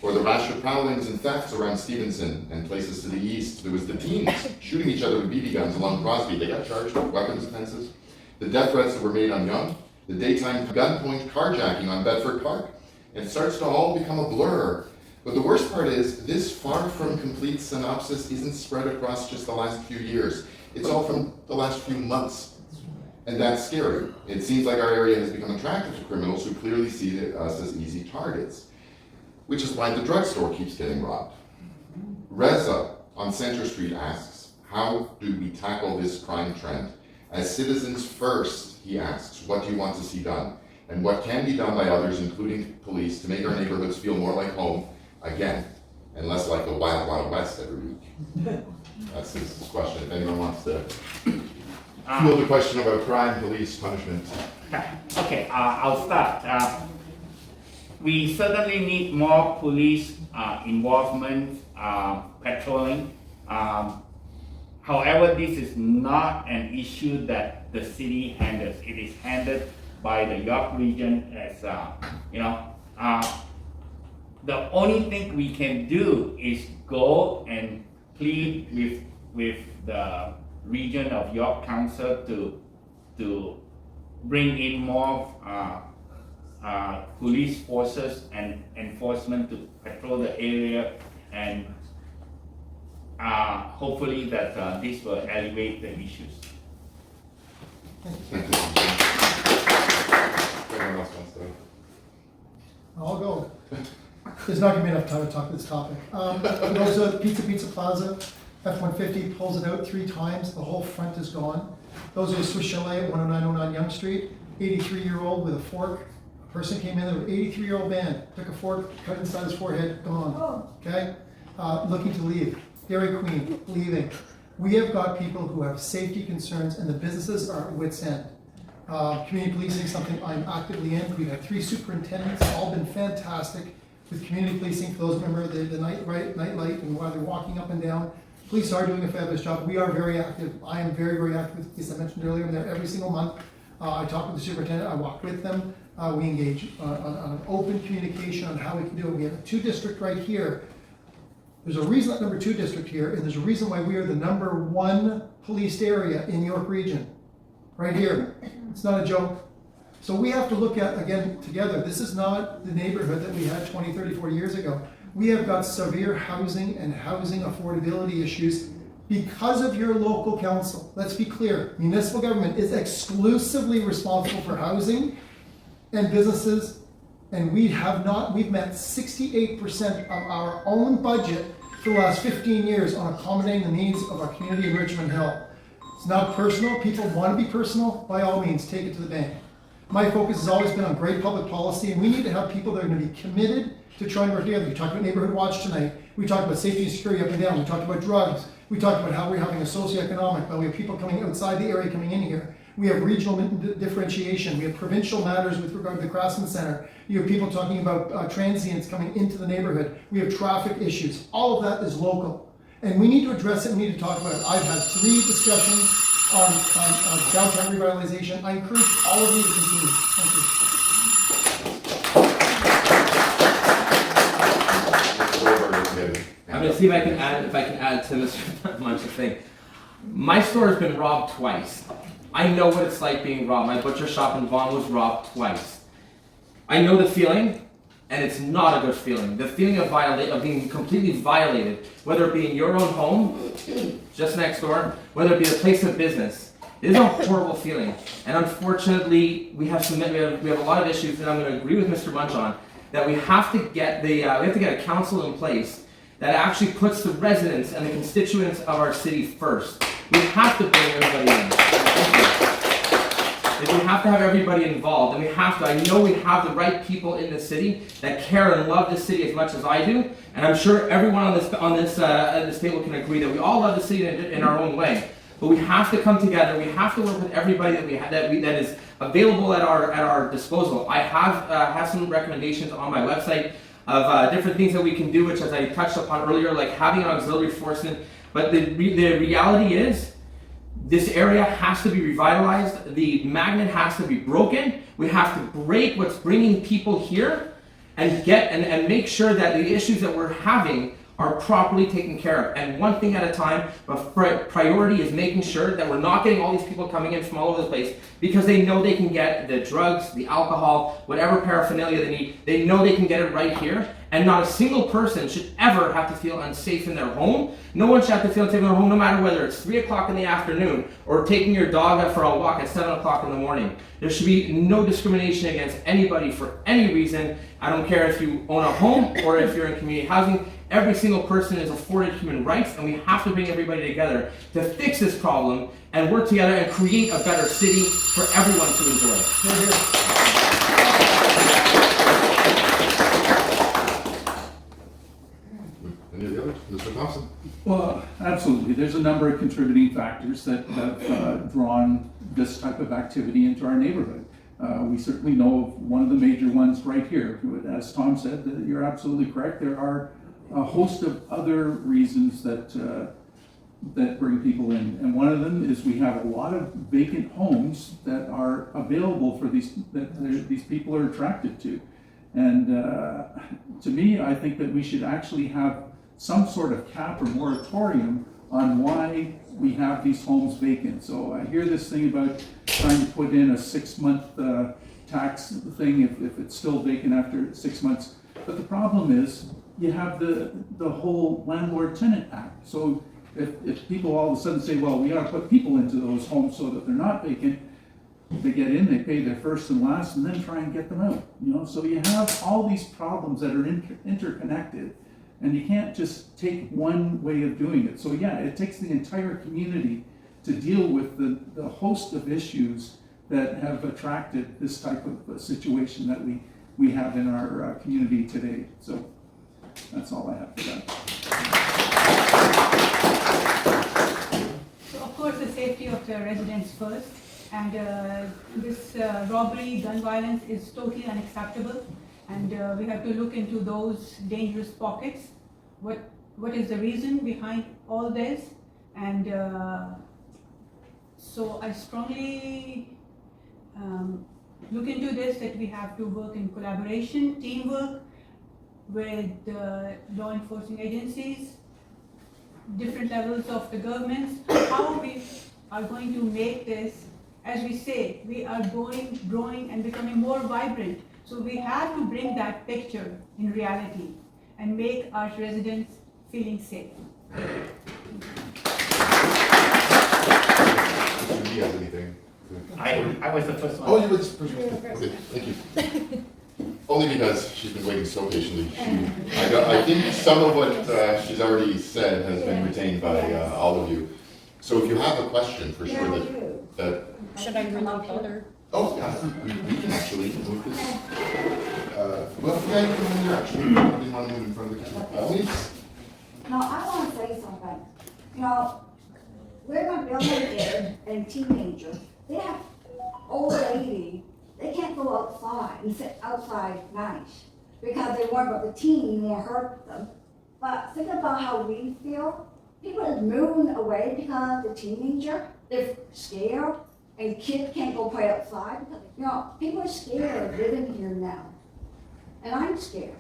or the rash of prowlings and thefts around Stevenson and places to the east. There was the teens shooting each other with BB guns along Crosby. They got charged with weapons offenses. The death threats that were made on Young, the daytime gunpoint carjacking on Bedford Park. And it starts to all become a blur. But the worst part is, this far from complete synopsis isn't spread across just the last few years. It's all from the last few months. And that's scary. It seems like our area has become attractive to criminals who clearly see us as easy targets, which is why the drugstore keeps getting robbed. Reza on Center Street asks, how do we tackle this crime trend? As citizens first, he asks, what do you want to see done? And what can be done by others, including police, to make our neighborhoods feel more like home, again, and less like the wild, wild west every week? That's his question. If anyone wants to field a question about crime, police, punishment. Okay, I'll start. We certainly need more police involvement, patrolling. However, this is not an issue that the city handles. It is handled by the York region as, the only thing we can do is go and plead with the region of York Council to bring in more police forces and enforcement to patrol the area, and hopefully that this will alleviate the issues. Anyone else wants to? I'll go. There's not going to be enough time to talk this topic. Those are Pizza Plaza, F-150 pulls it out 3 times, the whole front is gone. Those are the Swiss Chalet at 10909 Yonge Street, 83-year-old with a fork. A person came in there with an 83-year-old man, took a fork, cut inside his forehead, gone. Okay? Looking to leave. Dairy Queen, leaving. We have got people who have safety concerns, and the businesses are at wit's end. Community policing is something I'm actively in. We've had 3 superintendents, all been fantastic with community policing. For those who remember the night light and while they're walking up and down, police are doing a fabulous job. We are very active. I am very, very active with police. I mentioned earlier, I'm there every single month. I talk with the superintendent, I walk with them. We engage on an open communication on how we can do it. We have a 2 district right here. There's a reason that number 2 district here, and there's a reason why we are the number 1 policed area in York Region. Right here. It's not a joke. So we have to look at, again, together, this is not the neighborhood that we had 20, 30, 40 years ago. We have got severe housing and housing affordability issues because of your local council. Let's be clear, municipal government is exclusively responsible for housing and businesses, and we've met 68% of our own budget for the last 15 years on accommodating the needs of our community in Richmond Hill. It's not personal. People want to be personal. By all means, take it to the bank. My focus has always been on great public policy, and we need to have people that are going to be committed to trying to work together. We talked about neighborhood watch tonight. We talked about safety and security up and down. We talked about drugs. We talked about how we're having a socioeconomic, but we have people coming outside the area coming in here. We have regional differentiation. We have provincial matters with regard to the Craftsman Center. You have people talking about transients coming into the neighborhood. We have traffic issues. All of that is local. And we need to address it, we need to talk about it. I've had 3 discussions on downtown revitalization. I encourage all of you to continue. Thank you. I'm going to see if I can add to Mr. Munch's thing. My store has been robbed twice. I know what it's like being robbed. My butcher shop in Vaughan was robbed twice. I know the feeling. And it's not a good feeling. The feeling of being completely violated, whether it be in your own home, just next door, whether it be a place of business, it is a horrible feeling. And unfortunately, we have a lot of issues that I'm going to agree with Mr. Munch on. That we have to get a council in place that actually puts the residents and the constituents of our city first. We have to bring everybody in. We have to have everybody involved, and I know we have the right people in the city that care and love the city as much as I do, and I'm sure everyone on this table can agree that we all love the city in our own way. But we have to come together. We have to work with everybody that is available at our disposal. I have some recommendations on my website of different things that we can do, which, as I touched upon earlier, like having an auxiliary force in. But the reality is, this area has to be revitalized. The magnet has to be broken. We have to break what's bringing people here and make sure that the issues that we're having are properly taken care of. And one thing at a time, but priority is making sure that we're not getting all these people coming in from all over the place because they know they can get the drugs, the alcohol, whatever paraphernalia they need. They know they can get it right here. And not a single person should ever have to feel unsafe in their home. No one should have to feel unsafe in their home, no matter whether it's 3 o'clock in the afternoon or taking your dog out for a walk at 7 o'clock in the morning. There should be no discrimination against anybody for any reason. I don't care if you own a home or if you're in community housing. Every single person is afforded human rights, and we have to bring everybody together to fix this problem and work together and create a better city for everyone to enjoy. Any of the others? Mr. Thompson? Well, absolutely. There's a number of contributing factors that have drawn this type of activity into our neighborhood. We certainly know of one of the major ones right here. As Tom said, you're absolutely correct. There are a host of other reasons that bring people in, and one of them is we have a lot of vacant homes that are available for these people are attracted to. And to me, I think that we should actually have some sort of cap or moratorium on why we have these homes vacant. So I hear this thing about trying to put in a 6-month tax thing if it's still vacant after 6 months. But the problem is you have the whole Landlord-Tenant Act. So if people all of a sudden say, well, we got to put people into those homes so that they're not vacant, they get in, they pay their first and last, and then try and get them out. So you have all these problems that are interconnected, and you can't just take one way of doing it. So yeah, it takes the entire community to deal with the host of issues that have attracted this type of situation that we have in our community today. So that's all I have for that. So of course the safety of the residents first. And this robbery, gun violence is totally unacceptable. And we have to look into those dangerous pockets. What is the reason behind all this? And so I strongly look into this, that we have to work in collaboration, teamwork with law enforcing agencies, different levels of the governments, how we are going to make this, as we say, we are growing and becoming more vibrant. So we have to bring that picture in reality and make our residents feeling safe. Anybody has anything? I was the first one. Oh, you were the first one. Okay, thank you. Only because she's been waiting so patiently. I think some of what she's already said has been retained by all of you. So if you have a question, for sure that Should I reload other? oh, yeah, we can actually move this. Well, yeah, you can move here actually. I didn't want to move in front of the camera. Please. No, I want to say something. You know, where my building is and teenagers, they have old lady, they can't go outside and sit outside nice because they worry about the teen will hurt them. But think about how we feel. People are moving away because the teenager, they're scared, and kids can't go play outside. Because, you know, people are scared of living here now. And I'm scared.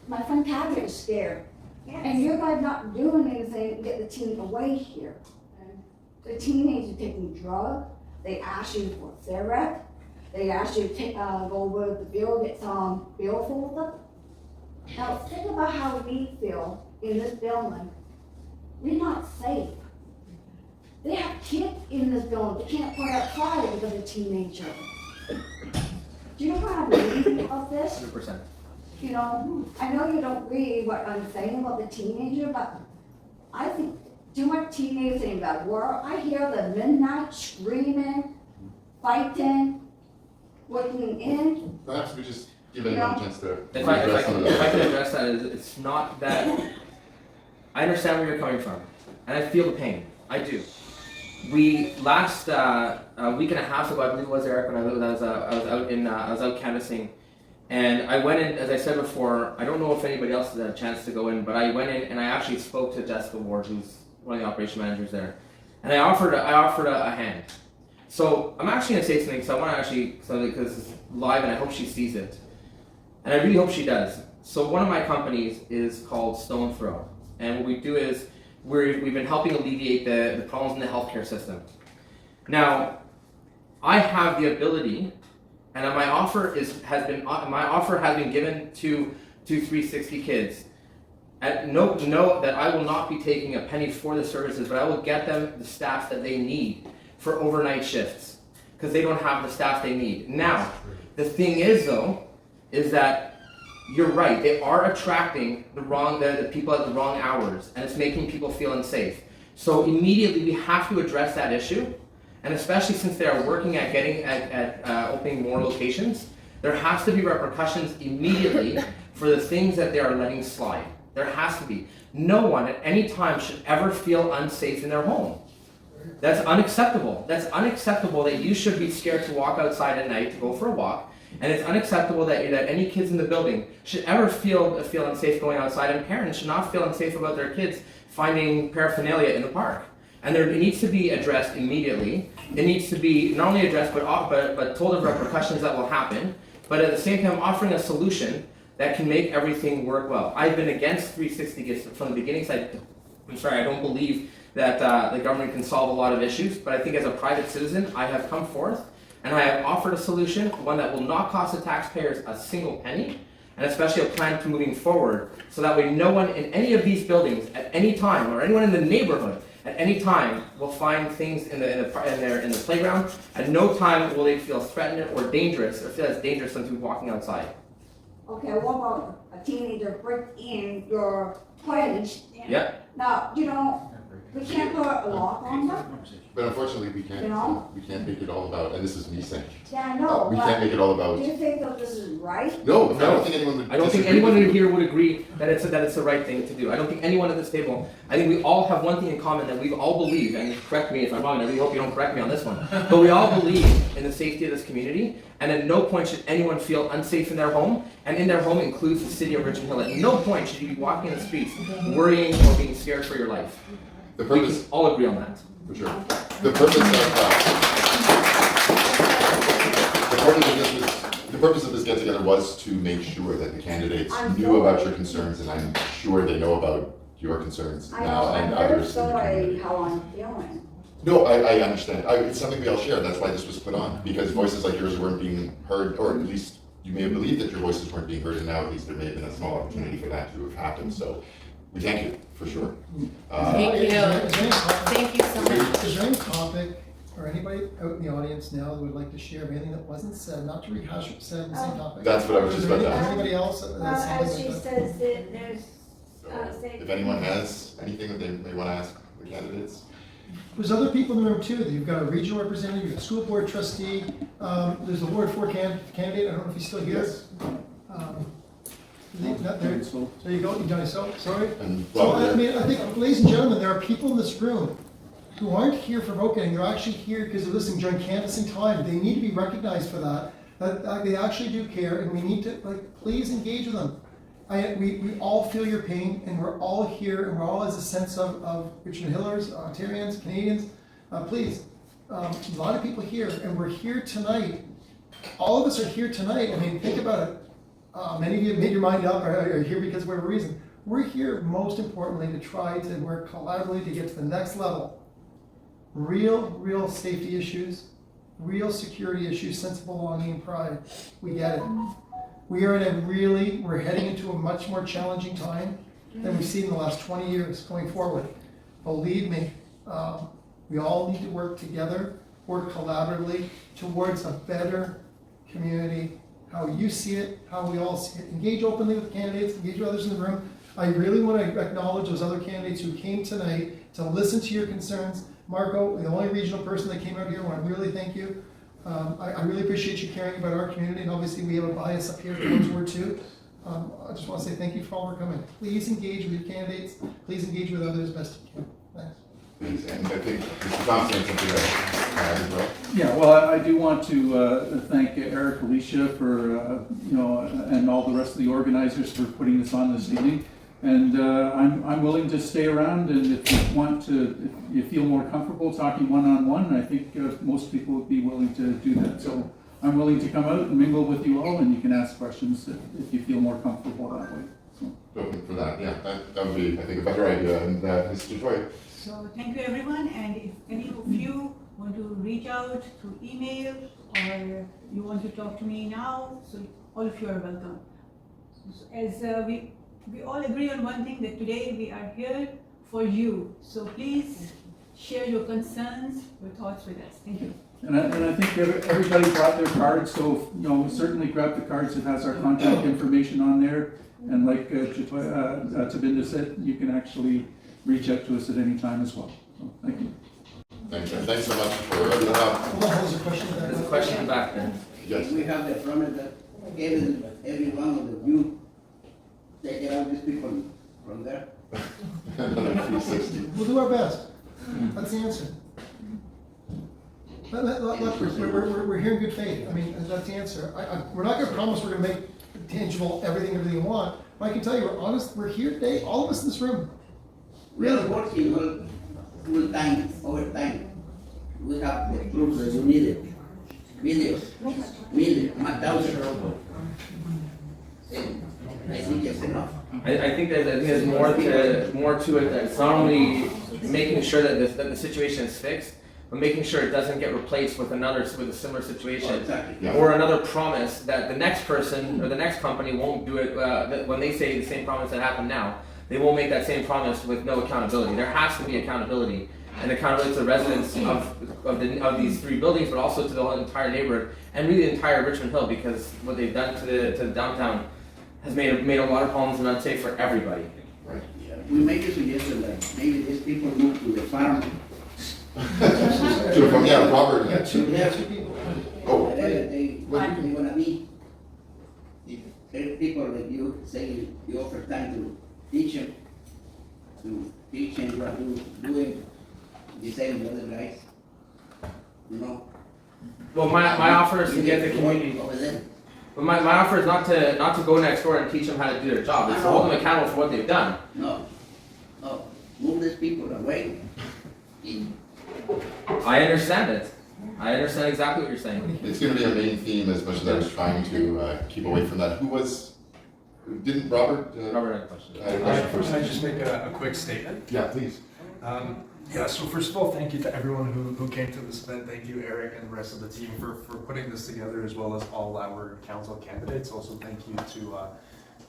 My friend Kathy is scared. Yes. And you guys not doing anything to get the teen away here. The teenagers taking drugs, they ask you for a cigarette, they ask you to go with the bill, get some bill for them. Now think about how we feel in this building. We're not safe. They have kids in this building, they can't play outside because of teenager. Do you know what I mean about this? 100%. You know, I know you don't read what I'm saying about the teenager, but I think too much teenagers in the world. I hear the midnight screaming, fighting, working in. Perhaps we just give anyone a chance to If I address some of can that. address that, it's not that. I understand where you're coming from, and I feel the pain. I do. We last a week and a half ago, I believe it was, Eric, when I was out canvassing, and I went in. As I said before, I don't know if anybody else had a chance to go in, but I went in and I actually spoke to Jessica Ward, who's one of the operation managers there, and I offered a hand. So I'm actually going to say something. So I want to actually, because it's live, and I hope she sees it, and I really hope she does. So one of my companies is called Stone Throw, and what we do is we've been helping alleviate the problems in the healthcare system. Now, I have the ability, and my offer has been given to 360 kids. And know that I will not be taking a penny for the services, but I will get them the staff that they need for overnight shifts, because they don't have the staff they need. Now, the thing is though, is that you're right, they are attracting the people at the wrong hours, and it's making people feel unsafe. So immediately we have to address that issue, and especially since they are working at opening more locations, there has to be repercussions immediately for the things that they are letting slide. There has to be. No one at any time should ever feel unsafe in their home. That's unacceptable. That's unacceptable that you should be scared to walk outside at night to go for a walk. And it's unacceptable that any kids in the building should ever feel unsafe going outside, and parents should not feel unsafe about their kids finding paraphernalia in the park. And it needs to be addressed immediately. It needs to be not only addressed, but told of repercussions that will happen, but at the same time offering a solution that can make everything work well. I've been against 360 gifts from the beginning, so I don't believe that the government can solve a lot of issues, but I think as a private citizen, I have come forth and I have offered a solution, one that will not cost the taxpayers a single penny, and especially a plan to moving forward, so that way no one in any of these buildings at any time, or anyone in the neighborhood at any time, will find things in the playground. At no time will they feel threatened or dangerous, or feel as dangerous as walking outside. Okay, what about a teenager break in your place? Yeah. Now, you know, we can't put put a lock on them. But unfortunately, we You know? can't make it all about, and this is me saying, Yeah, I know, we but can't make it all about. do you think that this is right? No, I don't think anyone would. I don't think disagree anyone with you. here would agree that it's the right thing to do. I don't think anyone at this table. I think we all have one thing in common that we all believe, and correct me if I'm wrong. And I really hope you don't correct me on this one. But we all believe in the safety of this community, and at no point should anyone feel unsafe in their home. And in their home includes the city of Richmond Hill. At no point should you be walking in the streets worrying or being scared for your life. The We purpose, can all agree on that. for sure. The purpose of this get together was to make sure that the candidates knew about your concerns, and I'm sure they know about your concerns I know, now and I'm very others in the sorry community. how I'm feeling. No, I understand. It's something we all share. That's why this was put on, because voices like yours weren't being heard, or at least you may have believed that your voices weren't being heard, and now at least there may have been a small opportunity for that to have happened. So we thank you for sure. Thank you. Thank you so much. Is there any topic or anybody out in the audience now that would like to share anything that wasn't said, not to rehash what's said on the same topic? That's what I was just about to ask. Anybody else that Well, has as something she like that? says, that there's, If anyone has anything that they may want to ask the candidates. There's other people in the room too. You've got a regional representative, you've got a school board trustee, there's a Ward 4 candidate, I don't know if he's still here. Yes. Not there. There you go, Johnny, sorry. And So, Rob, I mean, I think, ladies and gentlemen, there are people in this room who aren't here for voting, they're actually here because they're listening during canvassing time. They need to be recognized for that they actually do care, and we need to, please engage with them. We all feel your pain, and we're all here, and we're all as a sense of Richmond Hillers, Ontarians, Canadians. Please, a lot of people here, and we're here tonight. All of us are here tonight. I mean, think about it. Many of you made your mind up, or are here because of whatever reason. We're here, most importantly, to try to work collaboratively to get to the next level. Real safety issues, real security issues, sense of belonging and pride. We get it. We're heading into a much more challenging time than we've seen in the last 20 years going forward. Believe me, we all need to work together, work collaboratively towards a better community, how you see it, how we all see it. Engage openly with candidates, engage with others in the room. I really want to acknowledge those other candidates who came tonight to listen to your concerns. Marco, the only regional person that came out here, I want to really thank you. I really appreciate you caring about our community, and obviously we have a bias up here towards Ward 2. I just want to say thank you for all for coming. Please engage with your candidates. Please engage with others as best you can. Thanks. Thanks. And I think Mr. Thompson had something to add as well. Yeah, well, I do want to thank Eric, Alicia for, and all the rest of the organizers for putting this on this evening. And I'm willing to stay around, and if you want to, if you feel more comfortable talking one-on-one, I think most people would be willing to do that. So I'm willing to come out and mingle with you all, and you can ask questions if you feel more comfortable that way. So. Open for that, yeah, that would be, I think, a better idea. And Mr. Joy. So thank you everyone, and if any of you want to reach out through email or you want to talk to me now, so all of you are welcome. So as we all agree on one thing, that today we are here for you. So please share your concerns, your thoughts with us. Thank you. And I think everybody brought their cards, so certainly grab the cards. It has our contact information on there. And like Tabinda said, you can actually reach out to us at any time as well. So, thank you. Thanks so much for your help. There's a question back There's a question in the back there. Yes. We have the promise that every one of you take out these people from there. Another 360. We'll do our best. That's the answer. Look, we're here in good faith. I mean, that's the answer. We're not going to promise we're going to make tangible everything you want. But I can tell you, we're honest. We're here today, all of us in this room. We are working full time, overtime. We have the proofs that you needed. Millions, 1,000. I think it's enough. I think there's more to it. That's not only making sure that the situation is fixed, but making sure it doesn't get replaced with a similar situation, Exactly. or another promise that the next person or the next company won't do it when they say the same promise that happened now. They won't make that same promise with no accountability. There has to be accountability, and accountability to the residents of these three buildings, but also to the whole entire neighborhood and really the entire Richmond Hill, because what they've done to the downtown has made a lot of problems and unsafe for everybody. Right. we make a suggestion that maybe these people move to the farm. Yeah, Robert. Yeah, two Yeah. people. Oh. They wanna be, if people like you say you offer time to teach them, and you are doing the same with other guys, you know. Well, my offer is to get the community. Over there. But my offer is not to go next door and teach them how to do their job. It's to hold them accountable for what they've done. No, move these people away. I understand it. I understand exactly what you're saying. It's going to be a main theme as much as I was trying to keep away from that. Didn't Robert? Robert had a question. I had a question first. Can I just make a quick statement? Yeah, please. So first of all, thank you to everyone who came to this event. Thank you, Eric, and the rest of the team for putting this together, as well as all our council candidates. Also, thank you to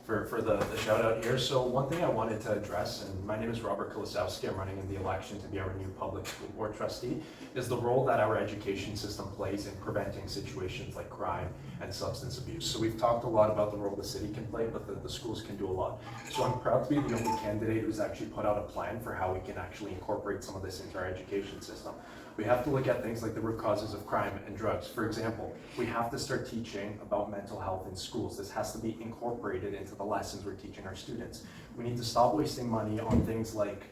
for the shout out here. So one thing I wanted to address, and my name is Robert Kolosowski, I'm running in the election to be our new public school board trustee, is the role that our education system plays in preventing situations like crime and substance abuse. So we've talked a lot about the role the city can play, but the schools can do a lot. So I'm proud to be the only candidate who's actually put out a plan for how we can actually incorporate some of this into our education system. We have to look at things like the root causes of crime and drugs. For example, we have to start teaching about mental health in schools. This has to be incorporated into the lessons we're teaching our students. We need to stop wasting money on things like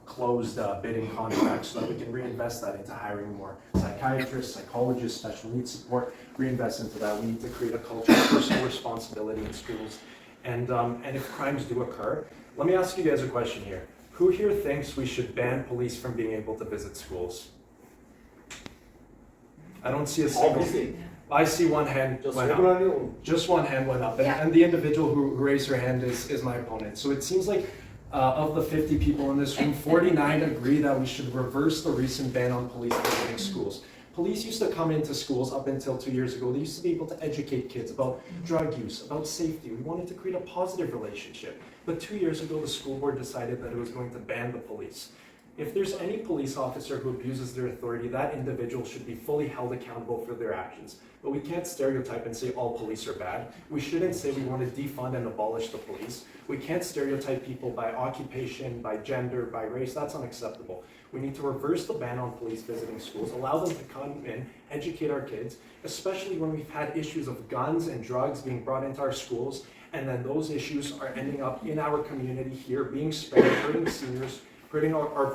closed bidding contracts so that we can reinvest that into hiring more psychiatrists, psychologists, special needs support, reinvest into that. We need to create a culture of personal responsibility in schools. And if crimes do occur, let me ask you guys a question here. Who here thinks we should ban police from being able to visit schools? I don't see a single. I see one hand went up. Just one hand went up, and the individual who raised her hand is my opponent. So it seems like of the 50 people in this room, 49 agree that we should reverse the recent ban on police visiting schools. Police used to come into schools up until 2 years ago. They used to be able to educate kids about drug use, about safety. We wanted to create a positive relationship. But 2 years ago, the school board decided that it was going to ban the police. If there's any police officer who abuses their authority, that individual should be fully held accountable for their actions. But we can't stereotype and say all police are bad. We shouldn't say we want to defund and abolish the police. We can't stereotype people by occupation, by gender, by race. That's unacceptable. We need to reverse the ban on police visiting schools, allow them to come in, educate our kids, especially when we've had issues of guns and drugs being brought into our schools, and then those issues are ending up in our community here, being spread, hurting seniors, hurting our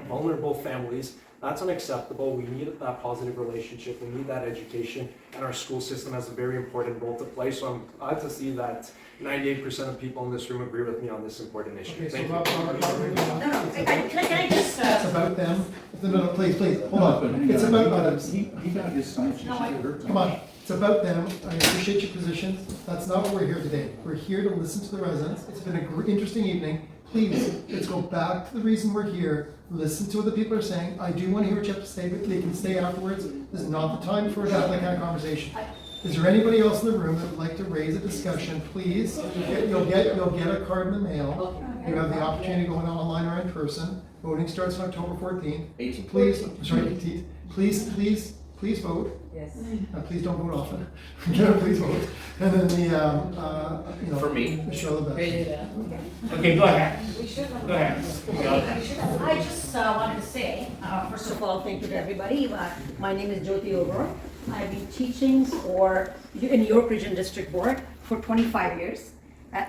vulnerable families. That's unacceptable. We need that positive relationship. We need that education, and our school system has a very important role to play. So I'm glad to see that 98% of people in this room agree with me on this important issue. Okay, Can so I just? It's about them. No, please, hold on. It's about others. He got his sign. Come on. It's about them. I appreciate your position. That's not what we're here today. We're here to listen to the residents. It's been an interesting evening. Please, let's go back to the reason we're here. Listen to what the people are saying. I do want to hear what you have to say, but they can stay afterwards. This is not the time for that kind of conversation. Is there anybody else in the room that would like to raise a discussion? Please, you'll get a card in the mail. You have the opportunity to go online or in person. Voting starts on October 14th. 18th. Please, sorry, 18th. Please vote. Yes. Please don't vote often. Please vote. And then For me. Michelle the best. Okay, go ahead. Go ahead. I just wanted to say, first of all, thank you to everybody. My name is Jyoti Oberoi. I've been teaching in York Region District Board for 25 years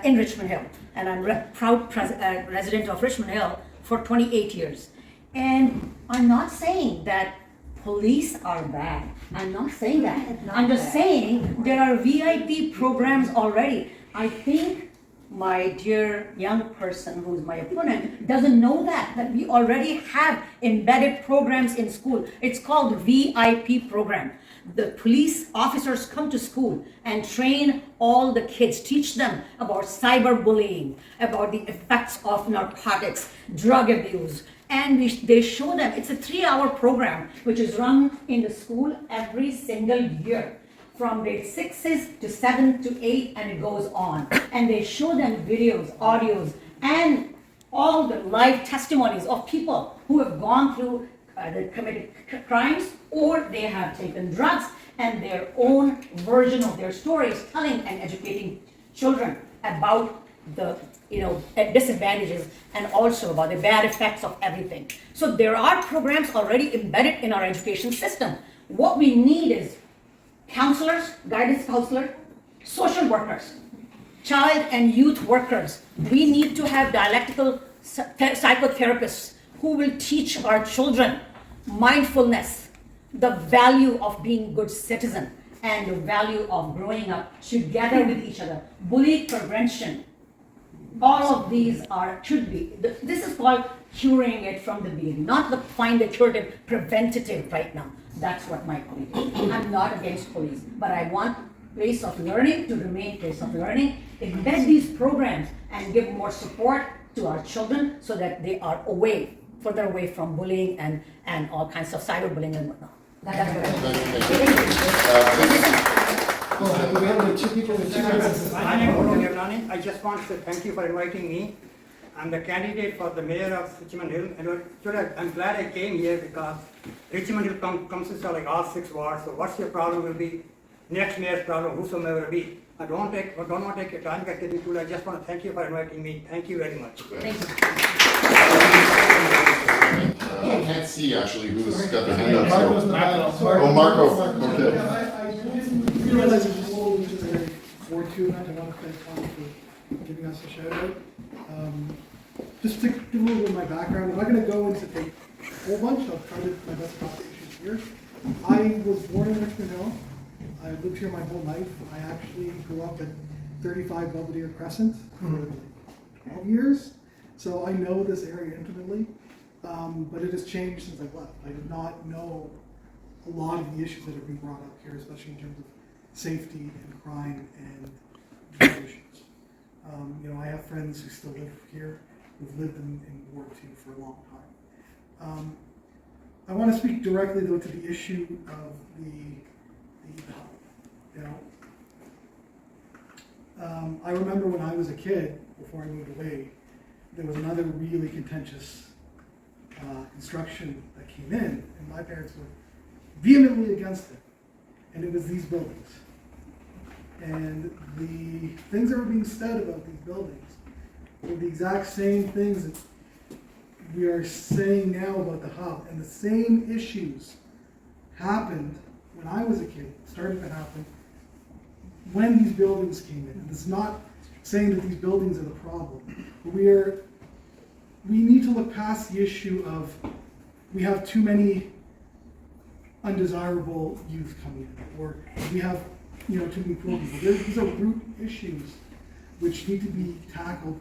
in Richmond Hill. And I'm proud resident of Richmond Hill for 28 years. And I'm not saying that police are bad. I'm not saying that. I'm just saying there are VIP programs already. I think my dear young person who's my opponent doesn't know that we already have embedded programs in school. It's called VIP program. The police officers come to school and train all the kids, teach them about cyberbullying, about the effects of narcotics, drug abuse, and they show them. It's a 3-hour program which is run in the school every single year from grade 6s to 7 to 8, and it goes on. And they show them videos, audios, and all the live testimonies of people who have gone through they committed crimes, or they have taken drugs, and their own version of their stories, telling and educating children about the disadvantages and also about the bad effects of everything. So there are programs already embedded in our education system. What we need is counselors, guidance counselors, social workers, child and youth workers. We need to have dialectical psychotherapists who will teach our children mindfulness, the value of being good citizen, and the value of growing up together with each other. Bullying prevention. All of these should be. This is called curing it from the beginning, not the find the curative, preventative right now. That's what my point is. I'm not against police, but I want place of learning to remain place of learning. Embed these programs and give more support to our children so that they are further away from bullying and all kinds of cyberbullying and whatnot. That's what My name is Devnani. I just want to say thank you for inviting me. I'm the candidate for the mayor of Richmond Hill, and I'm glad I came here because Richmond Hill consists of like all 6 wards. So what's your problem will be next mayor's problem, whosoever will be. I don't want to take your time getting through. I just want to thank you for inviting me. Thank you very much. Thank you. I can't see actually who's got their hand up. Marco's in the back. Sorry. Oh, Marco. Okay. Yeah, I didn't realize it was Holo, which is a Ward 2 event. I want to thank Tom for giving us a shout out. Just to give a little bit of my background, I'm not going to go into a whole bunch. I'll try to do my best to talk to issues here. I was born in Richmond Hill. I lived here my whole life. I actually grew up at 35 Belvedere Crescent for 12 years. So I know this area intimately. But it has changed since I've left. I did not know a lot of the issues that have been brought up here, especially in terms of safety and crime and drug issues. I have friends who still live here, who've lived in Ward 2 for a long time. I want to speak directly, though, to the issue of the hub. I remember when I was a kid, before I moved away, there was another really contentious construction that came in, and my parents were vehemently against it, and it was these buildings. And the things that were being said about these buildings were the exact same things that we are saying now about the hub, and the same issues happened when I was a kid, started to happen when these buildings came in. And it's not saying that these buildings are the problem, but we need to look past the issue of we have too many undesirable youth coming in, or we have too many poor people. These are root issues which need to be tackled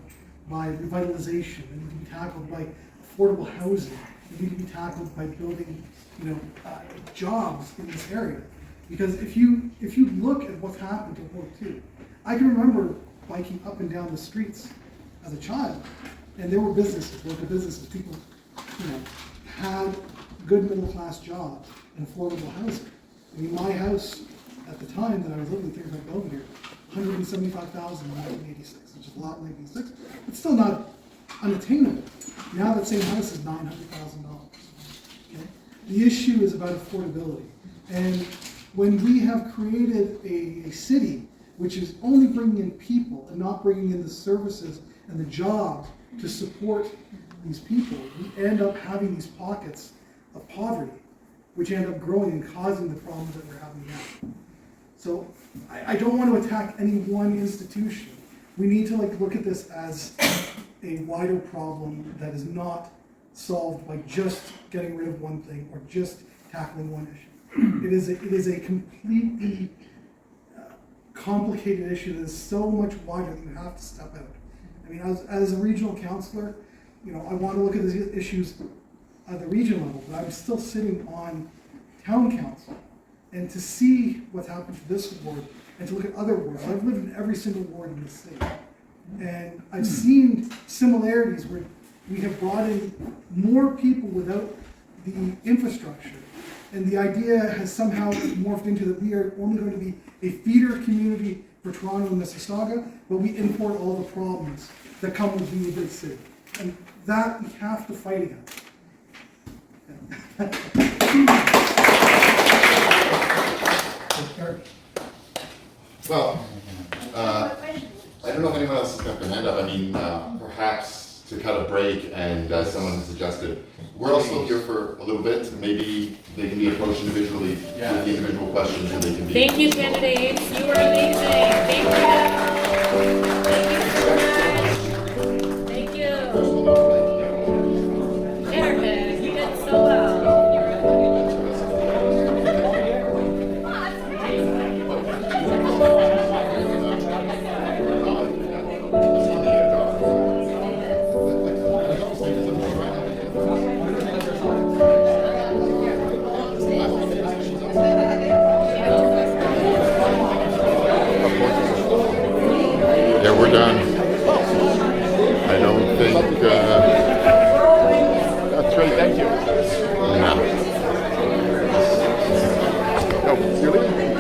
by revitalization, they need to be tackled by affordable housing, they need to be tackled by building jobs in this area. Because if you look at what's happened to Ward 2, I can remember biking up and down the streets as a child. And there were businesses, local businesses, people, had good middle-class jobs and affordable housing. I mean, my house at the time that I was living in 35 Belvedere, $175,000 in 1986, which is a lot in 1986, but still not unattainable. Now that same house is $900,000. Okay? The issue is about affordability. And when we have created a city which is only bringing in people and not bringing in the services and the jobs to support these people, we end up having these pockets of poverty, which end up growing and causing the problems that we're having now. So I don't want to attack any one institution. We need to look at this as a wider problem that is not solved by just getting rid of one thing or just tackling one issue. It is a completely complicated issue that is so much wider that you have to step out. I mean, as a regional councillor, I want to look at these issues at the regional level, but I'm still sitting on town council. And to see what's happened to this ward and to look at other wards, I've lived in every single ward in the state. And I've seen similarities where we have brought in more people without the infrastructure. And the idea has somehow morphed into that we are only going to be a feeder community for Toronto and Mississauga, but we import all the problems that come with being a big city. And that we have to fight against. Well, I don't know if anyone else has got their hand up. to cut a break, and someone has suggested we're also here for a little bit. Maybe they can be approached individually with the individual questions, and they can be. Thank you, candidates. You were amazing. Thank you. Thank you so much. Thank you. Erica, you did so well. Yeah, we're done. I don't think. That's great. Thank you. No. Oh, you're leaving?